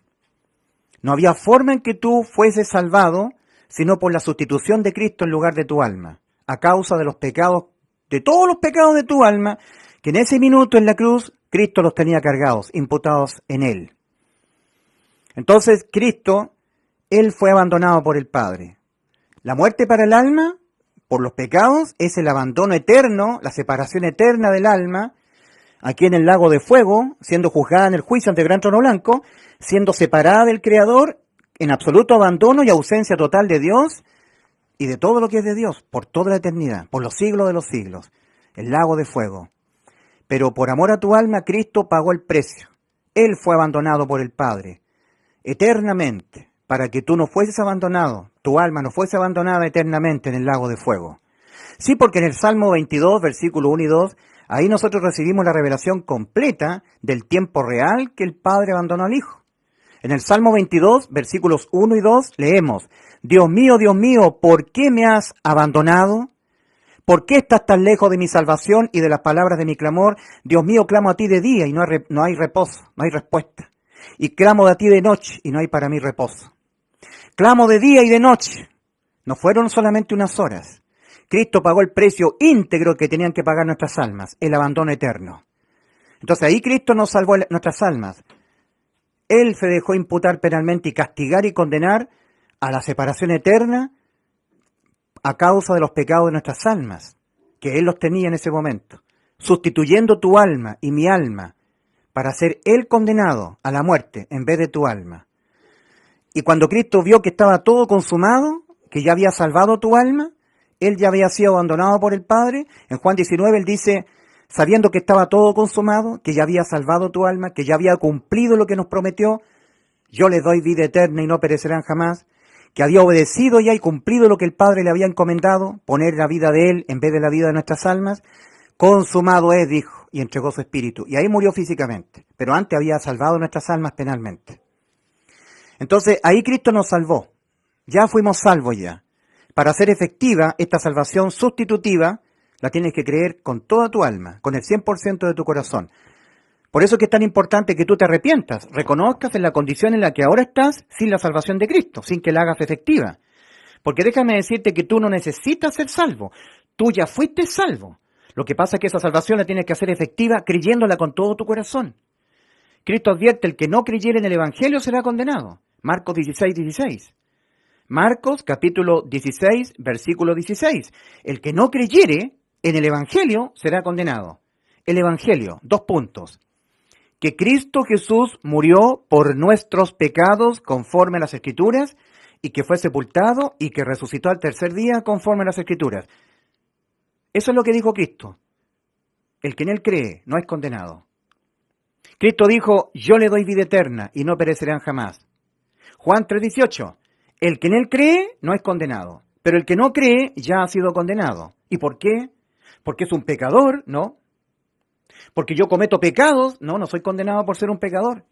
No había forma en que tú fueses salvado, sino por la sustitución de Cristo en lugar de tu alma, a causa de los pecados, de todos los pecados de tu alma, que en ese minuto en la cruz, Cristo los tenía cargados, imputados en él. Entonces, Cristo, él fue abandonado por el Padre. La muerte para el alma, por los pecados, es el abandono eterno, la separación eterna del alma, aquí en el lago de fuego, siendo juzgada en el juicio ante el gran trono blanco, siendo separada del Creador, en absoluto abandono y ausencia total de Dios y de todo lo que es de Dios, por toda la eternidad, por los siglos de los siglos, el lago de fuego. Pero por amor a tu alma, Cristo pagó el precio. Él fue abandonado por el Padre, eternamente, para que tú no fueses abandonado, tu alma no fuese abandonada eternamente en el lago de fuego. Sí, porque en el Salmo 22, versículo 1 y 2, ahí nosotros recibimos la revelación completa del tiempo real que el Padre abandonó al Hijo. En el Salmo 22, versículos 1 y 2, leemos, Dios mío, ¿por qué me has abandonado? ¿Por qué estás tan lejos de mi salvación y de las palabras de mi clamor? Dios mío, clamo a ti de día y no hay reposo, no hay respuesta. Y clamo a ti de noche y no hay para mí reposo. Clamo de día y de noche. No fueron solamente unas horas. Cristo pagó el precio íntegro que tenían que pagar nuestras almas, el abandono eterno. Entonces ahí Cristo nos salvó nuestras almas. Él se dejó imputar penalmente y castigar y condenar a la separación eterna a causa de los pecados de nuestras almas, que Él los tenía en ese momento, sustituyendo tu alma y mi alma para ser Él condenado a la muerte en vez de tu alma. Y cuando Cristo vio que estaba todo consumado, que ya había salvado tu alma, Él ya había sido abandonado por el Padre, en Juan 19 Él dice, sabiendo que estaba todo consumado, que ya había salvado tu alma, que ya había cumplido lo que nos prometió, yo les doy vida eterna y no perecerán jamás, que había obedecido ya y cumplido lo que el Padre le había encomendado, poner la vida de Él en vez de la vida de nuestras almas, consumado es, dijo, y entregó su espíritu. Y ahí murió físicamente, pero antes había salvado nuestras almas penalmente. Entonces, ahí Cristo nos salvó. Ya fuimos salvos ya. Para hacer efectiva esta salvación sustitutiva, la tienes que creer con toda tu alma, con el 100% de tu corazón. Por eso es que es tan importante que tú te arrepientas, reconozcas en la condición en la que ahora estás sin la salvación de Cristo, sin que la hagas efectiva. Porque déjame decirte que tú no necesitas ser salvo, tú ya fuiste salvo. Lo que pasa es que esa salvación la tienes que hacer efectiva creyéndola con todo tu corazón. Cristo advierte, el que no creyere en el Evangelio será condenado. Marcos 16:16. Marcos capítulo 16, versículo 16. El que no creyere en el Evangelio será condenado. El Evangelio, 2 puntos. Que Cristo Jesús murió por nuestros pecados conforme a las Escrituras, y que fue sepultado y que resucitó al tercer día conforme a las Escrituras. Eso es lo que dijo Cristo. El que en Él cree no es condenado. Cristo dijo, yo le doy vida eterna y no perecerán jamás. Juan 3:18. El que en Él cree no es condenado, pero el que no cree ya ha sido condenado. ¿Y por qué? Porque es un pecador, ¿no? Porque yo cometo pecados, no soy condenado por ser un pecador.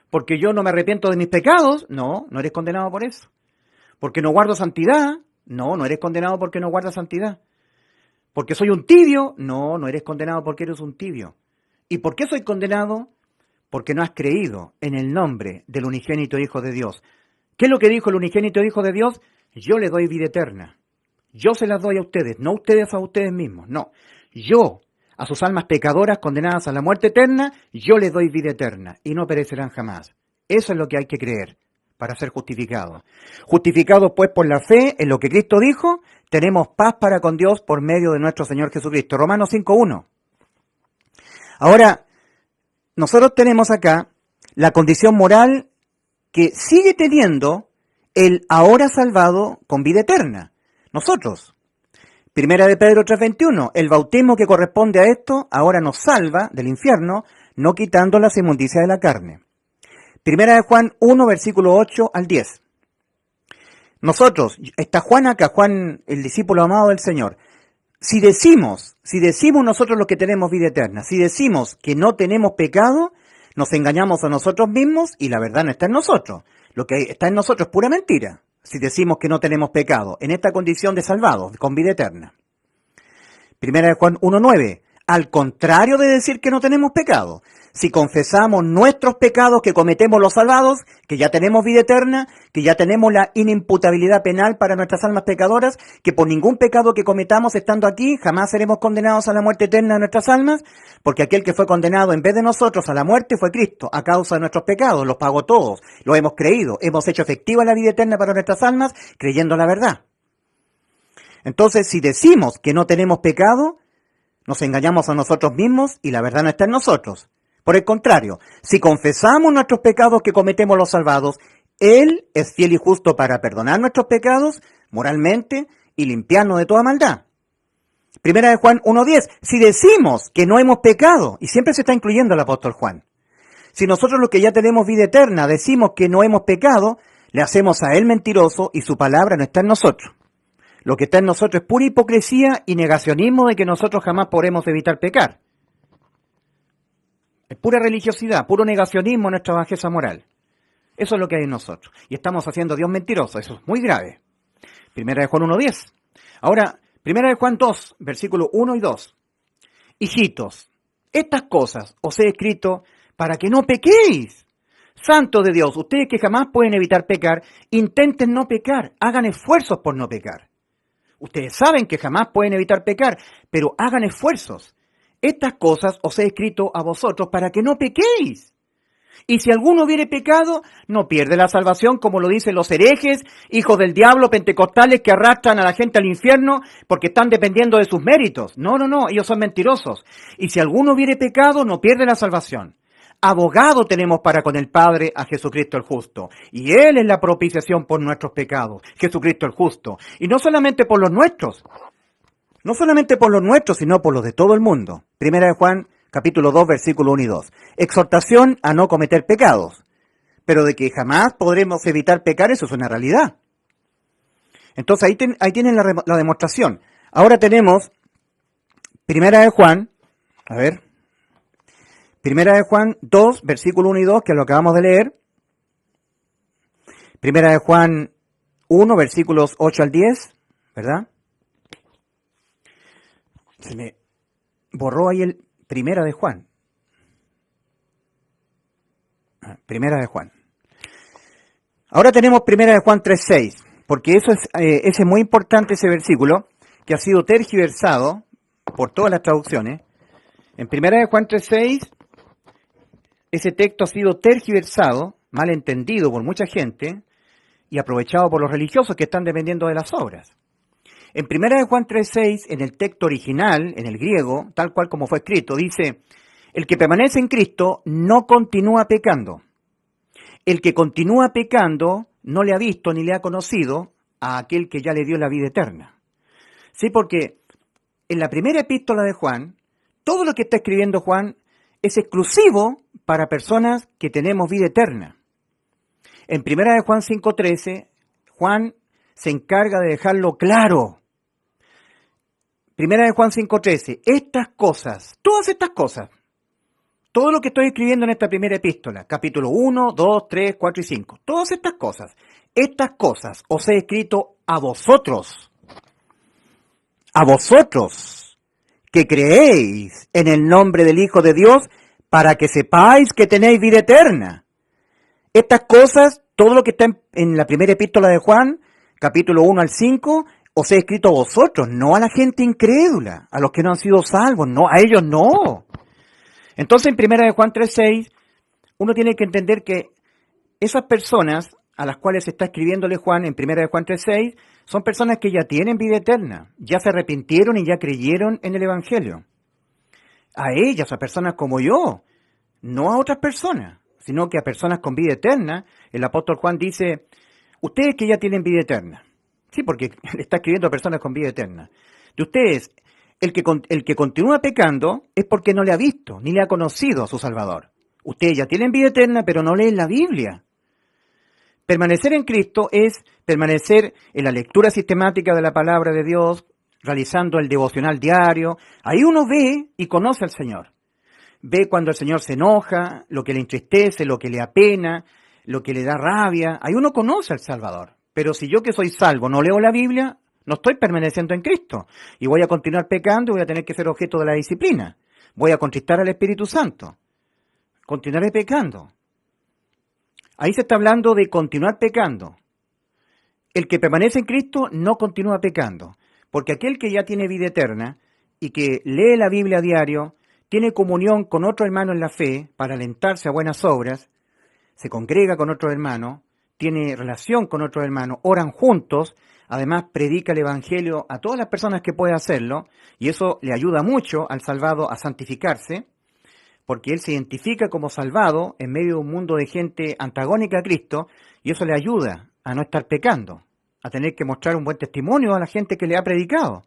Porque yo no me arrepiento de mis pecados, no eres condenado por eso. Porque no guardo santidad, no eres condenado porque no guardas santidad. Porque soy un tibio, no eres condenado porque eres un tibio. ¿Y por qué soy condenado? Porque no has creído en el nombre del unigénito Hijo de Dios. ¿Qué es lo que dijo el unigénito Hijo de Dios? Yo le doy vida eterna. Yo se las doy a ustedes, no ustedes a ustedes mismos, no. Yo, a sus almas pecadoras condenadas a la muerte eterna, yo les doy vida eterna y no perecerán jamás. Eso es lo que hay que creer para ser justificados. Justificados pues por la fe en lo que Cristo dijo, tenemos paz para con Dios por medio de nuestro Señor Jesucristo. Romanos 5:1. Ahora, nosotros tenemos acá la condición moral que sigue teniendo el ahora salvado con vida eterna. Nosotros. Primera de Pedro 3:21, el bautismo que corresponde a esto ahora nos salva del infierno, no quitando las inmundicias de la carne. Primera de Juan 1, versículo 8 al 10. Nosotros, está Juan acá, Juan, el discípulo amado del Señor. Si decimos nosotros los que tenemos vida eterna, si decimos que no tenemos pecado, nos engañamos a nosotros mismos y la verdad no está en nosotros. Lo que está en nosotros es pura mentira. Si decimos que no tenemos pecado, en esta condición de salvados, con vida eterna. Primera de Juan 1:9. Al contrario de decir que no tenemos pecado, si confesamos nuestros pecados que cometemos los salvados, que ya tenemos vida eterna, que ya tenemos la inimputabilidad penal para nuestras almas pecadoras, que por ningún pecado que cometamos estando aquí jamás seremos condenados a la muerte eterna de nuestras almas, porque aquel que fue condenado en vez de nosotros a la muerte fue Cristo, a causa de nuestros pecados, los pagó todos, lo hemos creído, hemos hecho efectiva la vida eterna para nuestras almas, creyendo la verdad. Entonces, si decimos que no tenemos pecado, Nos engañamos a nosotros mismos y la verdad no está en nosotros. Por el contrario, si confesamos nuestros pecados que cometemos los salvados, Él es fiel y justo para perdonar nuestros pecados moralmente y limpiarnos de toda maldad. Primera de Juan 1:10, si decimos que no hemos pecado, y siempre se está incluyendo el apóstol Juan, si nosotros los que ya tenemos vida eterna decimos que no hemos pecado, le hacemos a Él mentiroso y su palabra no está en nosotros. Lo que está en nosotros es pura hipocresía y negacionismo de que nosotros jamás podremos evitar pecar. Es pura religiosidad, puro negacionismo en nuestra bajeza moral. Eso es lo que hay en nosotros. Y estamos haciendo a Dios mentiroso. Eso es muy grave. Primera de Juan 1:10. Ahora, Primera de Juan 2, versículos 1 y 2. Hijitos, estas cosas os he escrito para que no pequéis. Santos de Dios, ustedes que jamás pueden evitar pecar, intenten no pecar, hagan esfuerzos por no pecar. Ustedes saben que jamás pueden evitar pecar, pero hagan esfuerzos. Estas cosas os he escrito a vosotros para que no pequéis. Y si alguno hubiere pecado, no pierde la salvación, como lo dicen los herejes, hijos del diablo, pentecostales que arrastran a la gente al infierno porque están dependiendo de sus méritos. No, ellos son mentirosos. Y si alguno hubiere pecado, no pierde la salvación. Abogado tenemos para con el Padre a Jesucristo el justo. Y Él es la propiciación por nuestros pecados, Jesucristo el justo. Y no solamente por los nuestros, sino por los de todo el mundo. Primera de Juan, capítulo 2, versículo 1 y 2. Exhortación a no cometer pecados. Pero de que jamás podremos evitar pecar, eso es una realidad. Entonces ahí tienen la demostración. Ahora tenemos Primera de Juan, Primera de Juan 2, versículo 1 y 2, que lo acabamos de leer. Primera de Juan 1, versículos 8 al 10, ¿verdad? Se me borró ahí el Primera de Juan. Primera de Juan. Ahora tenemos Primera de Juan 3:6, porque eso ese es muy importante, ese versículo, que ha sido tergiversado por todas las traducciones. En Primera de Juan 3:6, ese texto ha sido tergiversado, mal entendido por mucha gente y aprovechado por los religiosos que están dependiendo de las obras. En Primera de Juan 3:6, en el texto original, en el griego, tal cual como fue escrito, dice: el que permanece en Cristo no continúa pecando. El que continúa pecando no le ha visto ni le ha conocido a aquel que ya le dio la vida eterna. Sí, porque en la primera epístola de Juan, todo lo que está escribiendo Juan es exclusivo para personas que tenemos vida eterna. En Primera de Juan 5:13, Juan se encarga de dejarlo claro. Primera de Juan 5:13, estas cosas, todas estas cosas, todo lo que estoy escribiendo en esta primera epístola, capítulo 1, 2, 3, 4 y 5, todas estas cosas os he escrito a vosotros que creéis en el nombre del Hijo de Dios, para que sepáis que tenéis vida eterna. Estas cosas, todo lo que está en la primera epístola de Juan, capítulo 1 al 5, os he escrito a vosotros, no a la gente incrédula, a los que no han sido salvos, no, a ellos no. Entonces en Primera de Juan 3:6, uno tiene que entender que esas personas a las cuales está escribiéndole Juan en Primera de Juan 3:6, son personas que ya tienen vida eterna, ya se arrepintieron y ya creyeron en el Evangelio. A ellas, a personas como yo, no a otras personas, sino que a personas con vida eterna. El apóstol Juan dice: ustedes que ya tienen vida eterna. Sí, porque le está escribiendo a personas con vida eterna. De ustedes, el que continúa pecando es porque no le ha visto, ni le ha conocido a su Salvador. Ustedes ya tienen vida eterna, pero no leen la Biblia. Permanecer en Cristo es permanecer en la lectura sistemática de la palabra de Dios, realizando el devocional diario. Ahí uno ve y conoce al Señor. Ve cuando el Señor se enoja, lo que le entristece, lo que le apena, lo que le da rabia. Ahí uno conoce al Salvador. Pero si yo que soy salvo no leo la Biblia, no estoy permaneciendo en Cristo. Y voy a continuar pecando y voy a tener que ser objeto de la disciplina. Voy a contristar al Espíritu Santo. Continuaré pecando. Ahí se está hablando de continuar pecando. El que permanece en Cristo no continúa pecando. Porque aquel que ya tiene vida eterna y que lee la Biblia a diario, tiene comunión con otro hermano en la fe para alentarse a buenas obras, se congrega con otro hermano, tiene relación con otro hermano, oran juntos, además predica el Evangelio a todas las personas que puede hacerlo, y eso le ayuda mucho al salvado a santificarse, porque él se identifica como salvado en medio de un mundo de gente antagónica a Cristo, y eso le ayuda a no estar pecando, a tener que mostrar un buen testimonio a la gente que le ha predicado.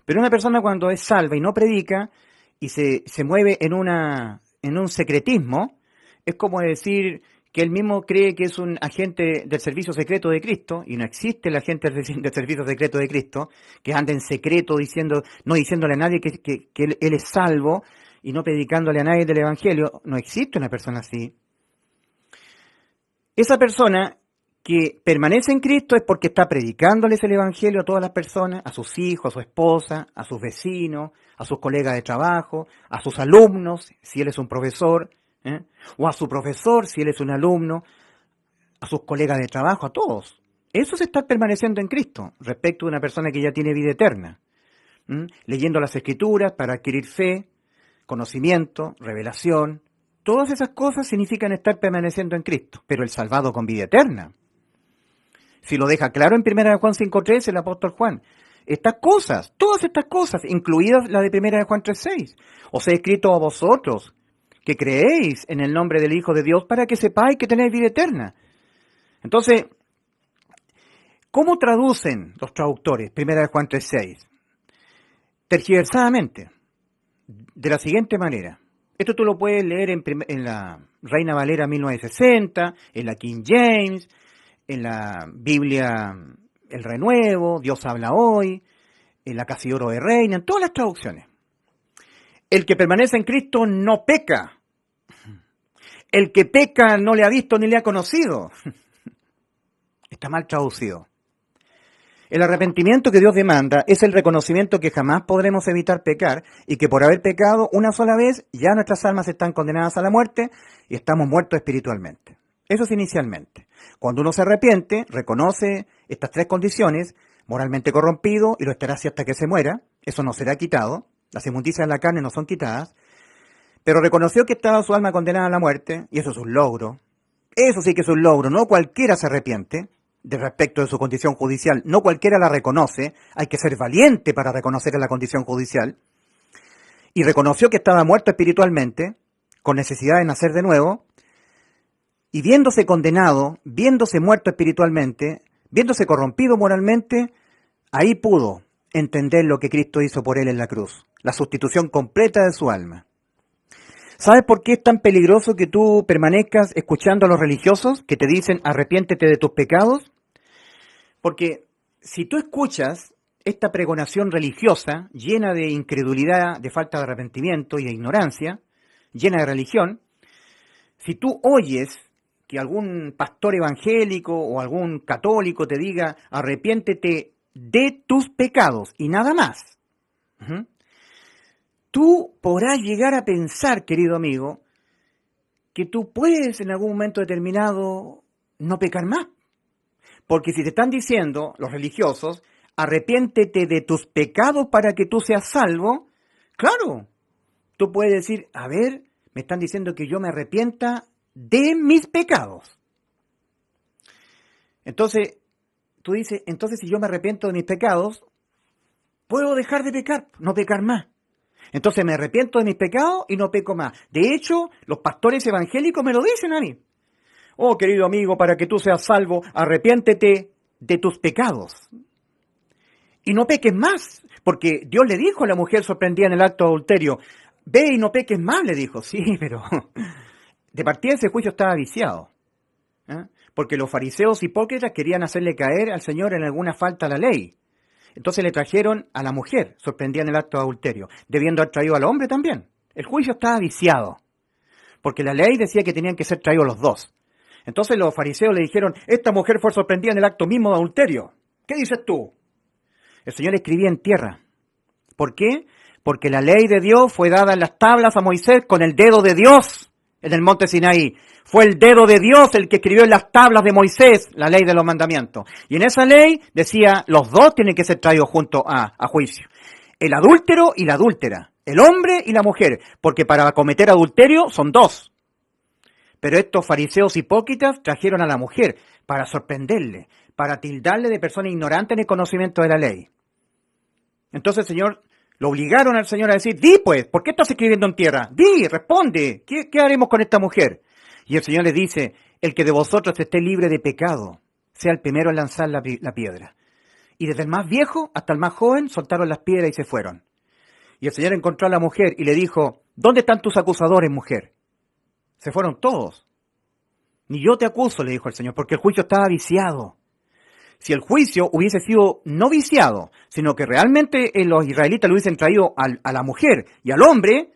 Pero una persona cuando es salva y no predica, y se mueve en un secretismo, es como decir que él mismo cree que es un agente del servicio secreto de Cristo, y no existe el agente del servicio secreto de Cristo, que anda en secreto no diciéndole a nadie que él es salvo, y no predicándole a nadie del Evangelio. No existe una persona así. Esa persona que permanece en Cristo es porque está predicándoles el Evangelio a todas las personas, a sus hijos, a su esposa, a sus vecinos, a sus colegas de trabajo, a sus alumnos, si él es un profesor, o a su profesor, si él es un alumno, a sus colegas de trabajo, a todos. Eso es estar permaneciendo en Cristo, respecto de una persona que ya tiene vida eterna. Leyendo las Escrituras para adquirir fe, conocimiento, revelación. Todas esas cosas significan estar permaneciendo en Cristo, pero el salvado con vida eterna. Si lo deja claro en 1 Juan 5.3, el apóstol Juan. Estas cosas, todas estas cosas, incluidas la de 1 Juan 3.6, os he escrito a vosotros, que creéis en el nombre del Hijo de Dios, para que sepáis que tenéis vida eterna. Entonces, ¿cómo traducen los traductores 1 Juan 3.6? Tergiversadamente, de la siguiente manera. Esto tú lo puedes leer en la Reina Valera 1960, en la King James, en la Biblia El Renuevo, Dios habla hoy, en la Casiodoro de Reina, en todas las traducciones. El que permanece en Cristo no peca. El que peca no le ha visto ni le ha conocido. Está mal traducido. El arrepentimiento que Dios demanda es el reconocimiento que jamás podremos evitar pecar y que por haber pecado una sola vez ya nuestras almas están condenadas a la muerte y estamos muertos espiritualmente. Eso es inicialmente. Cuando uno se arrepiente, reconoce estas tres condiciones, moralmente corrompido y lo estará así hasta que se muera, eso no será quitado, las inmundicias de la carne no son quitadas, pero reconoció que estaba su alma condenada a la muerte y eso es un logro. Eso sí que es un logro, no cualquiera se arrepiente de respecto de su condición judicial, no cualquiera la reconoce, hay que ser valiente para reconocer la condición judicial, y reconoció que estaba muerto espiritualmente, con necesidad de nacer de nuevo, y viéndose condenado, viéndose muerto espiritualmente, viéndose corrompido moralmente, ahí pudo entender lo que Cristo hizo por él en la cruz, la sustitución completa de su alma. ¿Sabes por qué es tan peligroso que tú permanezcas escuchando a los religiosos que te dicen arrepiéntete de tus pecados? Porque si tú escuchas esta pregonación religiosa llena de incredulidad, de falta de arrepentimiento y de ignorancia, llena de religión, si tú oyes que algún pastor evangélico o algún católico te diga arrepiéntete de tus pecados y nada más, tú podrás llegar a pensar, querido amigo, que tú puedes en algún momento determinado no pecar más. Porque si te están diciendo los religiosos, arrepiéntete de tus pecados para que tú seas salvo, claro, tú puedes decir, a ver, me están diciendo que yo me arrepienta de mis pecados. Entonces, tú dices, entonces si yo me arrepiento de mis pecados, puedo dejar de pecar, no pecar más. Entonces me arrepiento de mis pecados y no peco más. De hecho, los pastores evangélicos me lo dicen a mí. Oh, querido amigo, para que tú seas salvo, arrepiéntete de tus pecados. Y no peques más, porque Dios le dijo a la mujer sorprendida en el acto de adulterio, ve y no peques más, le dijo. Sí, pero de partida ese juicio estaba viciado. Porque los fariseos hipócritas querían hacerle caer al Señor en alguna falta a la ley. Entonces le trajeron a la mujer sorprendida en el acto de adulterio, debiendo haber traído al hombre también. El juicio estaba viciado, porque la ley decía que tenían que ser traídos los dos. Entonces los fariseos le dijeron, esta mujer fue sorprendida en el acto mismo de adulterio. ¿Qué dices tú? El Señor escribía en tierra. ¿Por qué? Porque la ley de Dios fue dada en las tablas a Moisés con el dedo de Dios en el monte Sinaí. Fue el dedo de Dios el que escribió en las tablas de Moisés la ley de los mandamientos. Y en esa ley decía, los dos tienen que ser traídos juntos a juicio. El adúltero y la adúltera. El hombre y la mujer. Porque para cometer adulterio son dos. Pero estos fariseos hipócritas trajeron a la mujer para sorprenderle, para tildarle de persona ignorante en el conocimiento de la ley. Entonces el Señor, lo obligaron al Señor a decir, di pues, ¿por qué estás escribiendo en tierra? Di, responde, ¿qué haremos con esta mujer? Y el Señor les dice, el que de vosotros esté libre de pecado, sea el primero en lanzar la piedra. Y desde el más viejo hasta el más joven soltaron las piedras y se fueron. Y el Señor encontró a la mujer y le dijo, ¿dónde están tus acusadores, mujer? Se fueron todos. Ni yo te acuso, le dijo el Señor, porque el juicio estaba viciado. Si el juicio hubiese sido no viciado, sino que realmente los israelitas le hubiesen traído a la mujer y al hombre,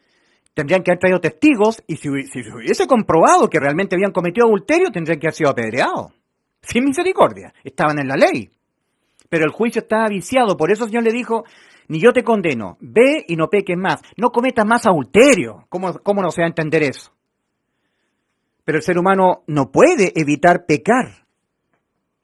tendrían que haber traído testigos, y si se hubiese comprobado que realmente habían cometido adulterio, tendrían que haber sido apedreados. Sin misericordia. Estaban en la ley. Pero el juicio estaba viciado, por eso el Señor le dijo, ni yo te condeno, ve y no peques más, no cometas más adulterio. ¿Cómo no se va a entender eso? Pero el ser humano no puede evitar pecar.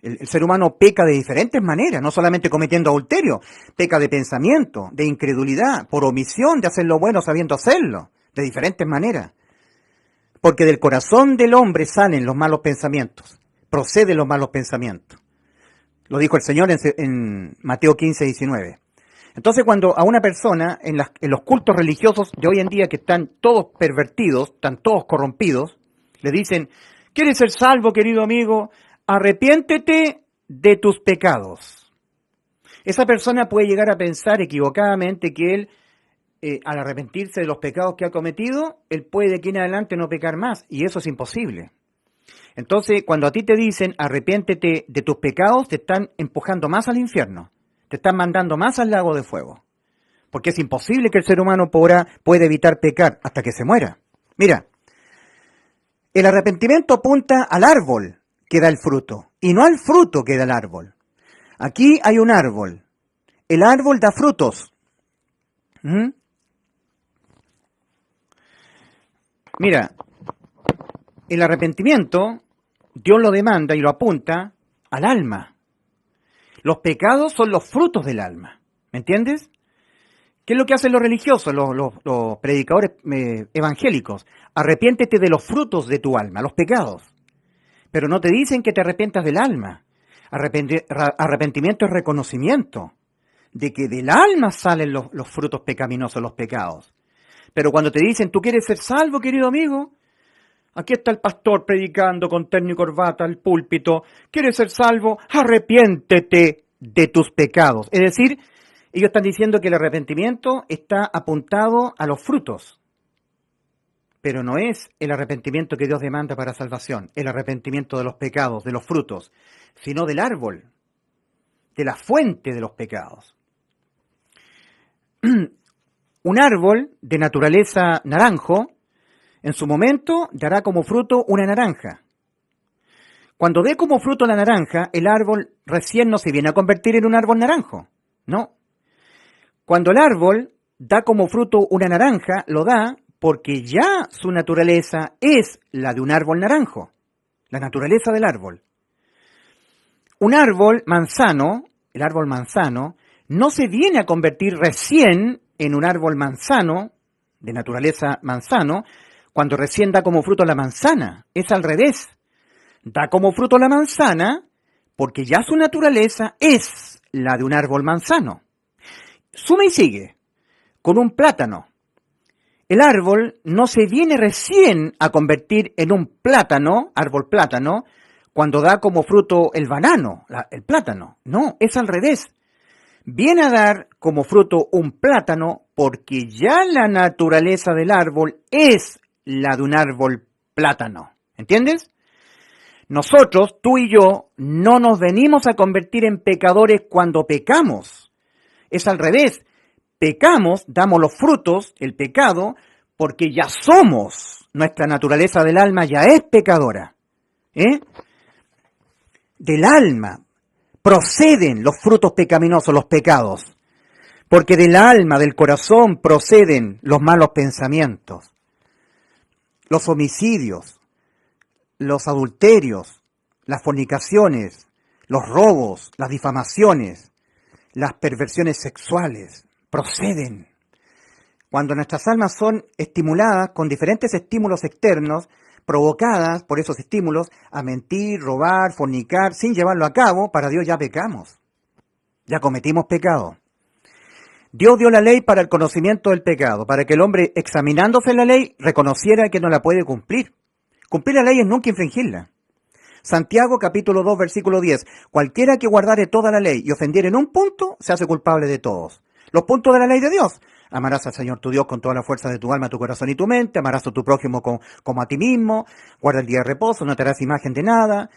El ser humano peca de diferentes maneras, no solamente cometiendo adulterio, peca de pensamiento, de incredulidad, por omisión de hacer lo bueno sabiendo hacerlo, de diferentes maneras. Porque del corazón del hombre salen los malos pensamientos, proceden los malos pensamientos. Lo dijo el Señor en Mateo 15, 19. Entonces cuando a una persona en los cultos religiosos de hoy en día que están todos pervertidos, están todos corrompidos, le dicen, ¿quieres ser salvo, querido amigo? Arrepiéntete de tus pecados. Esa persona puede llegar a pensar equivocadamente que él, al arrepentirse de los pecados que ha cometido, él puede de aquí en adelante no pecar más, y eso es imposible. Entonces, cuando a ti te dicen arrepiéntete de tus pecados, te están empujando más al infierno, te están mandando más al lago de fuego, porque es imposible que el ser humano pueda evitar pecar hasta que se muera. Mira, el arrepentimiento apunta al árbol que da el fruto, y no al fruto que da el árbol. Aquí hay un árbol. El árbol da frutos. Mira, el arrepentimiento, Dios lo demanda y lo apunta al alma. Los pecados son los frutos del alma. ¿Me entiendes? ¿Qué es lo que hacen los religiosos, los predicadores evangélicos? Arrepiéntete de los frutos de tu alma, los pecados. Pero no te dicen que te arrepientas del alma. Arrepentimiento es reconocimiento de que del alma salen los frutos pecaminosos, los pecados. Pero cuando te dicen, ¿tú quieres ser salvo, querido amigo? Aquí está el pastor predicando con terno y corbata al púlpito. ¿Quieres ser salvo? Arrepiéntete de tus pecados. Es decir, ellos están diciendo que el arrepentimiento está apuntado a los frutos. Pero no es el arrepentimiento que Dios demanda para salvación, el arrepentimiento de los pecados, de los frutos, sino del árbol, de la fuente de los pecados. Un árbol de naturaleza naranjo, en su momento dará como fruto una naranja. Cuando dé como fruto la naranja, el árbol recién no se viene a convertir en un árbol naranjo, no. Cuando el árbol da como fruto una naranja, lo da porque ya su naturaleza es la de un árbol naranjo, la naturaleza del árbol. Un árbol manzano, el árbol manzano, no se viene a convertir recién en un árbol manzano, de naturaleza manzano, cuando recién da como fruto la manzana. Es al revés. Da como fruto la manzana porque ya su naturaleza es la de un árbol manzano. Suma y sigue, con un plátano. El árbol no se viene recién a convertir en un plátano, árbol plátano, cuando da como fruto el banano, el plátano. No, es al revés. Viene a dar como fruto un plátano porque ya la naturaleza del árbol es la de un árbol plátano. ¿Entiendes? Nosotros, tú y yo, no nos venimos a convertir en pecadores cuando pecamos. Es al revés. Pecamos, damos los frutos, el pecado, porque ya somos, nuestra naturaleza del alma ya es pecadora. Del alma proceden los frutos pecaminosos, los pecados, porque del alma, del corazón proceden los malos pensamientos, los homicidios, los adulterios, las fornicaciones, los robos, las difamaciones, las perversiones sexuales, proceden. Cuando nuestras almas son estimuladas con diferentes estímulos externos, provocadas por esos estímulos a mentir, robar, fornicar, sin llevarlo a cabo, para Dios ya pecamos. Ya cometimos pecado. Dios dio la ley para el conocimiento del pecado, para que el hombre, examinándose la ley, reconociera que no la puede cumplir. Cumplir la ley es nunca infringirla. Santiago capítulo 2 versículo 10. Cualquiera que guardare toda la ley y ofendiere en un punto, se hace culpable de todos. Los puntos de la ley de Dios. Amarás al Señor tu Dios con toda la fuerza de tu alma, tu corazón y tu mente. Amarás a tu prójimo como a ti mismo. Guarda el día de reposo, no te harás imagen de nada.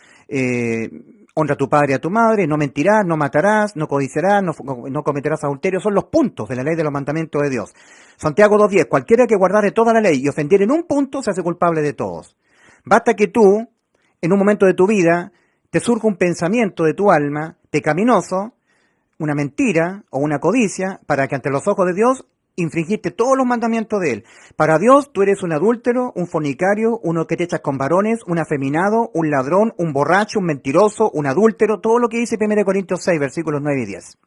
Honra a tu padre y a tu madre. No mentirás, no matarás, no codiciarás, no cometerás adulterio. Son los puntos de la ley de los mandamientos de Dios. Santiago 2.10. Cualquiera que guardare toda la ley y ofendiere en un punto, se hace culpable de todos. Basta que tú, en un momento de tu vida, te surja un pensamiento de tu alma pecaminoso, una mentira o una codicia, para que ante los ojos de Dios infringiste todos los mandamientos de Él. Para Dios tú eres un adúltero, un fornicario, uno que te echas con varones, un afeminado, un ladrón, un borracho, un mentiroso, un adúltero, todo lo que dice 1 Corintios 6, versículos 9 y 10.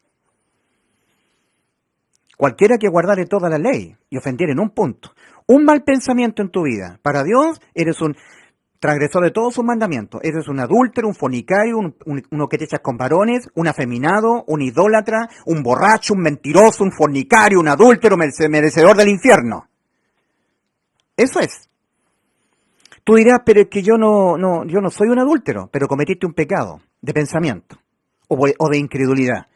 Cualquiera que guardare toda la ley y ofendiere en un punto, un mal pensamiento en tu vida, para Dios eres un transgresor de todos sus mandamientos. Eres un adúltero, un fornicario, uno que te echas con varones, un afeminado, un idólatra, un borracho, un mentiroso, un fornicario, un adúltero, merecedor del infierno. Eso es. Tú dirás, pero es que yo no soy un adúltero, pero cometiste un pecado de pensamiento o de incredulidad.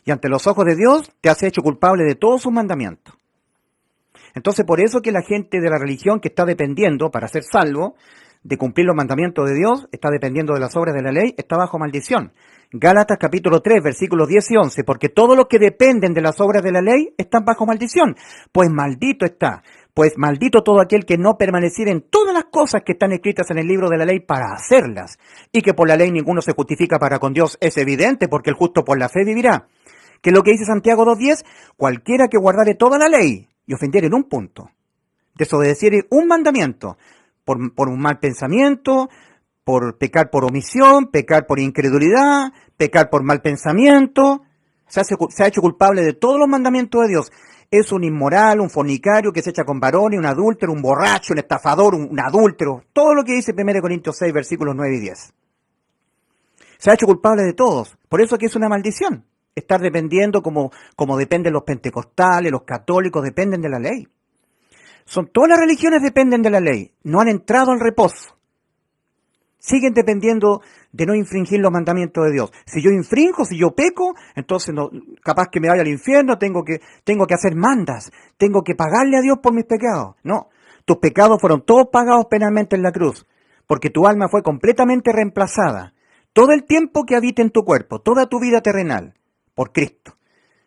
Y ante los ojos de Dios te has hecho culpable de todos sus mandamientos. Entonces, por eso que la gente de la religión que está dependiendo, para ser salvo, de cumplir los mandamientos de Dios, está dependiendo de las obras de la ley, está bajo maldición. Gálatas capítulo 3, versículos 10 y 11, porque todos los que dependen de las obras de la ley están bajo maldición. Pues maldito todo aquel que no permaneciera en todas las cosas que están escritas en el libro de la ley para hacerlas. Y que por la ley ninguno se justifica para con Dios es evidente, porque el justo por la fe vivirá. ¿Qué es lo que dice Santiago 2.10? Cualquiera que guardare toda la ley y ofendiere en un punto, desobedeciere un mandamiento, por un mal pensamiento, por pecar por omisión, pecar por incredulidad, pecar por mal pensamiento, se ha hecho culpable de todos los mandamientos de Dios. Es un inmoral, un fornicario que se echa con varones, un adúltero, un borracho, un estafador, un adúltero. Todo lo que dice 1 Corintios 6, versículos 9 y 10. Se ha hecho culpable de todos. Por eso que es una maldición. Estar dependiendo como dependen los pentecostales, los católicos, dependen de la ley. Todas las religiones dependen de la ley, no han entrado al reposo. Siguen dependiendo de no infringir los mandamientos de Dios. Si yo infringo, si yo peco, entonces capaz que me vaya al infierno, tengo que hacer mandas, tengo que pagarle a Dios por mis pecados. No, tus pecados fueron todos pagados penalmente en la cruz, porque tu alma fue completamente reemplazada. Todo el tiempo que habita en tu cuerpo, toda tu vida terrenal, por Cristo,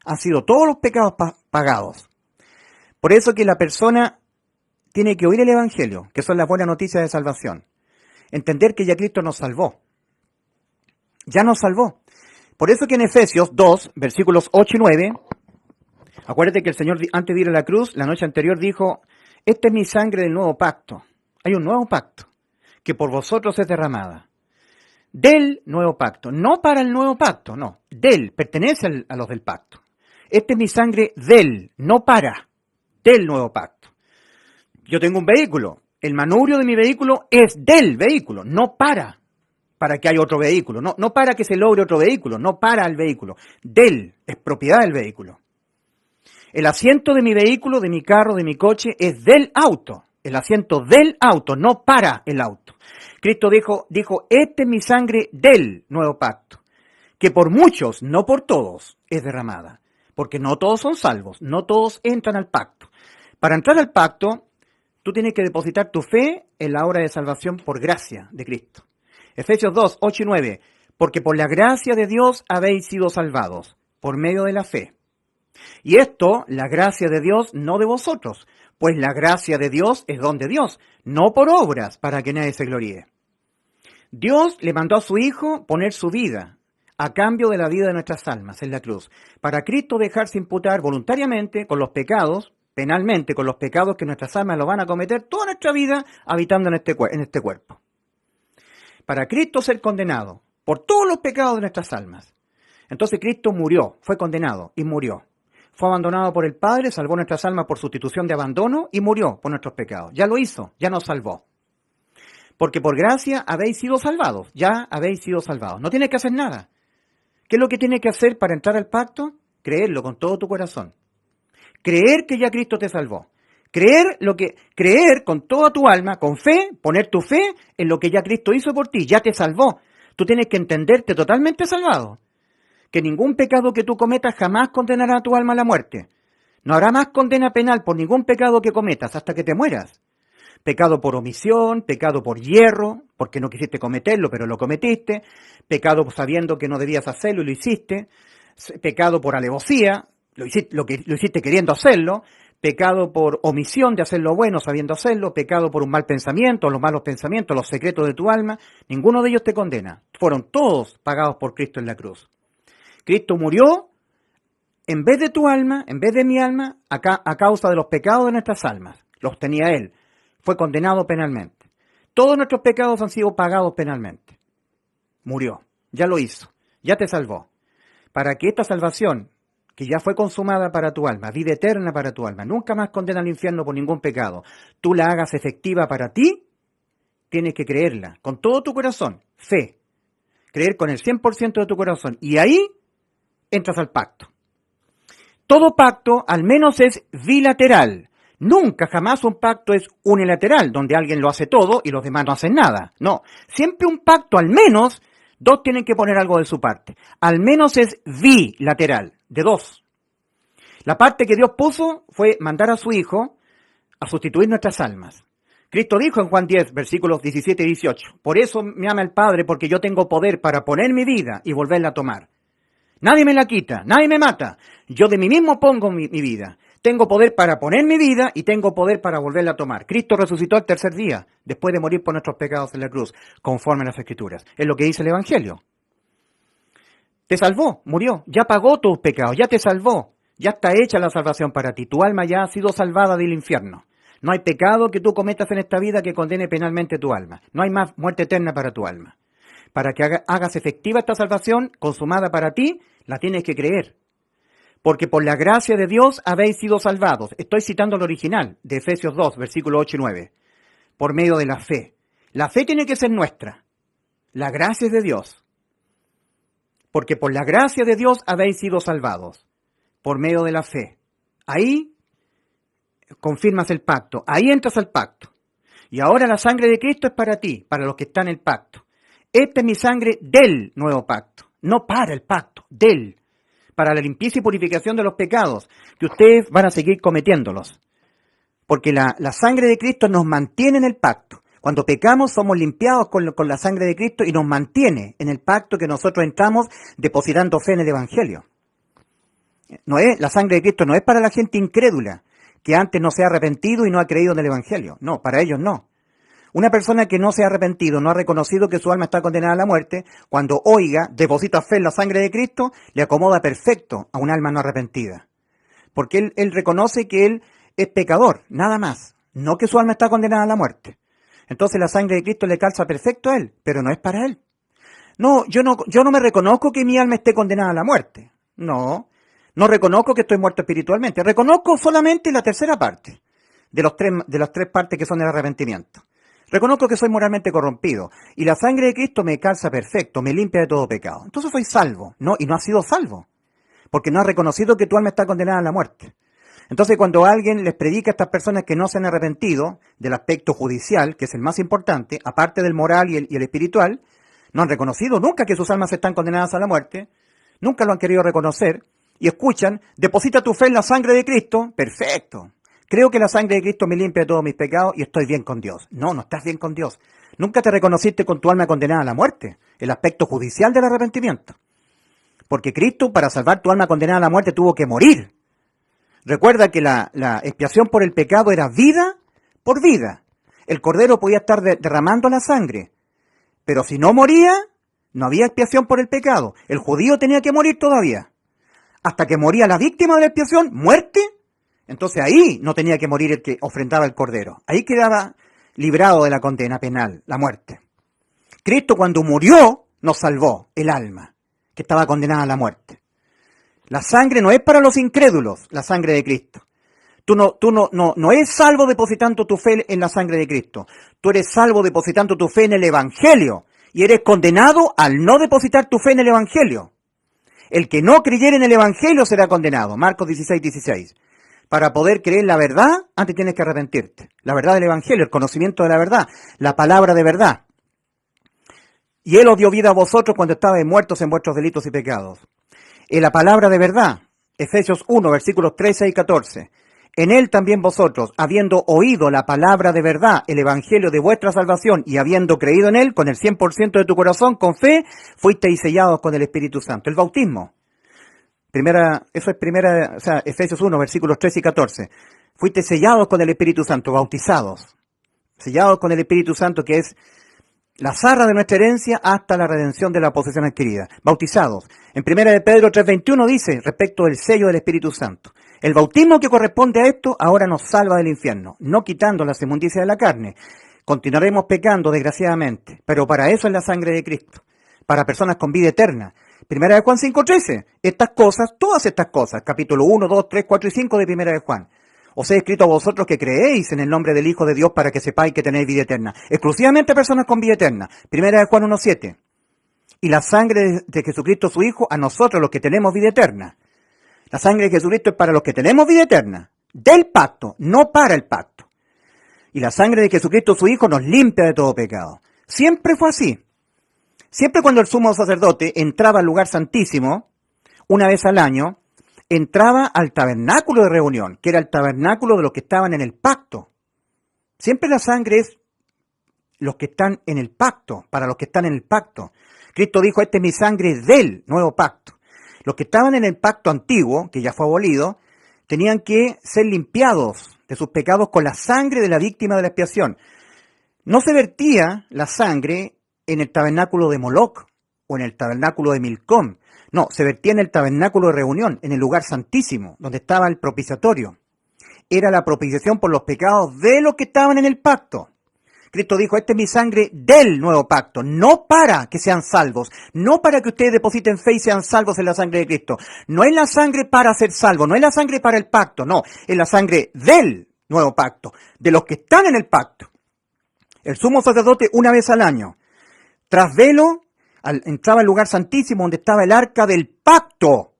han sido todos los pecados pagados. Por eso que la persona tiene que oír el Evangelio, que son las buenas noticias de salvación. Entender que ya Cristo nos salvó. Ya nos salvó. Por eso que en Efesios 2, versículos 8 y 9, acuérdate que el Señor antes de ir a la cruz, la noche anterior dijo, esta es mi sangre del nuevo pacto. Hay un nuevo pacto, que por vosotros es derramada. Del nuevo pacto, no para el nuevo pacto, no. Pertenece a los del pacto. Esta es mi sangre no del nuevo pacto. Yo tengo un vehículo, el manubrio de mi vehículo es del vehículo, no para que haya otro vehículo, no para que se logre otro vehículo, no para el vehículo, es propiedad del vehículo. El asiento de mi vehículo, de mi carro, de mi coche, es del auto, el asiento del auto, no para el auto. Cristo dijo, esta es mi sangre del nuevo pacto, que por muchos, no por todos, es derramada, porque no todos son salvos, no todos entran al pacto. Para entrar al pacto, tú tienes que depositar tu fe en la obra de salvación por gracia de Cristo. Efesios 2, 8 y 9. Porque por la gracia de Dios habéis sido salvados, por medio de la fe. Y esto, la gracia de Dios, no de vosotros, pues la gracia de Dios es don de Dios, no por obras, para que nadie se gloríe. Dios le mandó a su Hijo poner su vida a cambio de la vida de nuestras almas en la cruz, para Cristo dejarse imputar voluntariamente con los pecados, penalmente con los pecados que nuestras almas lo van a cometer toda nuestra vida habitando en este cuerpo. Para Cristo ser condenado por todos los pecados de nuestras almas. Entonces Cristo murió, fue condenado y murió. Fue abandonado por el Padre, salvó nuestras almas por sustitución de abandono y murió por nuestros pecados. Ya lo hizo, ya nos salvó. Porque por gracia habéis sido salvados, ya habéis sido salvados. No tienes que hacer nada. ¿Qué es lo que tienes que hacer para entrar al pacto? Creerlo con todo tu corazón. Creer que ya Cristo te salvó. Creer con toda tu alma, con fe, poner tu fe en lo que ya Cristo hizo por ti, ya te salvó. Tú tienes que entenderte totalmente salvado. Que ningún pecado que tú cometas jamás condenará a tu alma a la muerte. No habrá más condena penal por ningún pecado que cometas hasta que te mueras. Pecado por omisión, pecado por hierro, porque no quisiste cometerlo, pero lo cometiste. Pecado sabiendo que no debías hacerlo y lo hiciste. Pecado por alevosía, lo hiciste queriendo hacerlo. Pecado por omisión de hacer lo bueno sabiendo hacerlo. Pecado por un mal pensamiento, los malos pensamientos, los secretos de tu alma. Ninguno de ellos te condena. Fueron todos pagados por Cristo en la cruz. Cristo murió en vez de tu alma, en vez de mi alma, a causa de los pecados de nuestras almas. Los tenía Él. Fue condenado penalmente. Todos nuestros pecados han sido pagados penalmente. Murió. Ya lo hizo. Ya te salvó. Para que esta salvación, que ya fue consumada para tu alma, vida eterna para tu alma, nunca más condena al infierno por ningún pecado, tú la hagas efectiva para ti, tienes que creerla con todo tu corazón. Fe. Creer con el 100% de tu corazón. Y ahí entras al pacto. Todo pacto al menos es bilateral. Nunca, jamás un pacto es unilateral, donde alguien lo hace todo y los demás no hacen nada. No, siempre un pacto al menos, dos tienen que poner algo de su parte. Al menos es bilateral, de dos. La parte que Dios puso fue mandar a su Hijo a sustituir nuestras almas. Cristo dijo en Juan 10, versículos 17 y 18, por eso me ama el Padre, porque yo tengo poder para poner mi vida y volverla a tomar. Nadie me la quita, nadie me mata. Yo de mí mismo pongo mi vida. Tengo poder para poner mi vida y tengo poder para volverla a tomar. Cristo resucitó al tercer día, después de morir por nuestros pecados en la cruz, conforme a las Escrituras. Es lo que dice el Evangelio. Te salvó, murió, ya pagó tus pecados, ya te salvó. Ya está hecha la salvación para ti. Tu alma ya ha sido salvada del infierno. No hay pecado que tú cometas en esta vida que condene penalmente tu alma. No hay más muerte eterna para tu alma. Para que hagas efectiva esta salvación consumada para ti, la tienes que creer. Porque por la gracia de Dios habéis sido salvados. Estoy citando el original de Efesios 2, versículos 8 y 9. Por medio de la fe. La fe tiene que ser nuestra. La gracia es de Dios. Porque por la gracia de Dios habéis sido salvados. Por medio de la fe. Ahí confirmas el pacto. Ahí entras al pacto. Y ahora la sangre de Cristo es para ti, para los que están en el pacto. Esta es mi sangre del nuevo pacto. No para el pacto, del. Para la limpieza y purificación de los pecados, que ustedes van a seguir cometiéndolos. Porque la sangre de Cristo nos mantiene en el pacto. Cuando pecamos somos limpiados con la sangre de Cristo y nos mantiene en el pacto que nosotros entramos depositando fe en el Evangelio. La sangre de Cristo no es para la gente incrédula, que antes no se ha arrepentido y no ha creído en el Evangelio. No, para ellos no. Una persona que no se ha arrepentido, no ha reconocido que su alma está condenada a la muerte, cuando oiga, deposita fe en la sangre de Cristo, le acomoda perfecto a un alma no arrepentida. Porque él reconoce que él es pecador, nada más, no que su alma está condenada a la muerte. Entonces la sangre de Cristo le calza perfecto a él, pero no es para él. No, yo no me reconozco que mi alma esté condenada a la muerte. No reconozco que estoy muerto espiritualmente. Reconozco solamente la tercera parte de las tres partes que son el arrepentimiento. Reconozco que soy moralmente corrompido y la sangre de Cristo me calza perfecto, me limpia de todo pecado. Entonces soy salvo, y no has sido salvo, porque no has reconocido que tu alma está condenada a la muerte. Entonces cuando alguien les predica a estas personas que no se han arrepentido del aspecto judicial, que es el más importante, aparte del moral y el espiritual, no han reconocido nunca que sus almas están condenadas a la muerte, nunca lo han querido reconocer, y escuchan, deposita tu fe en la sangre de Cristo, perfecto. Creo que la sangre de Cristo me limpia de todos mis pecados y estoy bien con Dios. No estás bien con Dios. Nunca te reconociste con tu alma condenada a la muerte, el aspecto judicial del arrepentimiento. Porque Cristo, para salvar tu alma condenada a la muerte, tuvo que morir. Recuerda que la expiación por el pecado era vida por vida. El cordero podía estar derramando la sangre, pero si no moría, no había expiación por el pecado. El judío tenía que morir todavía. Hasta que moría la víctima de la expiación, muerte. Entonces ahí no tenía que morir el que ofrendaba el cordero. Ahí quedaba librado de la condena penal, la muerte. Cristo cuando murió nos salvó el alma, que estaba condenada a la muerte. La sangre no es para los incrédulos, la sangre de Cristo. No eres salvo depositando tu fe en la sangre de Cristo. Tú eres salvo depositando tu fe en el Evangelio. Y eres condenado al no depositar tu fe en el Evangelio. El que no creyere en el Evangelio será condenado. Marcos 16:16. Para poder creer la verdad, antes tienes que arrepentirte. La verdad del Evangelio, el conocimiento de la verdad, la palabra de verdad. Y Él os dio vida a vosotros cuando estabais muertos en vuestros delitos y pecados. En la palabra de verdad, Efesios 1, versículos 13 y 14. En Él también vosotros, habiendo oído la palabra de verdad, el Evangelio de vuestra salvación, y habiendo creído en Él con el 100% de tu corazón, con fe, fuisteis sellados con el Espíritu Santo. El bautismo. Efesios 1, versículos 13 y 14. Fuiste sellados con el Espíritu Santo, bautizados. Sellados con el Espíritu Santo, que es la zarra de nuestra herencia hasta la redención de la posesión adquirida. Bautizados. En 1 de Pedro 3:21 dice, respecto del sello del Espíritu Santo. El bautismo que corresponde a esto ahora nos salva del infierno, no quitando las inmundicias de la carne. Continuaremos pecando, desgraciadamente, pero para eso es la sangre de Cristo. Para personas con vida eterna. 1 de Juan 5:13. Estas cosas, todas estas cosas, capítulo 1, 2, 3, 4 y 5 de 1 de Juan. Os he escrito a vosotros que creéis en el nombre del Hijo de Dios para que sepáis que tenéis vida eterna. Exclusivamente personas con vida eterna. 1 de Juan 1:7. Y la sangre de Jesucristo su Hijo a nosotros los que tenemos vida eterna. La sangre de Jesucristo es para los que tenemos vida eterna. Del pacto, no para el pacto. Y la sangre de Jesucristo su Hijo nos limpia de todo pecado. Siempre fue así. Siempre cuando el sumo sacerdote entraba al lugar santísimo, una vez al año, entraba al tabernáculo de reunión, que era el tabernáculo de los que estaban en el pacto. Siempre la sangre es los que están en el pacto, para los que están en el pacto. Cristo dijo, esta es mi sangre del nuevo pacto. Los que estaban en el pacto antiguo, que ya fue abolido, tenían que ser limpiados de sus pecados con la sangre de la víctima de la expiación. No se vertía la sangre en el tabernáculo de Moloc o en el tabernáculo de Milcom. No, se vertía en el tabernáculo de reunión, en el lugar santísimo, donde estaba el propiciatorio. Era la propiciación por los pecados de los que estaban en el pacto. Cristo dijo, esta es mi sangre del nuevo pacto, no para que sean salvos, no para que ustedes depositen fe y sean salvos en la sangre de Cristo. No es la sangre para ser salvos, no es la sangre para el pacto, no, es la sangre del nuevo pacto, de los que están en el pacto. El sumo sacerdote una vez al año, tras velo, entraba al lugar santísimo donde estaba el arca del pacto.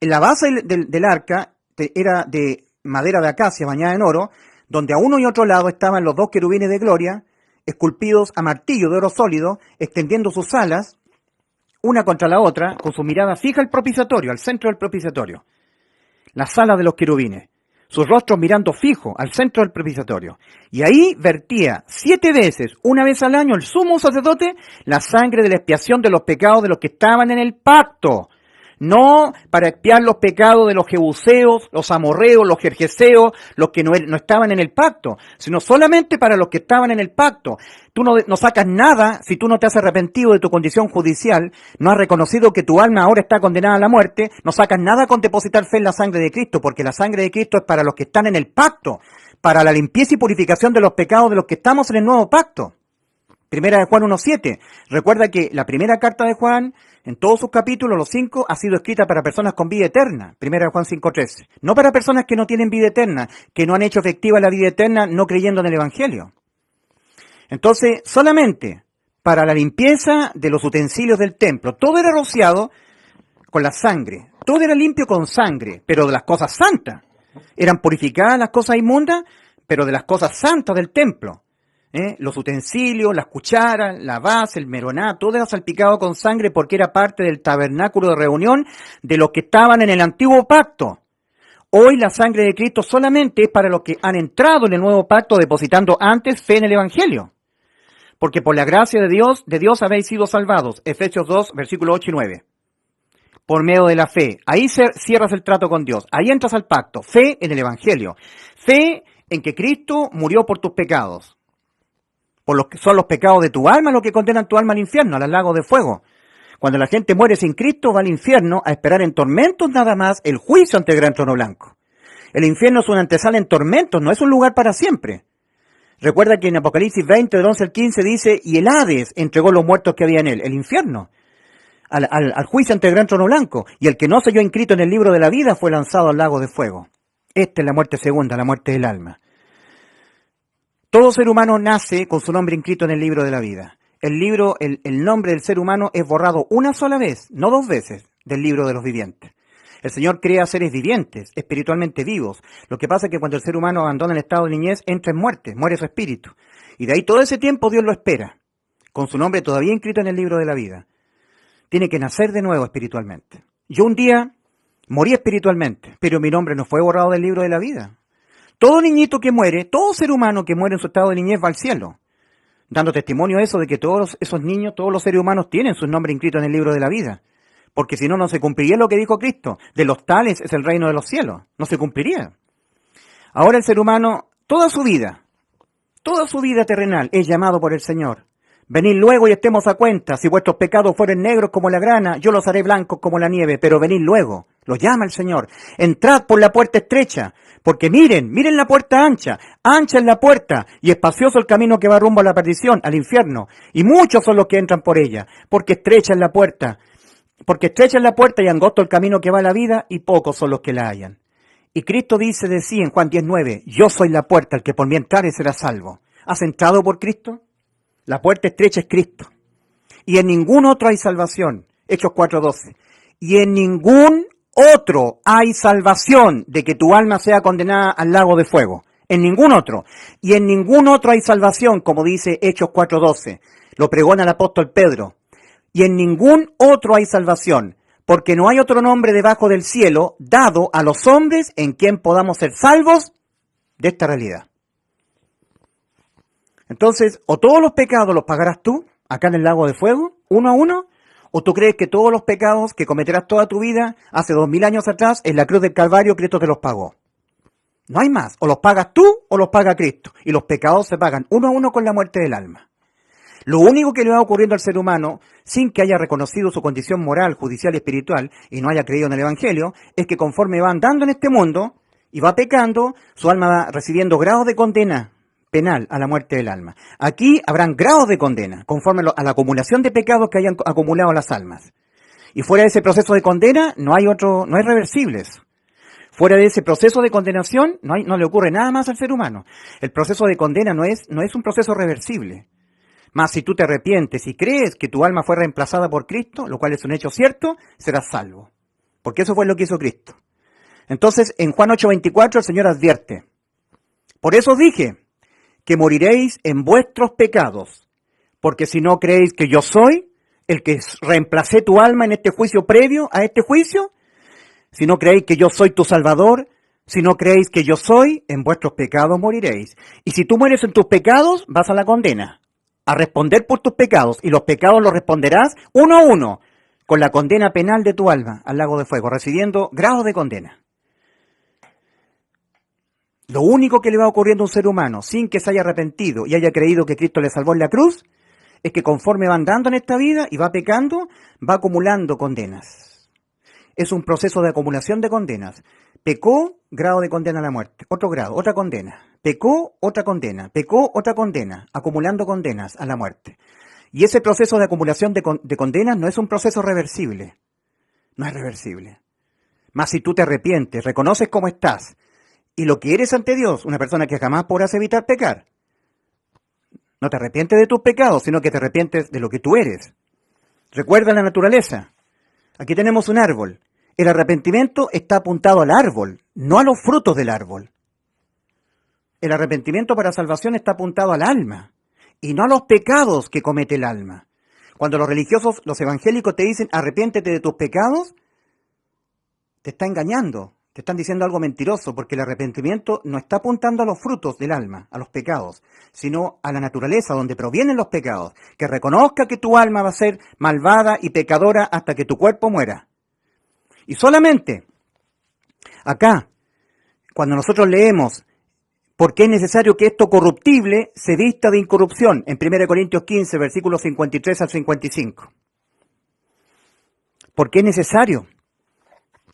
En la base del arca era de madera de acacia bañada en oro, donde a uno y otro lado estaban los dos querubines de gloria, esculpidos a martillo de oro sólido, extendiendo sus alas, una contra la otra, con su mirada fija al propiciatorio, al centro del propiciatorio. Las alas de los querubines, sus rostros mirando fijo al centro del propiciatorio. Y ahí vertía 7 veces, una vez al año, el sumo sacerdote, la sangre de la expiación de los pecados de los que estaban en el pacto. No para expiar los pecados de los jebuseos, los amorreos, los jerjeseos, los que no estaban en el pacto, sino solamente para los que estaban en el pacto. Tú no sacas nada si tú no te has arrepentido de tu condición judicial, no has reconocido que tu alma ahora está condenada a la muerte, no sacas nada con depositar fe en la sangre de Cristo, porque la sangre de Cristo es para los que están en el pacto, para la limpieza y purificación de los pecados de los que estamos en el nuevo pacto. 1 de Juan 1:7. Recuerda que la primera carta de Juan, en todos sus capítulos, los 5, ha sido escrita para personas con vida eterna. 1 de Juan 5:13. No para personas que no tienen vida eterna, que no han hecho efectiva la vida eterna no creyendo en el Evangelio. Entonces, solamente para la limpieza de los utensilios del templo, todo era rociado con la sangre. Todo era limpio con sangre, pero de las cosas santas. Eran purificadas las cosas inmundas, pero de las cosas santas del templo. Los utensilios, las cucharas, la base, el meroná, todo era salpicado con sangre porque era parte del tabernáculo de reunión de los que estaban en el antiguo pacto. Hoy la sangre de Cristo solamente es para los que han entrado en el nuevo pacto depositando antes fe en el Evangelio. Porque por la gracia de Dios habéis sido salvados. Efesios 2, versículos 8 y 9. Por medio de la fe. Ahí cierras el trato con Dios. Ahí entras al pacto. Fe en el Evangelio. Fe en que Cristo murió por tus pecados. Por los que son los pecados de tu alma los que condenan tu alma al infierno, al lago de fuego. Cuando la gente muere sin Cristo va al infierno a esperar en tormentos nada más el juicio ante el gran trono blanco. El infierno es una antesala en tormentos, no es un lugar para siempre. Recuerda que en Apocalipsis 20, del 11 al 15 dice, y el Hades entregó los muertos que había en él, el infierno, al juicio ante el gran trono blanco. Y el que no se halló inscrito en el libro de la vida fue lanzado al lago de fuego. Esta es la muerte segunda, la muerte del alma. Todo ser humano nace con su nombre inscrito en el libro de la vida. El nombre del ser humano es borrado una sola vez, no dos veces, del libro de los vivientes. El Señor crea seres vivientes, espiritualmente vivos. Lo que pasa es que cuando el ser humano abandona el estado de niñez, entra en muerte, muere su espíritu. Y de ahí todo ese tiempo Dios lo espera, con su nombre todavía inscrito en el libro de la vida. Tiene que nacer de nuevo espiritualmente. Yo un día morí espiritualmente, pero mi nombre no fue borrado del libro de la vida. Todo niñito que muere, todo ser humano que muere en su estado de niñez va al cielo, dando testimonio a eso de que todos esos niños, todos los seres humanos tienen sus nombres inscritos en el libro de la vida. Porque si no, no se cumpliría lo que dijo Cristo. De los tales es el reino de los cielos. No se cumpliría. Ahora el ser humano, toda su vida terrenal es llamado por el Señor. Venid luego y estemos a cuenta. Si vuestros pecados fueren negros como la grana, yo los haré blancos como la nieve. Pero venid luego. Lo llama el Señor. Entrad por la puerta estrecha. Porque miren la puerta ancha. Ancha es la puerta y espacioso el camino que va rumbo a la perdición, al infierno. Y muchos son los que entran por ella. Porque estrecha es la puerta. Porque estrecha es la puerta y angosto el camino que va a la vida, y pocos son los que la hallan. Y Cristo dice de sí en Juan 10:9, yo soy la puerta, el que por mí entrare será salvo. ¿Has entrado por Cristo? La puerta estrecha es Cristo. Y en ningún otro hay salvación. Hechos 4:12. Y en ningún otro hay salvación de que tu alma sea condenada al lago de fuego. En ningún otro. Y en ningún otro hay salvación, como dice Hechos 4:12. Lo pregona el apóstol Pedro. Y en ningún otro hay salvación, porque no hay otro nombre debajo del cielo dado a los hombres en quien podamos ser salvos de esta realidad. Entonces, o todos los pecados los pagarás tú, acá en el lago de fuego, uno a uno, o tú crees que todos los pecados que cometerás toda tu vida, hace 2000 años atrás, en la cruz del Calvario, Cristo te los pagó. No hay más, o los pagas tú o los paga Cristo, y los pecados se pagan uno a uno con la muerte del alma. Lo único que le va ocurriendo al ser humano, sin que haya reconocido su condición moral, judicial y espiritual, y no haya creído en el Evangelio, es que conforme va andando en este mundo y va pecando, su alma va recibiendo grados de condena penal a la muerte del alma. Aquí habrán grados de condena, conforme a la acumulación de pecados que hayan acumulado las almas. Y fuera de ese proceso de condena, no hay reversibles. Fuera de ese proceso de condenación, no le ocurre nada más al ser humano. El proceso de condena no es un proceso reversible. Mas si tú te arrepientes y crees que tu alma fue reemplazada por Cristo, lo cual es un hecho cierto, serás salvo. Porque eso fue lo que hizo Cristo. Entonces, en Juan 8:24 el Señor advierte, por eso dije que moriréis en vuestros pecados, porque si no creéis que yo soy el que reemplacé tu alma en este juicio previo a este juicio, si no creéis que yo soy tu Salvador, si no creéis que yo soy, en vuestros pecados moriréis. Y si tú mueres en tus pecados, vas a la condena, a responder por tus pecados, y los pecados los responderás uno a uno, con la condena penal de tu alma al lago de fuego, recibiendo grados de condena. Lo único que le va ocurriendo a un ser humano, sin que se haya arrepentido y haya creído que Cristo le salvó en la cruz, es que conforme va andando en esta vida y va pecando, va acumulando condenas. Es un proceso de acumulación de condenas. Pecó, grado de condena a la muerte. Otro grado, otra condena. Pecó, otra condena. Pecó, otra condena. Acumulando condenas a la muerte. Y ese proceso de acumulación de condenas no es un proceso reversible. No es reversible. Mas si tú te arrepientes, reconoces cómo estás y lo que eres ante Dios, una persona que jamás podrás evitar pecar, no te arrepientes de tus pecados, sino que te arrepientes de lo que tú eres. Recuerda la naturaleza. Aquí tenemos un árbol. El arrepentimiento está apuntado al árbol, no a los frutos del árbol. El arrepentimiento para salvación está apuntado al alma y no a los pecados que comete el alma. Cuando los religiosos, los evangélicos te dicen arrepiéntete de tus pecados, te está engañando, te están diciendo algo mentiroso, porque el arrepentimiento no está apuntando a los frutos del alma, a los pecados, sino a la naturaleza donde provienen los pecados. Que reconozca que tu alma va a ser malvada y pecadora hasta que tu cuerpo muera. Y solamente acá, cuando nosotros leemos por qué es necesario que esto corruptible se vista de incorrupción, en 1 Corintios 15, versículos 53 al 55. ¿Por qué es necesario?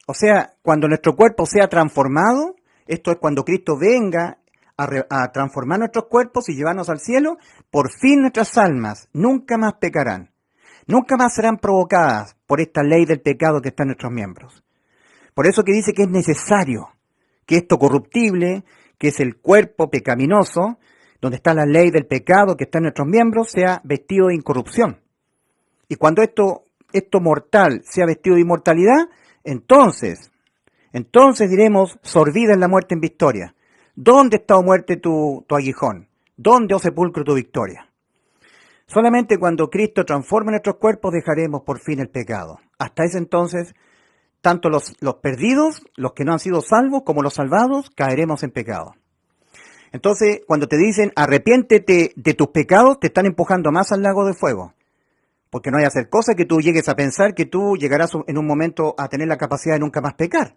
O sea, cuando nuestro cuerpo sea transformado, esto es cuando Cristo venga a transformar nuestros cuerpos y llevarnos al cielo, por fin nuestras almas nunca más pecarán. Nunca más serán provocadas por esta ley del pecado que está en nuestros miembros. Por eso que dice que es necesario que esto corruptible, que es el cuerpo pecaminoso, donde está la ley del pecado que está en nuestros miembros, sea vestido de incorrupción. Y cuando esto mortal sea vestido de inmortalidad, entonces diremos, sorbida es la muerte en victoria. ¿Dónde está, oh muerte, tu aguijón? ¿Dónde, oh sepulcro, tu victoria? Solamente cuando Cristo transforme nuestros cuerpos dejaremos por fin el pecado. Hasta ese entonces, tanto los perdidos, los que no han sido salvos, como los salvados, caeremos en pecado. Entonces, cuando te dicen arrepiéntete de tus pecados, te están empujando más al lago de fuego. Porque no hay que hacer cosas que tú llegues a pensar que tú llegarás en un momento a tener la capacidad de nunca más pecar.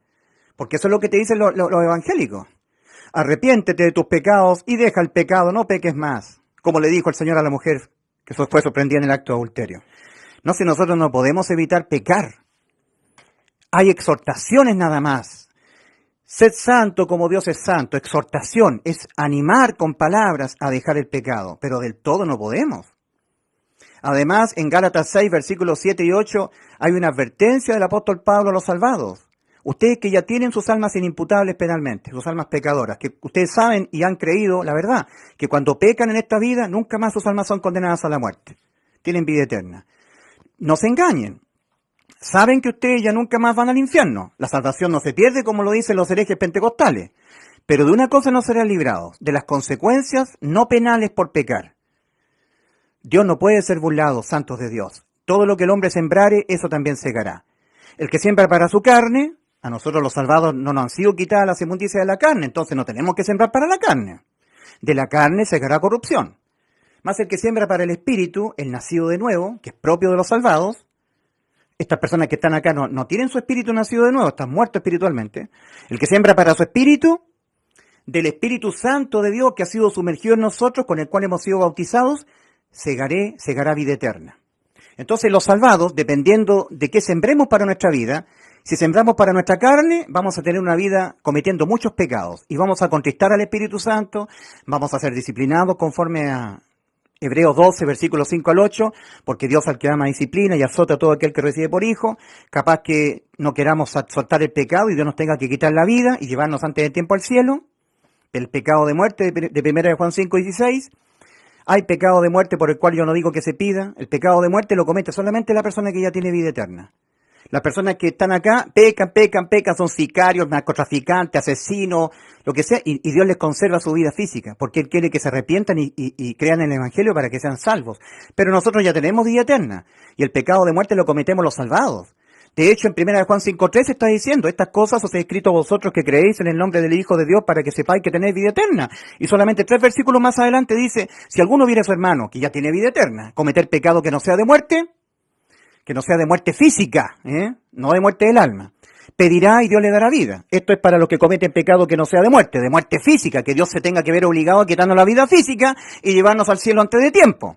Porque eso es lo que te dicen los evangélicos. Arrepiéntete de tus pecados y deja el pecado, no peques más. Como le dijo el Señor a la mujer que fue sorprendida en el acto de adulterio. No, si nosotros no podemos evitar pecar. Hay exhortaciones nada más. Sed santo como Dios es santo. Exhortación es animar con palabras a dejar el pecado, pero del todo no podemos. Además, en Gálatas 6, versículos 7 y 8, hay una advertencia del apóstol Pablo a los salvados. Ustedes que ya tienen sus almas inimputables penalmente, sus almas pecadoras, que ustedes saben y han creído, la verdad, que cuando pecan en esta vida, nunca más sus almas son condenadas a la muerte. Tienen vida eterna. No se engañen. Saben que ustedes ya nunca más van al infierno. La salvación no se pierde, como lo dicen los herejes pentecostales. Pero de una cosa no serán librados, de las consecuencias no penales por pecar. Dios no puede ser burlado, santos de Dios. Todo lo que el hombre sembrare, eso también segará. El que siembra para su carne, a nosotros los salvados no nos han sido quitadas las inmundicias de la carne, entonces no tenemos que sembrar para la carne. De la carne segará corrupción. Más el que siembra para el espíritu, el nacido de nuevo, que es propio de los salvados, estas personas que están acá no tienen su espíritu nacido de nuevo, están muertos espiritualmente. El que siembra para su espíritu, del Espíritu Santo de Dios que ha sido sumergido en nosotros, con el cual hemos sido bautizados, segará vida eterna. Entonces los salvados, dependiendo de qué sembremos para nuestra vida, si sembramos para nuestra carne, vamos a tener una vida cometiendo muchos pecados y vamos a contristar al Espíritu Santo, vamos a ser disciplinados conforme a Hebreos 12, versículos 5 al 8, porque Dios al que ama disciplina y azota a todo aquel que recibe por hijo, capaz que no queramos soltar el pecado y Dios nos tenga que quitar la vida y llevarnos antes del tiempo al cielo. El pecado de muerte de 1 Juan 5, 16. Hay pecado de muerte por el cual yo no digo que se pida. El pecado de muerte lo comete solamente la persona que ya tiene vida eterna. Las personas que están acá pecan, son sicarios, narcotraficantes, asesinos, lo que sea, y Dios les conserva su vida física, porque Él quiere que se arrepientan y crean en el Evangelio para que sean salvos. Pero nosotros ya tenemos vida eterna, y el pecado de muerte lo cometemos los salvados. De hecho, en 1 Juan 5.3 está diciendo, estas cosas os he escrito a vosotros que creéis en el nombre del Hijo de Dios para que sepáis que tenéis vida eterna. Y solamente 3 versículos más adelante dice, si alguno viera a su hermano, que ya tiene vida eterna, cometer pecado que no sea de muerte física, no de muerte del alma, pedirá y Dios le dará vida. Esto es para los que cometen pecado que no sea de muerte física, que Dios se tenga que ver obligado a quitarnos la vida física y llevarnos al cielo antes de tiempo.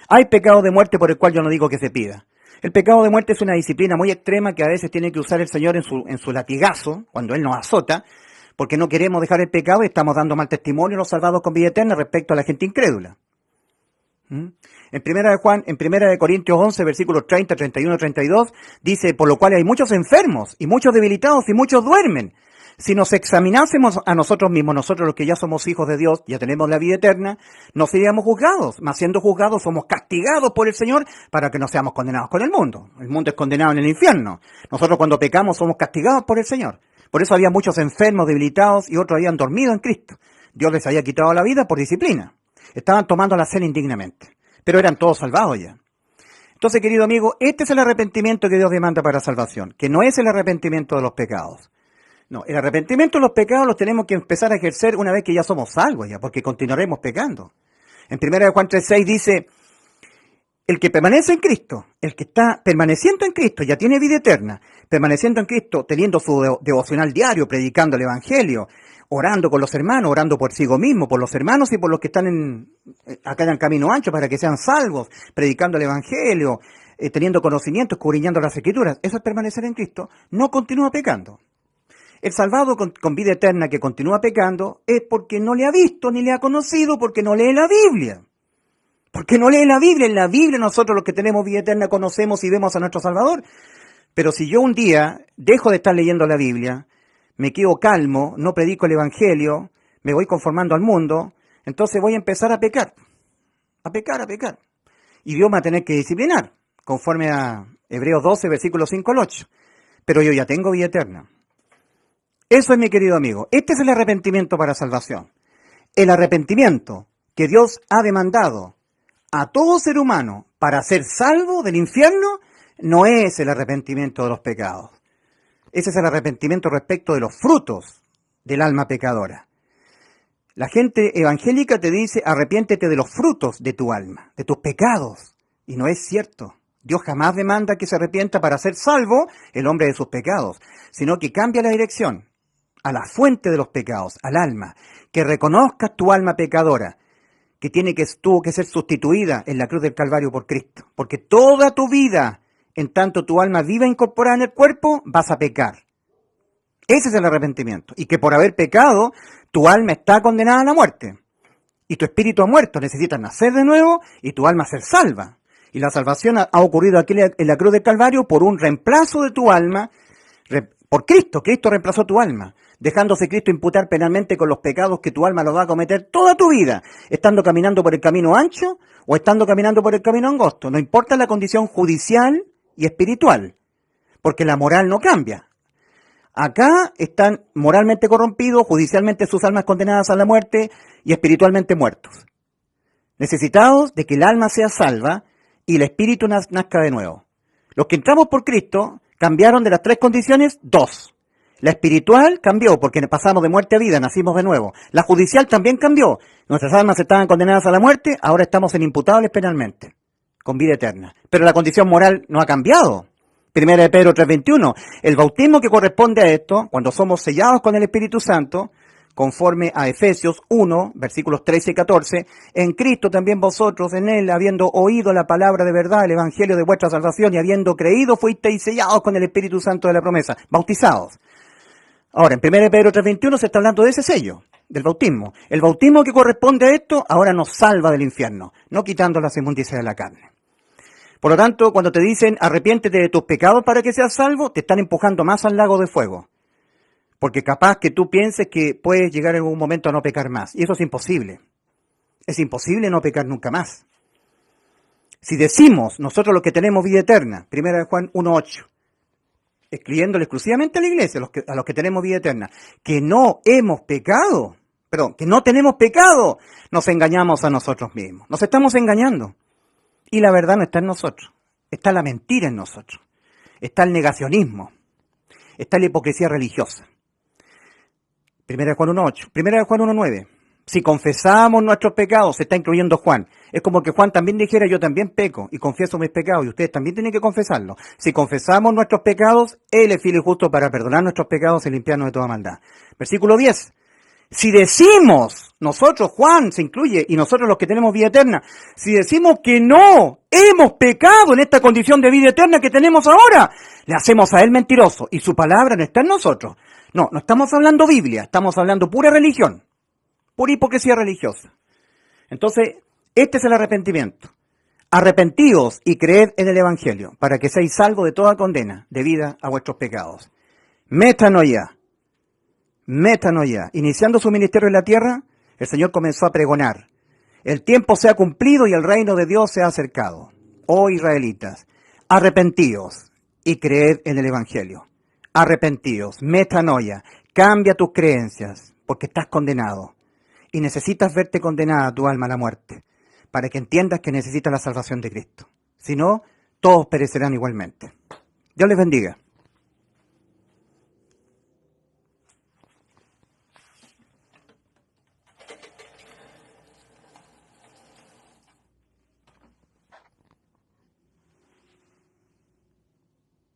Hay pecado de muerte por el cual yo no digo que se pida. El pecado de muerte es una disciplina muy extrema que a veces tiene que usar el Señor en su latigazo, cuando Él nos azota, porque no queremos dejar el pecado y estamos dando mal testimonio a los salvados con vida eterna respecto a la gente incrédula. En primera de Corintios 11, versículos 30, 31, 32, dice, por lo cual hay muchos enfermos y muchos debilitados y muchos duermen. Si nos examinásemos a nosotros mismos, nosotros los que ya somos hijos de Dios, ya tenemos la vida eterna, no seríamos juzgados, mas siendo juzgados somos castigados por el Señor para que no seamos condenados con el mundo. El mundo es condenado en el infierno. Nosotros cuando pecamos somos castigados por el Señor. Por eso había muchos enfermos, debilitados y otros habían dormido en Cristo. Dios les había quitado la vida por disciplina. Estaban tomando la cena indignamente, pero eran todos salvados ya. Entonces, querido amigo, este es el arrepentimiento que Dios demanda para la salvación, que no es el arrepentimiento de los pecados. No, el arrepentimiento de los pecados los tenemos que empezar a ejercer una vez que ya somos salvos ya, porque continuaremos pecando. En 1 Juan 3:6 dice, el que permanece en Cristo, el que está permaneciendo en Cristo, ya tiene vida eterna, permaneciendo en Cristo, teniendo su devocional diario, predicando el Evangelio, orando con los hermanos, orando por sí mismo, por los hermanos y por los que están acá en el camino ancho para que sean salvos, predicando el Evangelio, teniendo conocimiento, escudriñando las Escrituras. Eso es permanecer en Cristo. No continúa pecando. El salvado con vida eterna que continúa pecando es porque no le ha visto ni le ha conocido, porque no lee la Biblia. Porque no lee la Biblia. En la Biblia nosotros los que tenemos vida eterna conocemos y vemos a nuestro Salvador. Pero si yo un día dejo de estar leyendo la Biblia, me quedo calmo, no predico el Evangelio, me voy conformando al mundo, entonces voy a empezar a pecar. A pecar, a pecar. Y Dios me va a tener que disciplinar, conforme a Hebreos 12, versículos 5 al 8. Pero yo ya tengo vida eterna. Eso es, mi querido amigo. Este es el arrepentimiento para salvación. El arrepentimiento que Dios ha demandado a todo ser humano para ser salvo del infierno no es el arrepentimiento de los pecados. Ese es el arrepentimiento respecto de los frutos del alma pecadora. La gente evangélica te dice, arrepiéntete de los frutos de tu alma, de tus pecados. Y no es cierto. Dios jamás demanda que se arrepienta para ser salvo el hombre de sus pecados, sino que cambia la dirección a la fuente de los pecados, al alma, que reconozcas tu alma pecadora, que tuvo que ser sustituida en la cruz del Calvario por Cristo. Porque toda tu vida, en tanto tu alma viva incorporada en el cuerpo, vas a pecar. Ese es el arrepentimiento. Y que por haber pecado, tu alma está condenada a la muerte. Y tu espíritu ha muerto, necesitas nacer de nuevo y tu alma ser salva. Y la salvación ha ocurrido aquí en la cruz del Calvario por un reemplazo de tu alma por Cristo. Cristo reemplazó tu alma, dejándose Cristo imputar penalmente con los pecados que tu alma los va a cometer toda tu vida, estando caminando por el camino ancho o estando caminando por el camino angosto. No importa la condición judicial y espiritual, porque la moral no cambia. Acá están moralmente corrompidos, judicialmente sus almas condenadas a la muerte y espiritualmente muertos. Necesitados de que el alma sea salva y el espíritu nazca de nuevo. Los que entramos por Cristo cambiaron de las 3 condiciones 2. La espiritual cambió porque pasamos de muerte a vida, nacimos de nuevo. La judicial también cambió. Nuestras almas estaban condenadas a la muerte, ahora estamos en imputables penalmente, con vida eterna. Pero la condición moral no ha cambiado. Primera de Pedro 3:21. El bautismo que corresponde a esto, cuando somos sellados con el Espíritu Santo, conforme a Efesios 1, versículos 13 y 14, en Cristo también vosotros, en Él, habiendo oído la palabra de verdad, el evangelio de vuestra salvación, y habiendo creído, fuisteis sellados con el Espíritu Santo de la promesa, bautizados. Ahora, en 1 Pedro 3:21 se está hablando de ese sello, del bautismo. El bautismo que corresponde a esto, ahora nos salva del infierno, no quitando las inmundicias de la carne. Por lo tanto, cuando te dicen, arrepiéntete de tus pecados para que seas salvo, te están empujando más al lago de fuego. Porque capaz que tú pienses que puedes llegar en algún momento a no pecar más. Y eso es imposible. Es imposible no pecar nunca más. Si decimos, nosotros los que tenemos vida eterna, 1 Juan 1:8, escribiéndole exclusivamente a la iglesia, a los que tenemos vida eterna, que no hemos pecado, que no tenemos pecado, nos engañamos a nosotros mismos. Nos estamos engañando. Y la verdad no está en nosotros. Está la mentira en nosotros. Está el negacionismo. Está la hipocresía religiosa. 1 Juan 1:8. 1 Juan 1:9. Si confesamos nuestros pecados, se está incluyendo Juan. Es como que Juan también dijera, yo también peco y confieso mis pecados, y ustedes también tienen que confesarlo. Si confesamos nuestros pecados, Él es fiel y justo para perdonar nuestros pecados y limpiarnos de toda maldad. Versículo 10. Si decimos, nosotros, Juan se incluye, y nosotros los que tenemos vida eterna, si decimos que no hemos pecado en esta condición de vida eterna que tenemos ahora, le hacemos a Él mentiroso, y su palabra no está en nosotros. No estamos hablando Biblia, estamos hablando pura religión, pura hipocresía religiosa. Entonces, este es el arrepentimiento. Arrepentíos y creed en el Evangelio, para que seáis salvos de toda condena, debida a vuestros pecados. Metanoia. Iniciando su ministerio en la tierra, el Señor comenzó a pregonar. El tiempo se ha cumplido y el reino de Dios se ha acercado. Oh israelitas, arrepentíos y creed en el Evangelio. Arrepentíos, metanoia, cambia tus creencias, porque estás condenado. Y necesitas verte condenada tu alma a la muerte, para que entiendas que necesitas la salvación de Cristo. Si no, todos perecerán igualmente. Dios les bendiga.